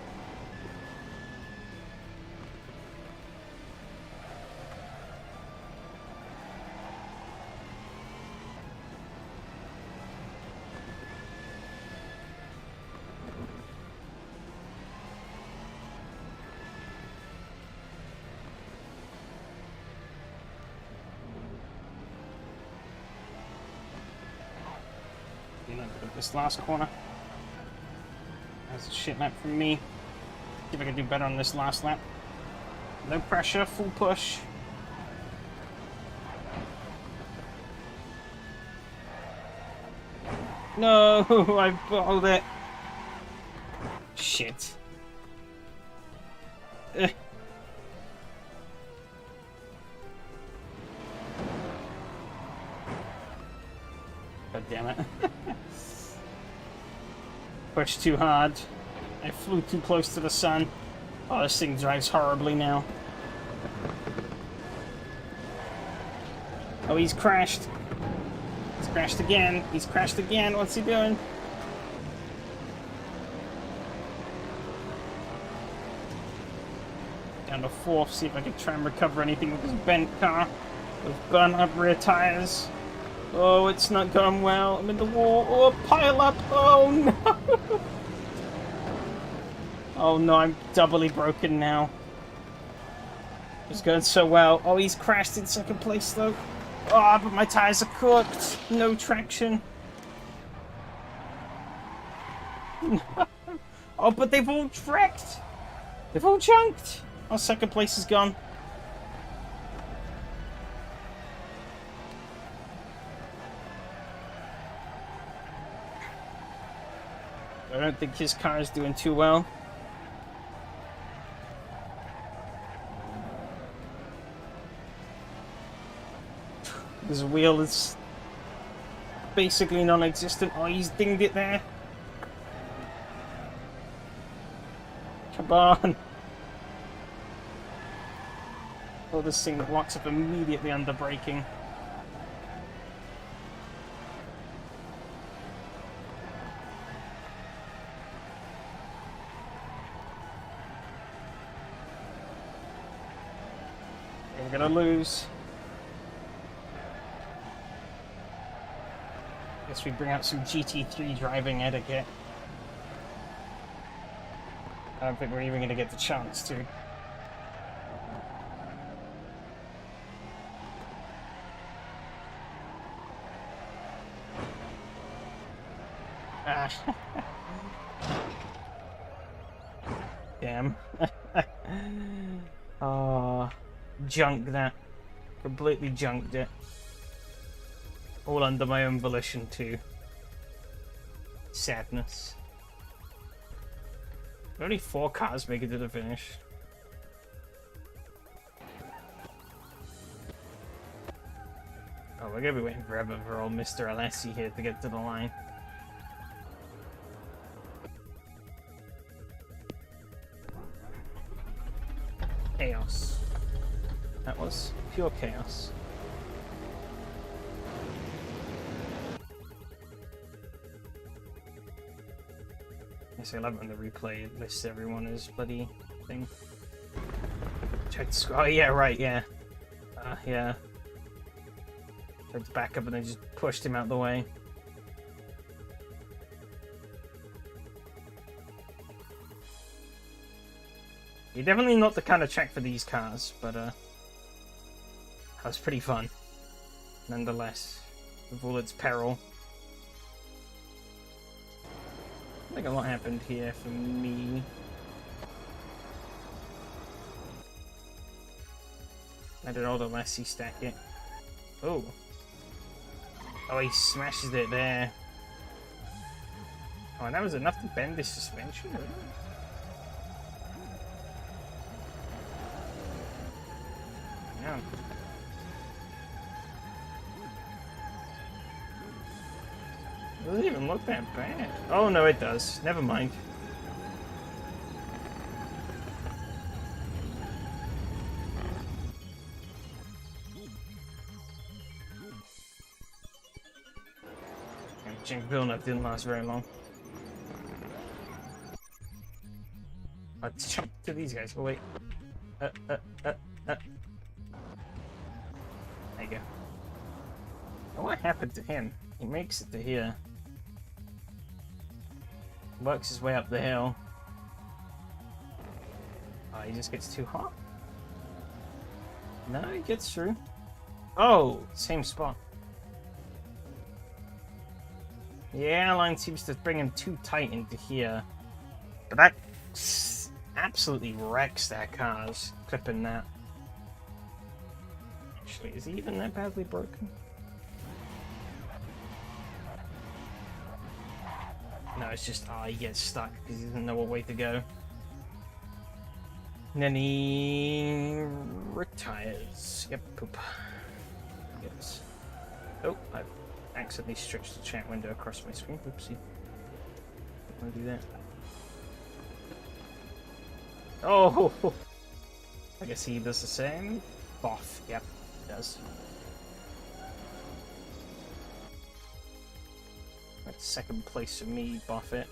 You know, this last corner. That's a shit lap from me. See if I can do better on this last lap. No pressure, full push. No, I bottled it. Shit. God damn it. Pushed too hard. I flew too close to the sun. Oh, this thing drives horribly now. Oh, he's crashed. He's crashed again. He's crashed again. What's he doing? Down to 4th. See if I can try and recover anything with this bent car. With burnt up rear tires. Oh, it's not going well. I'm in the wall. Oh, pile up. Oh, no. Oh, no, I'm doubly broken now. It's going so well. Oh, he's crashed in 2nd place, though. Oh, but my tires are cooked. No traction. Oh, but they've all wrecked. They've all chunked. Oh, 2nd place is gone. I don't think his car is doing too well. His wheel is basically non-existent. Oh, he's dinged it there. Come on. Oh, this thing locks up immediately under braking. We're gonna lose. Guess we bring out some GT3 driving etiquette. I don't think we're even gonna get the chance to. Damn. Oh, junk that. Completely junked it. All under my own volition too. Sadness. Only 4 cars make it to the finish. Oh, we're gonna be waiting forever for old Mr. Alessi here to get to the line. Chaos. That was pure chaos. I love it when the replay lists everyone as bloody thing. Tried to oh yeah, right, yeah. Yeah. Tried to back up and then just pushed him out the way. You're definitely not the kind of track for these cars, but that was pretty fun. Nonetheless, with all its peril. I think a lot happened here for me. I did all the Lassie stack it. Oh. Oh, he smashes it there. Oh, and that was enough to bend this suspension? Really? Yeah. It doesn't even look that bad. Oh, no, it does. Never mind. Jake Villeneuve didn't last very long. Let's jump to these guys. Oh, wait. There you go. Oh, what happened to him? He makes it to here. Works his way up the hill. Oh, he just gets too hot? No, he gets through. Oh, same spot. The airline seems to bring him too tight into here. But that absolutely wrecks their cars, clipping that. Actually, is he even that badly broken? No, it's just, he gets stuck because he doesn't know what way to go. And then he retires. Yep, poop. Yes. Oh, I've accidentally stretched the chat window across my screen. Oopsie. Don't want to do that. Oh! I guess he does the same. Boff. Yep, he does. That's second place for me, Buffett.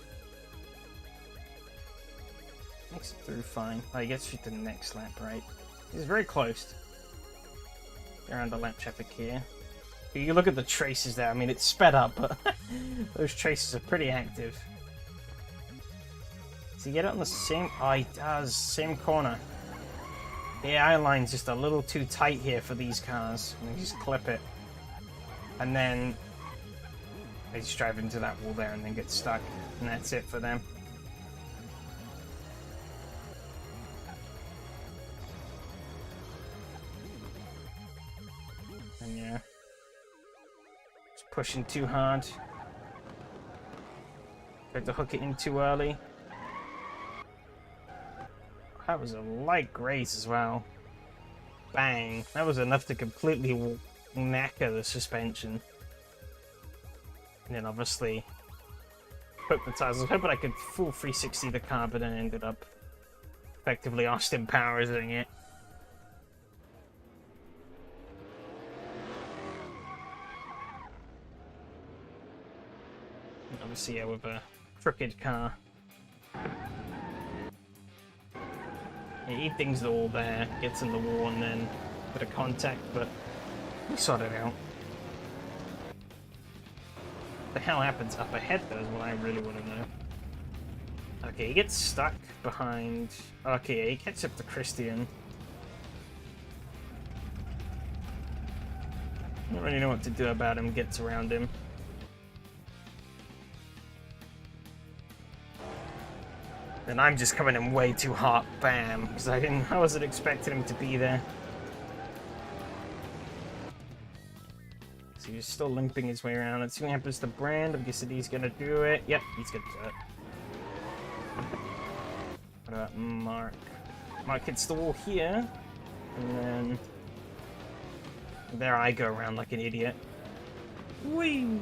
Makes it through fine. Oh, he gets through to the next lap, right? He's very close. Around the lap traffic here. You look at the traces there, I mean, it's sped up, but those traces are pretty active. Does he get it on the same... Oh, he does. Same corner. The eye line's just a little too tight here for these cars. And they just clip it. And then they just drive into that wall there and then get stuck. And that's it for them. And yeah. Just pushing too hard. Tried to hook it in too early. That was a light graze as well. Bang. That was enough to completely knacker the suspension. And then obviously hook the tires. I was hoping I could full 360 the car, but then ended up effectively Austin Powers-ing it. And obviously, yeah, with crooked car. He things the wall there, gets in the wall, and then a bit of contact, but we sort it out. What the hell happens up ahead, though, is what I really want to know. Okay, he gets stuck behind... Okay, yeah, he catches up to Christian. I don't really know what to do about him, gets around him. And I'm just coming in way too hot. Bam. Because I wasn't expecting him to be there. So he's still limping his way around. Let's see what happens to Brand. I'm guessing he's gonna do it. Yep, he's gonna do it. What about Mark? Mark hits the wall here. And then... there I go around like an idiot. Whee!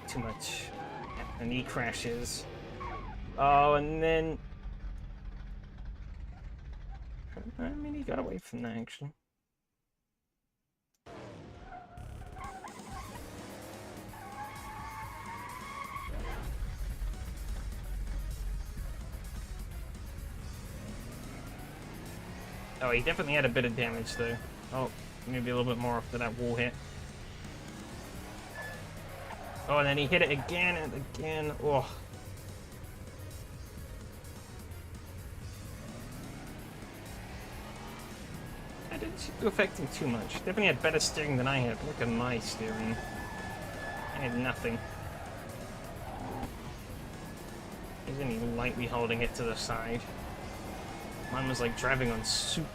Too much. And he crashes. Oh, and then... I mean, he got away from that, actually. Oh, he definitely had a bit of damage, though. Oh, maybe a little bit more after that wall hit. Oh, and then he hit it again and again. Oh. I didn't seem to affect him too much. Definitely had better steering than I had. Look at my steering. I had nothing. He's only lightly holding it to the side. Mine was like driving on soup.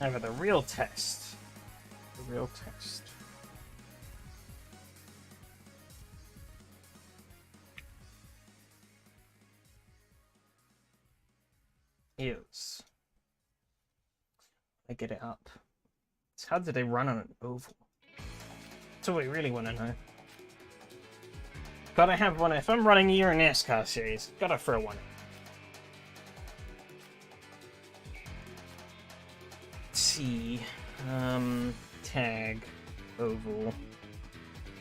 Now for the real test. The real test. Is I get it up. So how did they run on an oval? That's what we really want to know. Gotta have one. If I'm running your NASCAR series, gotta throw one in. Let's see. Tag. Oval.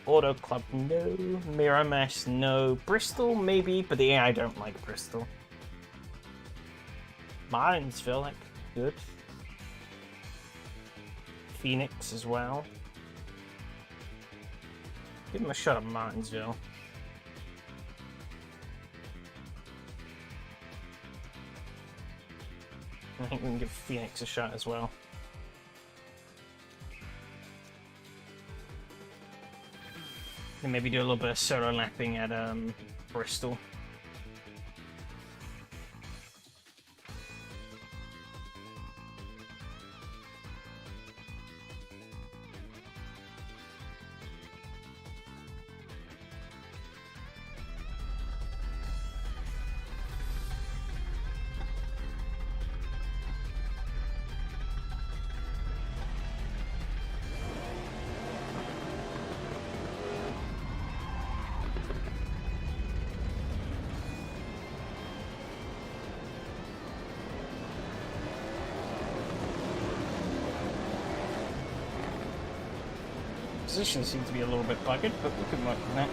Auto Club, no. Miramax, no. Bristol, maybe, but yeah, I don't like Bristol. Martinsville, like, good. Phoenix as well. Give him a shot at Martinsville. I think we can give Phoenix a shot as well. And maybe do a little bit of solo lapping at Bristol. Position seems to be a little bit buggered, but we can work on that.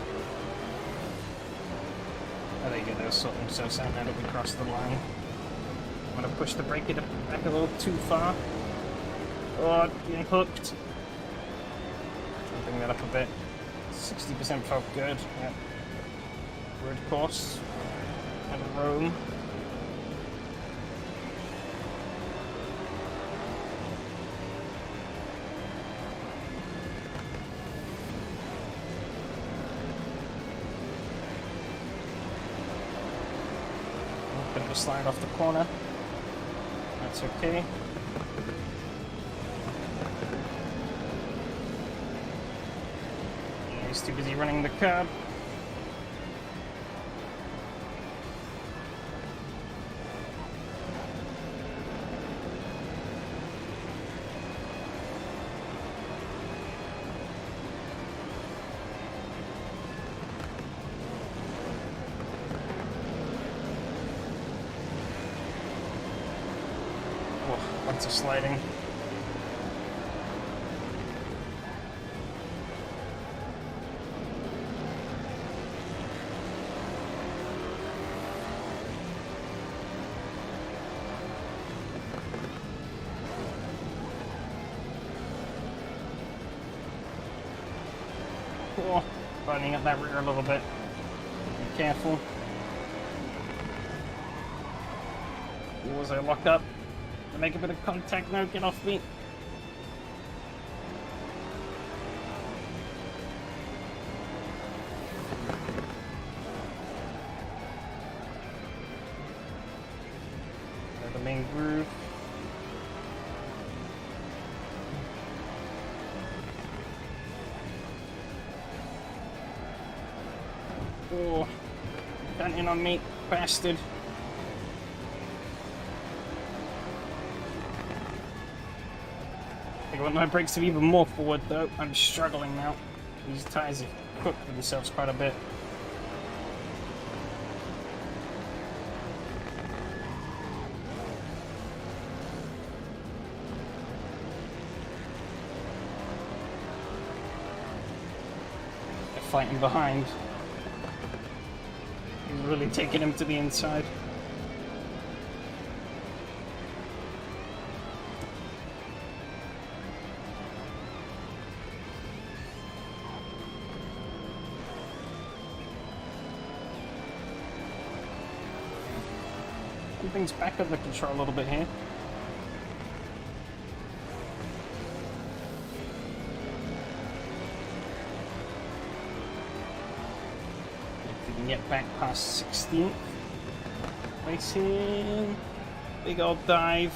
Oh, there you go, they'll sort themselves out now that we crossed the line. I'm gonna push the brake back a little too far. Oh, getting hooked. Try to bring that up a bit. 60% felt good. Yep. Road course. And Rome. Bit of a slide off the corner. That's okay. He's too busy running the curb. Lots of sliding. Cool. Burning up that rear a little bit. Be careful. Was I locked up? To make a bit of contact? No, get off me. The main groove. Oh, got in on me, bastard. I want my brakes to be even more forward though. I'm struggling now. These tires have cooked themselves quite a bit. They're fighting behind. He's really taking him to the inside. Things back under control a little bit here. If we can get back past 16th. Racing. Big old dive.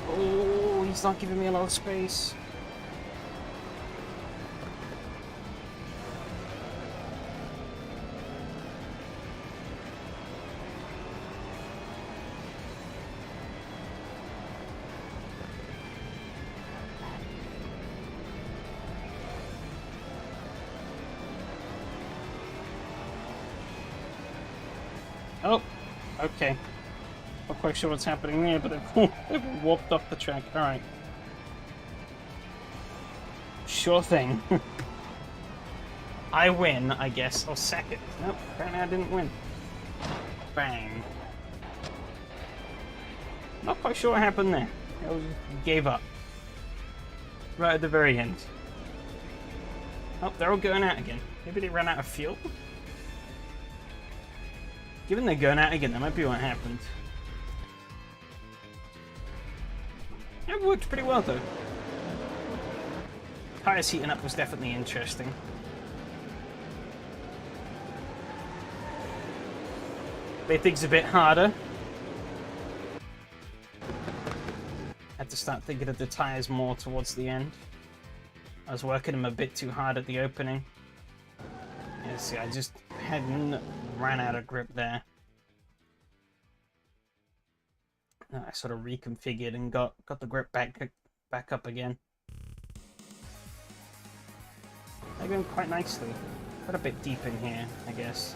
Oh, he's not giving me a lot of space. Oh, okay. Not quite sure what's happening there, but they've warped off the track. Alright. Sure thing. I win, I guess. Or second. Nope, apparently I didn't win. Bang. Not quite sure what happened there. I gave up. Right at the very end. Oh, they're all going out again. Maybe they ran out of fuel? Given they're going out again, that might be what happened. It worked pretty well though. Tires heating up was definitely interesting. Made things a bit harder. Had to start thinking of the tires more towards the end. I was working them a bit too hard at the opening. Yeah, see, I just hadn't ran out of grip there. I sort of reconfigured and got the grip back up again. They're going quite nicely. Got a bit deep in here, I guess.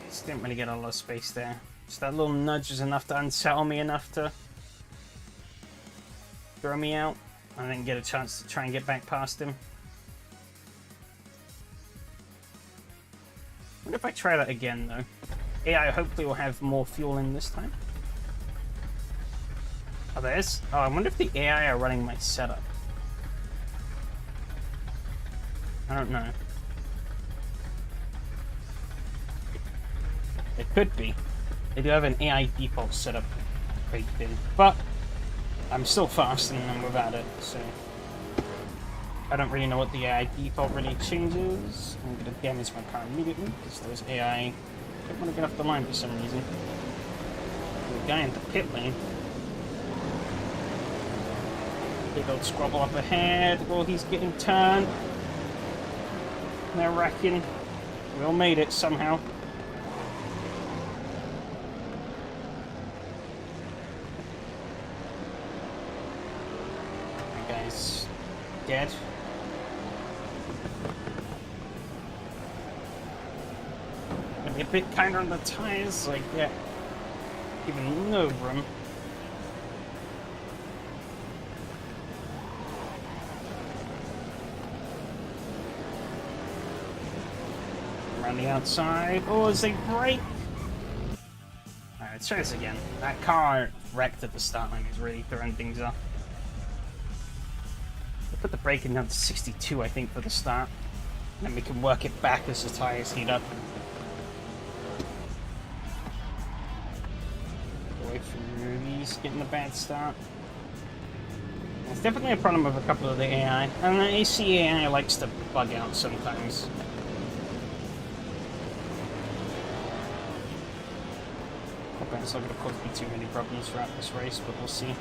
Just didn't really get a lot of space there. Just that little nudge was enough to unsettle me enough to throw me out. I didn't get a chance to try and get back past him. I wonder if I try that again, though. AI hopefully will have more fuel in this time. Oh, there's... Oh, I wonder if the AI are running my setup. I don't know. It could be. They do have an AI default setup baked in. But I'm still faster than them without it, so... I don't really know what the AI default really changes. I'm going to damage my car immediately, because those AI don't want to get off the line for some reason. The guy in the pit lane. Big old squabble up ahead. Oh, he's getting turned. They're wrecking. We all made it somehow. That guy's dead. A bit kinder on the tires, like yeah, even no room. Around the outside. Oh, as they brake. Alright, let's try this again. That car wrecked at the start line is really throwing things off. Put the braking down to 62, I think, for the start. Then we can work it back as the tyres heat up. Away from these, getting a bad start. It's definitely a problem with a couple of the AI. And the AC AI likes to bug out sometimes. Okay, it's not going to cause me too many problems throughout this race, but we'll see.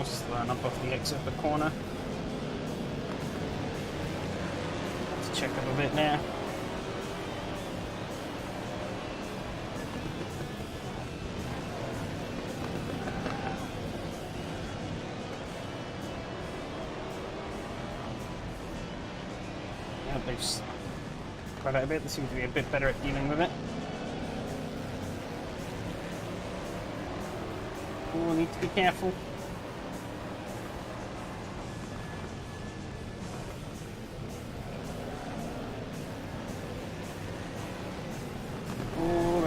Just line up off the exit of the corner. Let's check up a bit now. Yeah, they've quite a bit. They seem to be a bit better at dealing with it. Oh, need to be careful.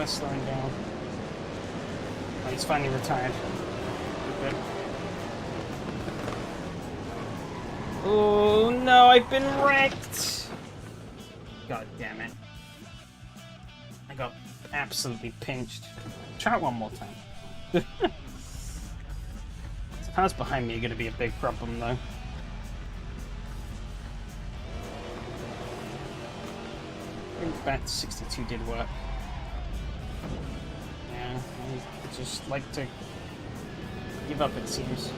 Slowing down. Oh, he's finally retired. Good. Oh no, I've been wrecked! God damn it. I got absolutely pinched. Try it one more time. The cars behind me are going to be a big problem though. I think back to 62 did work. Yeah, I just like to give up, it seems.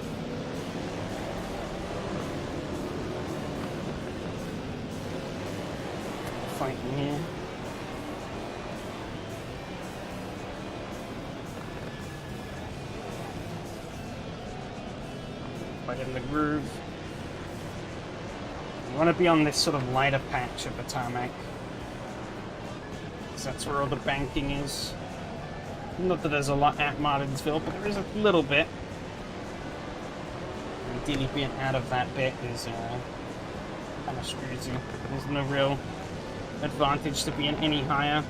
Fighting here. Right in the groove. You want to be on this sort of lighter patch of the tarmac. That's where all the banking is. Not that there's a lot at Martinsville, but there is a little bit. And ideally being out of that bit is kind of screws you. There's no real advantage to being any higher.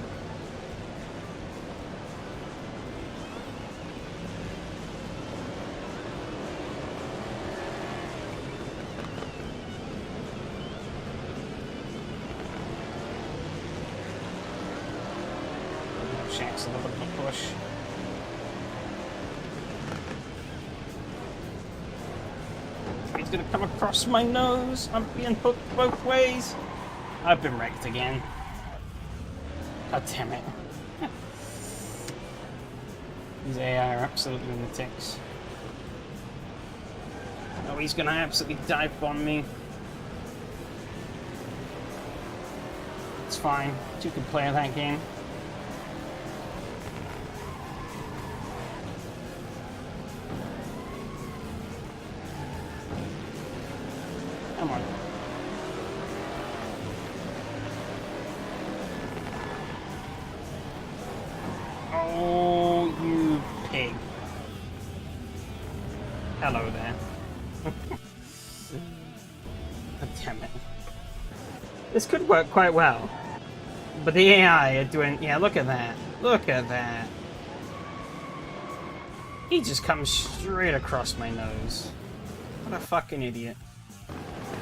Shank's a little bit of a push. He's gonna come across my nose. I'm being hooked both ways. I've been wrecked again. God damn it. These AI are absolute lunatics. Oh, he's gonna absolutely dive bomb me. It's fine. You can play that game. Come on. Oh, you pig. Hello there. God damn it. This could work quite well. But the AI are doing... Yeah, look at that. Look at that. He just comes straight across my nose. What a fucking idiot.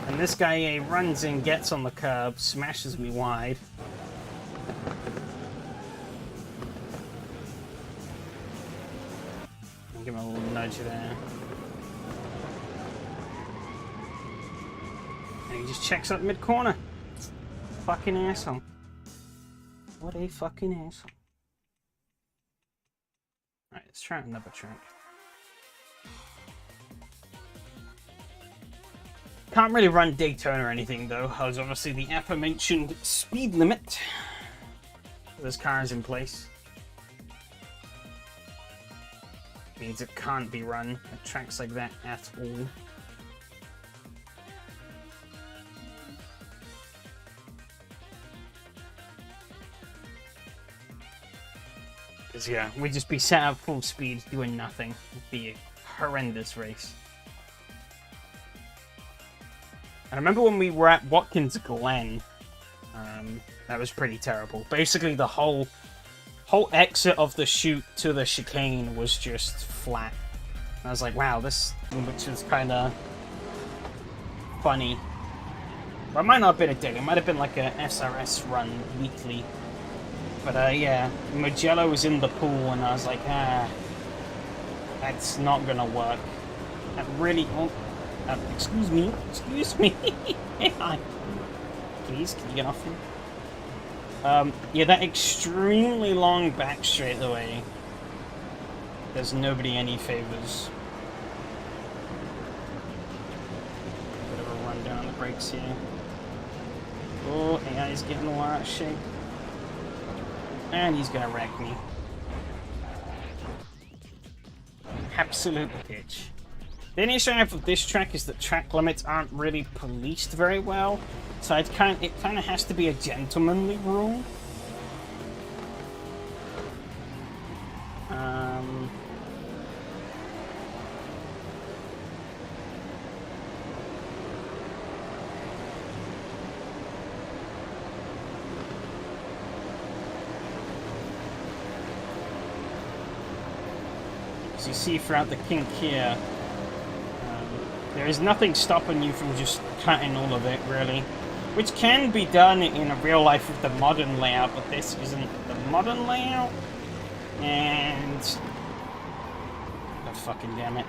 And this guy runs in, gets on the curb, smashes me wide. I'll give him a little nudge there. And he just checks up mid-corner. Fucking asshole. What a fucking asshole. Alright, let's try another track. Can't really run Daytona or anything though. There's obviously the aforementioned speed limit. There's cars in place. Means it can't be run at tracks like that at all. Because yeah, we'd just be set at full speed doing nothing. It'd be a horrendous race. I remember when we were at Watkins Glen, That was pretty terrible. Basically, the whole exit of the chute to the chicane was just flat. And I was like, wow, this, which is kind of funny. But it might not have been a dig. It might have been like a SRS run weekly. But yeah, Magello was in the pool, and I was like, that's not gonna work. That really. Oh, excuse me. Hi. Please, can you get off me? Yeah, that extremely long back straightaway does nobody any favors. Bit of a run down on the brakes here. Oh, AI's getting a lot of shape. And he's gonna wreck me. Absolute bitch. The only issue I have with this track is that track limits aren't really policed very well, so it kind of has to be a gentlemanly rule. As you see throughout the kink here, there is nothing stopping you from just cutting all of it, really. Which can be done in a real life with the modern layout, but this isn't the modern layout. And... oh, fucking damn it.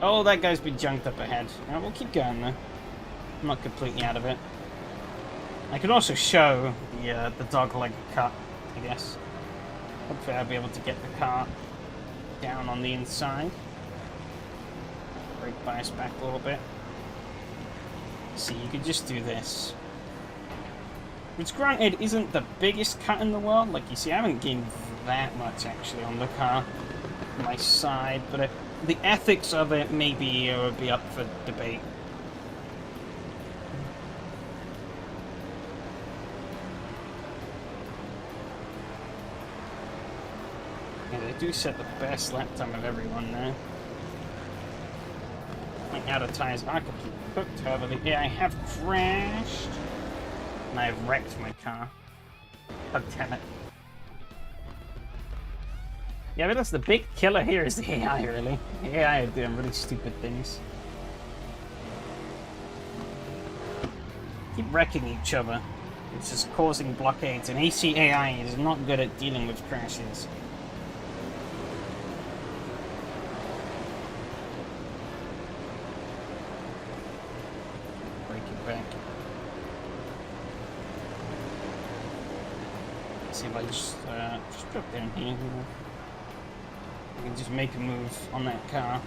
Oh, that guy's been junked up ahead. Right, we'll keep going, though. I'm not completely out of it. I could also show the dogleg cut, I guess. Hopefully I'll be able to get the car down on the inside. Brake bias back a little bit. See, you could just do this. Which, granted, isn't the biggest cut in the world. Like, you see, I haven't gained that much, actually, on the car. On my side, but the ethics of it maybe would be up for debate. Yeah, they do set the best lap time of everyone now. My outer tires are completely cooked, however, the AI have crashed. And I have wrecked my car. God damn it. Yeah, but that's the big killer here is the AI, really. The AI are doing really stupid things. Keep wrecking each other. It's just causing blockades, and AC AI is not good at dealing with crashes. Back. See if I just drop down here. I can just make a move on that car.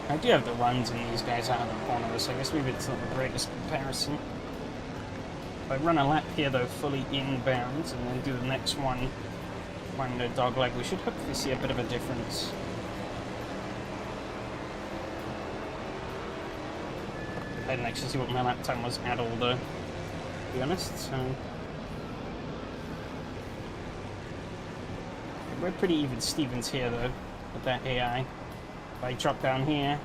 I do have the runs in these guys out of the corner, so I guess maybe it's not the greatest comparison. If I run a lap here, though, fully inbound, and then do the next one, run the dogleg, we should hopefully see a bit of a difference. I didn't actually see what my lap time was at all, though, to be honest, so... we're pretty even Stevens here, though, with that AI. If I drop down here,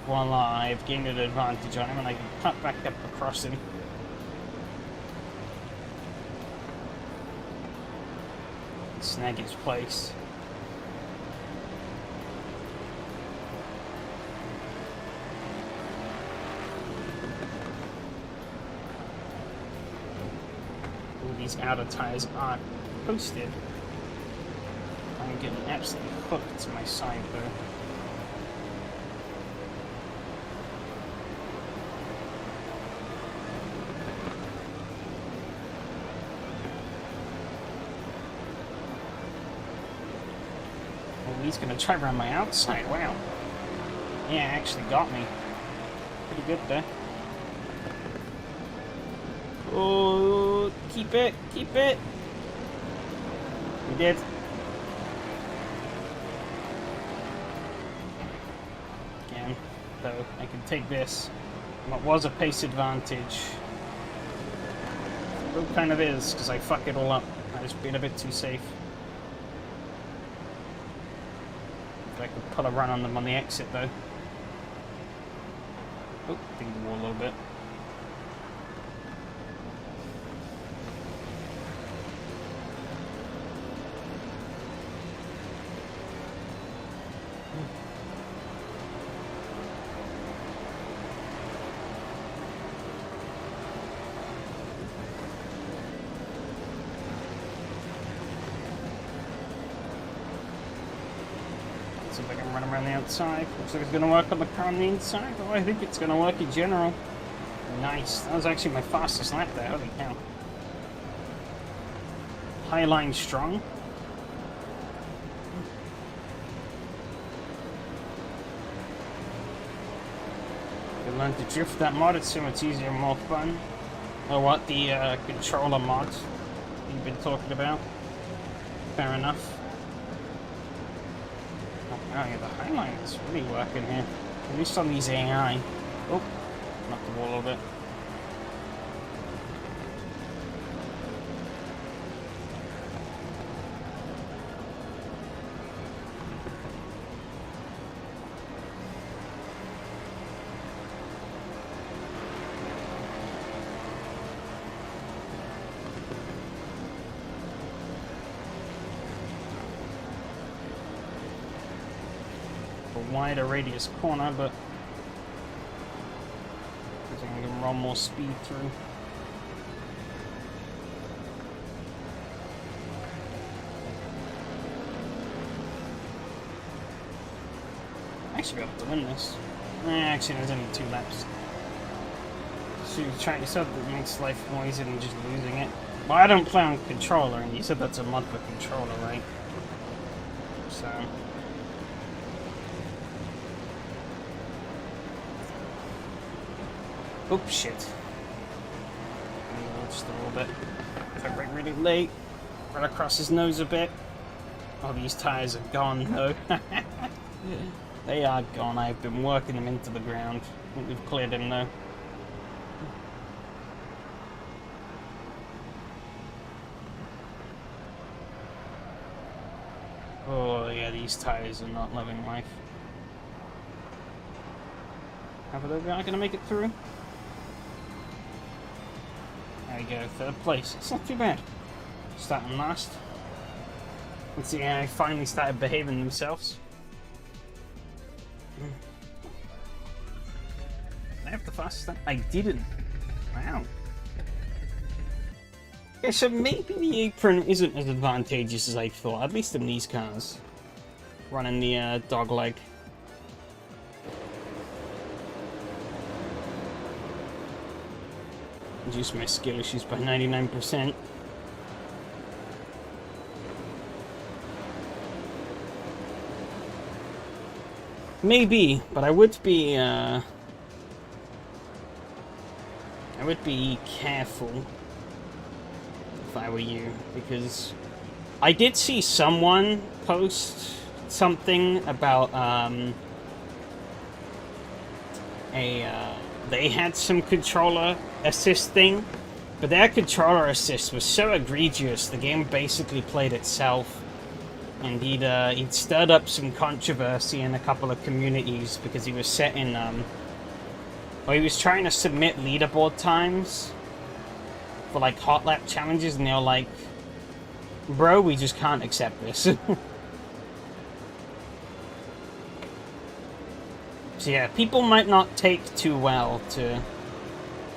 voila, I've gained an advantage on him, and I can cut back up across him. Snag his place. All these outer tires aren't posted. I'm getting absolutely hooked to my side, though. He's gonna try around my outside. Wow. Yeah, actually got me. Pretty good there. Oh, keep it, keep it. We did. Again, though, I can take this. What was a pace advantage. It kind of is, because I fuck it all up. I just been a bit too safe. If I could pull a run on them on the exit, though. Oh, dinged the wall a little bit. See if I can run around the outside. Looks like it's going to work on the car on the inside. Oh, I think it's going to work in general. Nice. That was actually my fastest lap there. Holy cow. High line strong. You learn to drift that mod. It's so much easier and more fun. Or what? The controller mod you've been talking about. Fair enough. Oh yeah, the highlight is really working here. At least on these AI. Oh, knocked the wall a little bit. Wider radius corner, but I think I can run more speed through. I should be able to win this. Actually, there's only 2 laps. So you try yourself, that makes life more easier than just losing it. Well, I don't play on controller, and you said that's a mod for controller, right? So. Oops, shit. Just a little bit. If I brake really late, run across his nose a bit. Oh, these tires are gone, though. They are gone. I've been working them into the ground. I think we've cleared him, though. Oh, yeah, these tires are not loving life. How are they not going to make it through? There we go, 3rd place. It's not too bad. Starting last. Let's see, I finally started behaving themselves. Did I have the fastest time? I didn't. Wow. Yeah, so maybe the apron isn't as advantageous as I thought, at least in these cars. Running the dog leg. Reduce my skill issues by 99%. Maybe, but I would be careful if I were you, because I did see someone post something about they had some controller assist thing, but their controller assist was so egregious the game basically played itself, and he'd stirred up some controversy in a couple of communities because he was setting he was trying to submit leaderboard times for like hot lap challenges, and they were like, bro, we just can't accept this. So yeah, people might not take too well to...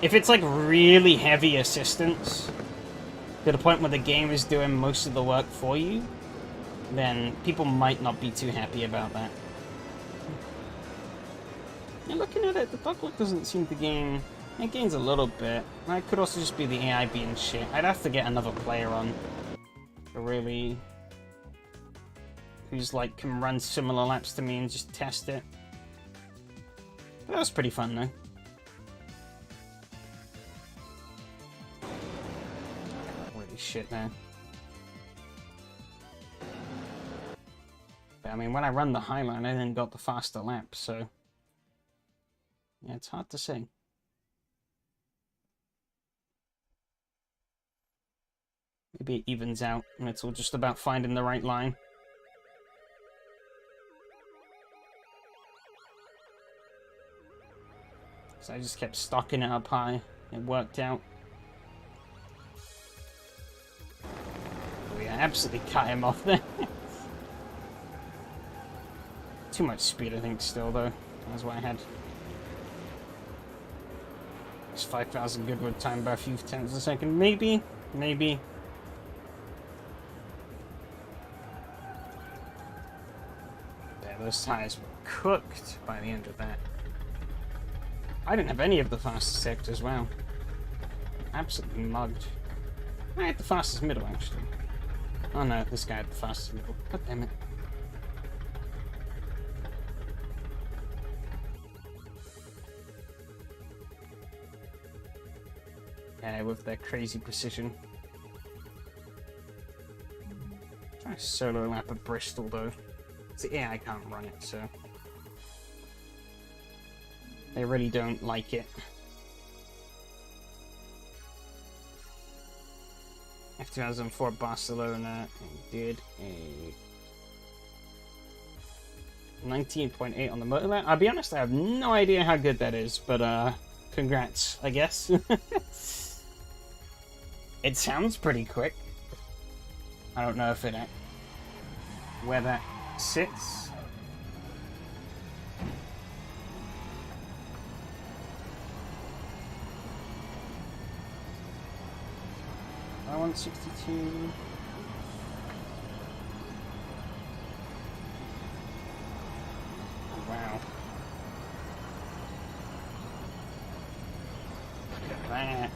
If it's like really heavy assistance, to the point where the game is doing most of the work for you, then people might not be too happy about that. Yeah, looking at it, the dog look doesn't seem to gain... It gains a little bit. That could also just be the AI being shit. I'd have to get another player on to really... who's like, can run similar laps to me and just test it. That was pretty fun, though. Holy shit, man. But, I mean, when I run the high line, I then got the faster lap, so... Yeah, it's hard to say. Maybe it evens out, and it's all just about finding the right line. So I just kept stocking it up high. It worked out. Oh yeah, absolutely cut him off there. Too much speed, I think, still, though. That's what I had. It's 5,000 Goodwood time by a few tenths a second. Maybe. Maybe. Yeah, those tires were cooked by the end of that. I didn't have any of the fastest sectors, wow. Absolutely mugged. I had the fastest middle, actually. Oh no, this guy had the fastest middle. God damn it. Yeah, with their crazy precision. Try a solo lap at Bristol, though. So, yeah, I can't run it, so... They really don't like it. F2004 Barcelona did a 19.8 on the motor lap. I'll be honest, I have no idea how good that is, but congrats, I guess. It sounds pretty quick. I don't know if it where that sits. I want 62. Wow. Look at that.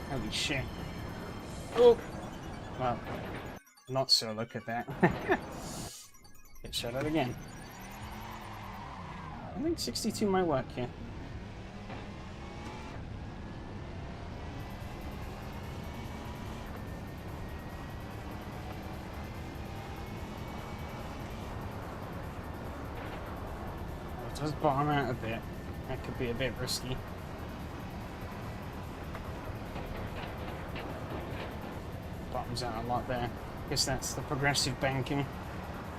Holy shit. Oh! Well, not so, look at that. Get shut out again. I think 62 might work here. Oh, it does bottom out a bit. That could be a bit risky. Bottoms out a lot there. Guess that's the progressive banking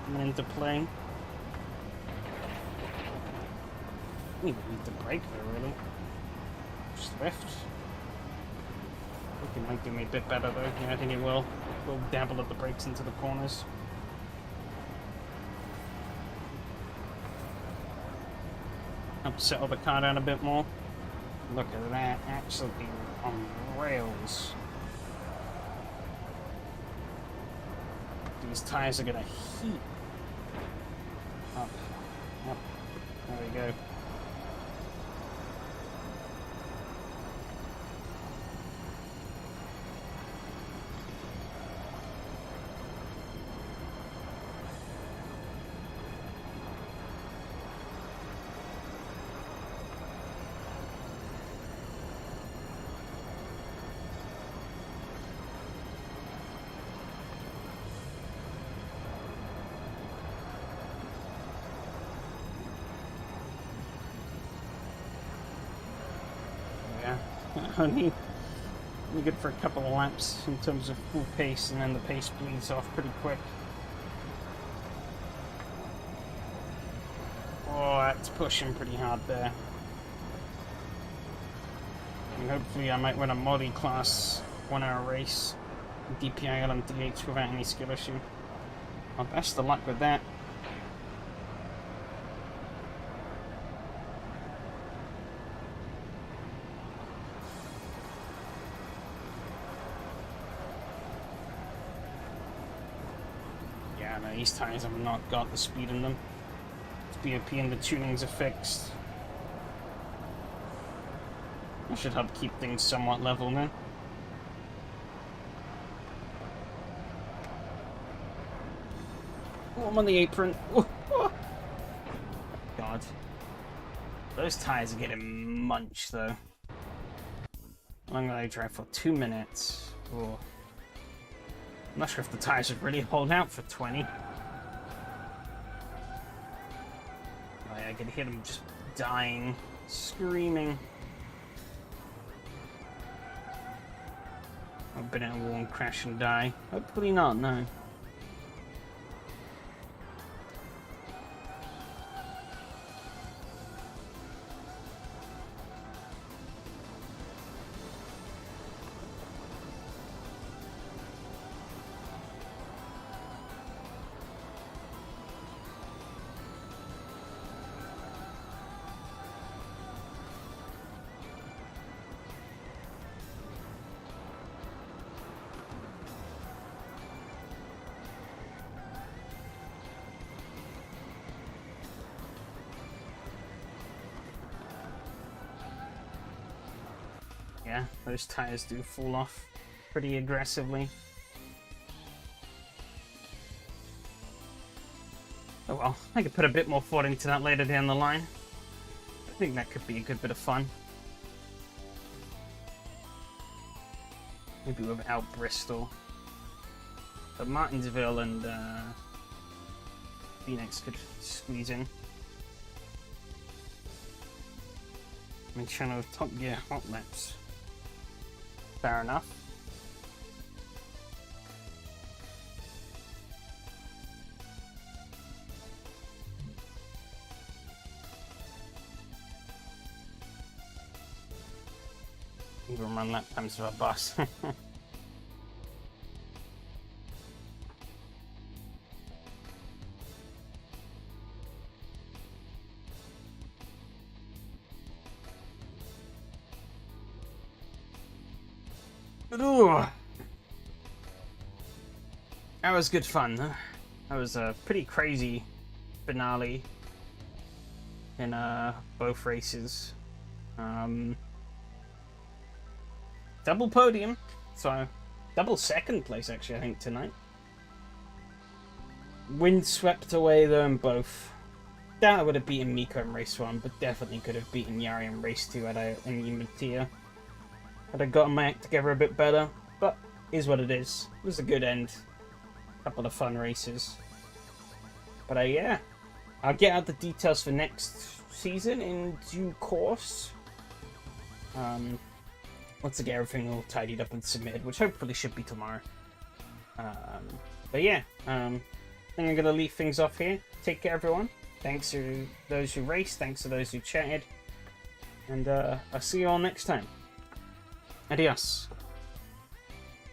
coming into play. I don't even need to brake there, really. Swift. I think it might do me a bit better, though. Yeah, I think it will. We'll dabble at the brakes into the corners. Help settle the car down a bit more. Look at that. Absolutely on rails. These tires are gonna heat up. Up. There we go. Only good for a couple of laps in terms of full pace, and then the pace bleeds off pretty quick. Oh, that's pushing pretty hard there. And hopefully I might win a Modi class 1 hour race, DPI LMDH without any skill issue. Well, best of luck with that. These tires have not got the speed in them. It's BOP and the tunings are fixed. That should help keep things somewhat level now. Oh, I'm on the apron. Oh, oh. God. Those tires are getting munched though. How long will I drive for? 2 minutes. Oh. I'm not sure if the tires would really hold out for 20. Oh yeah, I can hear them just dying, screaming. I've been in a wall and crash and die. Hopefully not, no. Yeah, those tires do fall off pretty aggressively. Oh well, I could put a bit more thought into that later down the line. I think that could be a good bit of fun. Maybe without Bristol. But Martinsville and Phoenix could squeeze in. And channel Top Gear Hot Laps. Fair enough. Even run lap times of a bus. Ooh. That was good fun. That was a pretty crazy finale in both races. Double podium, so double second place actually I think tonight. Wind swept away though in both. Doubt I would have beaten Miko in race 1, but definitely could have beaten Yari in race 2 had I in Matia. Had I gotten my act together a bit better, but is what it is. It was a good end. Couple of fun races. But yeah, I'll get out the details for next season in due course. Once I get everything all tidied up and submitted, which hopefully should be tomorrow. But yeah, I think I'm going to leave things off here. Take care, everyone. Thanks to those who raced. Thanks to those who chatted. And I'll see you all next time. Adios.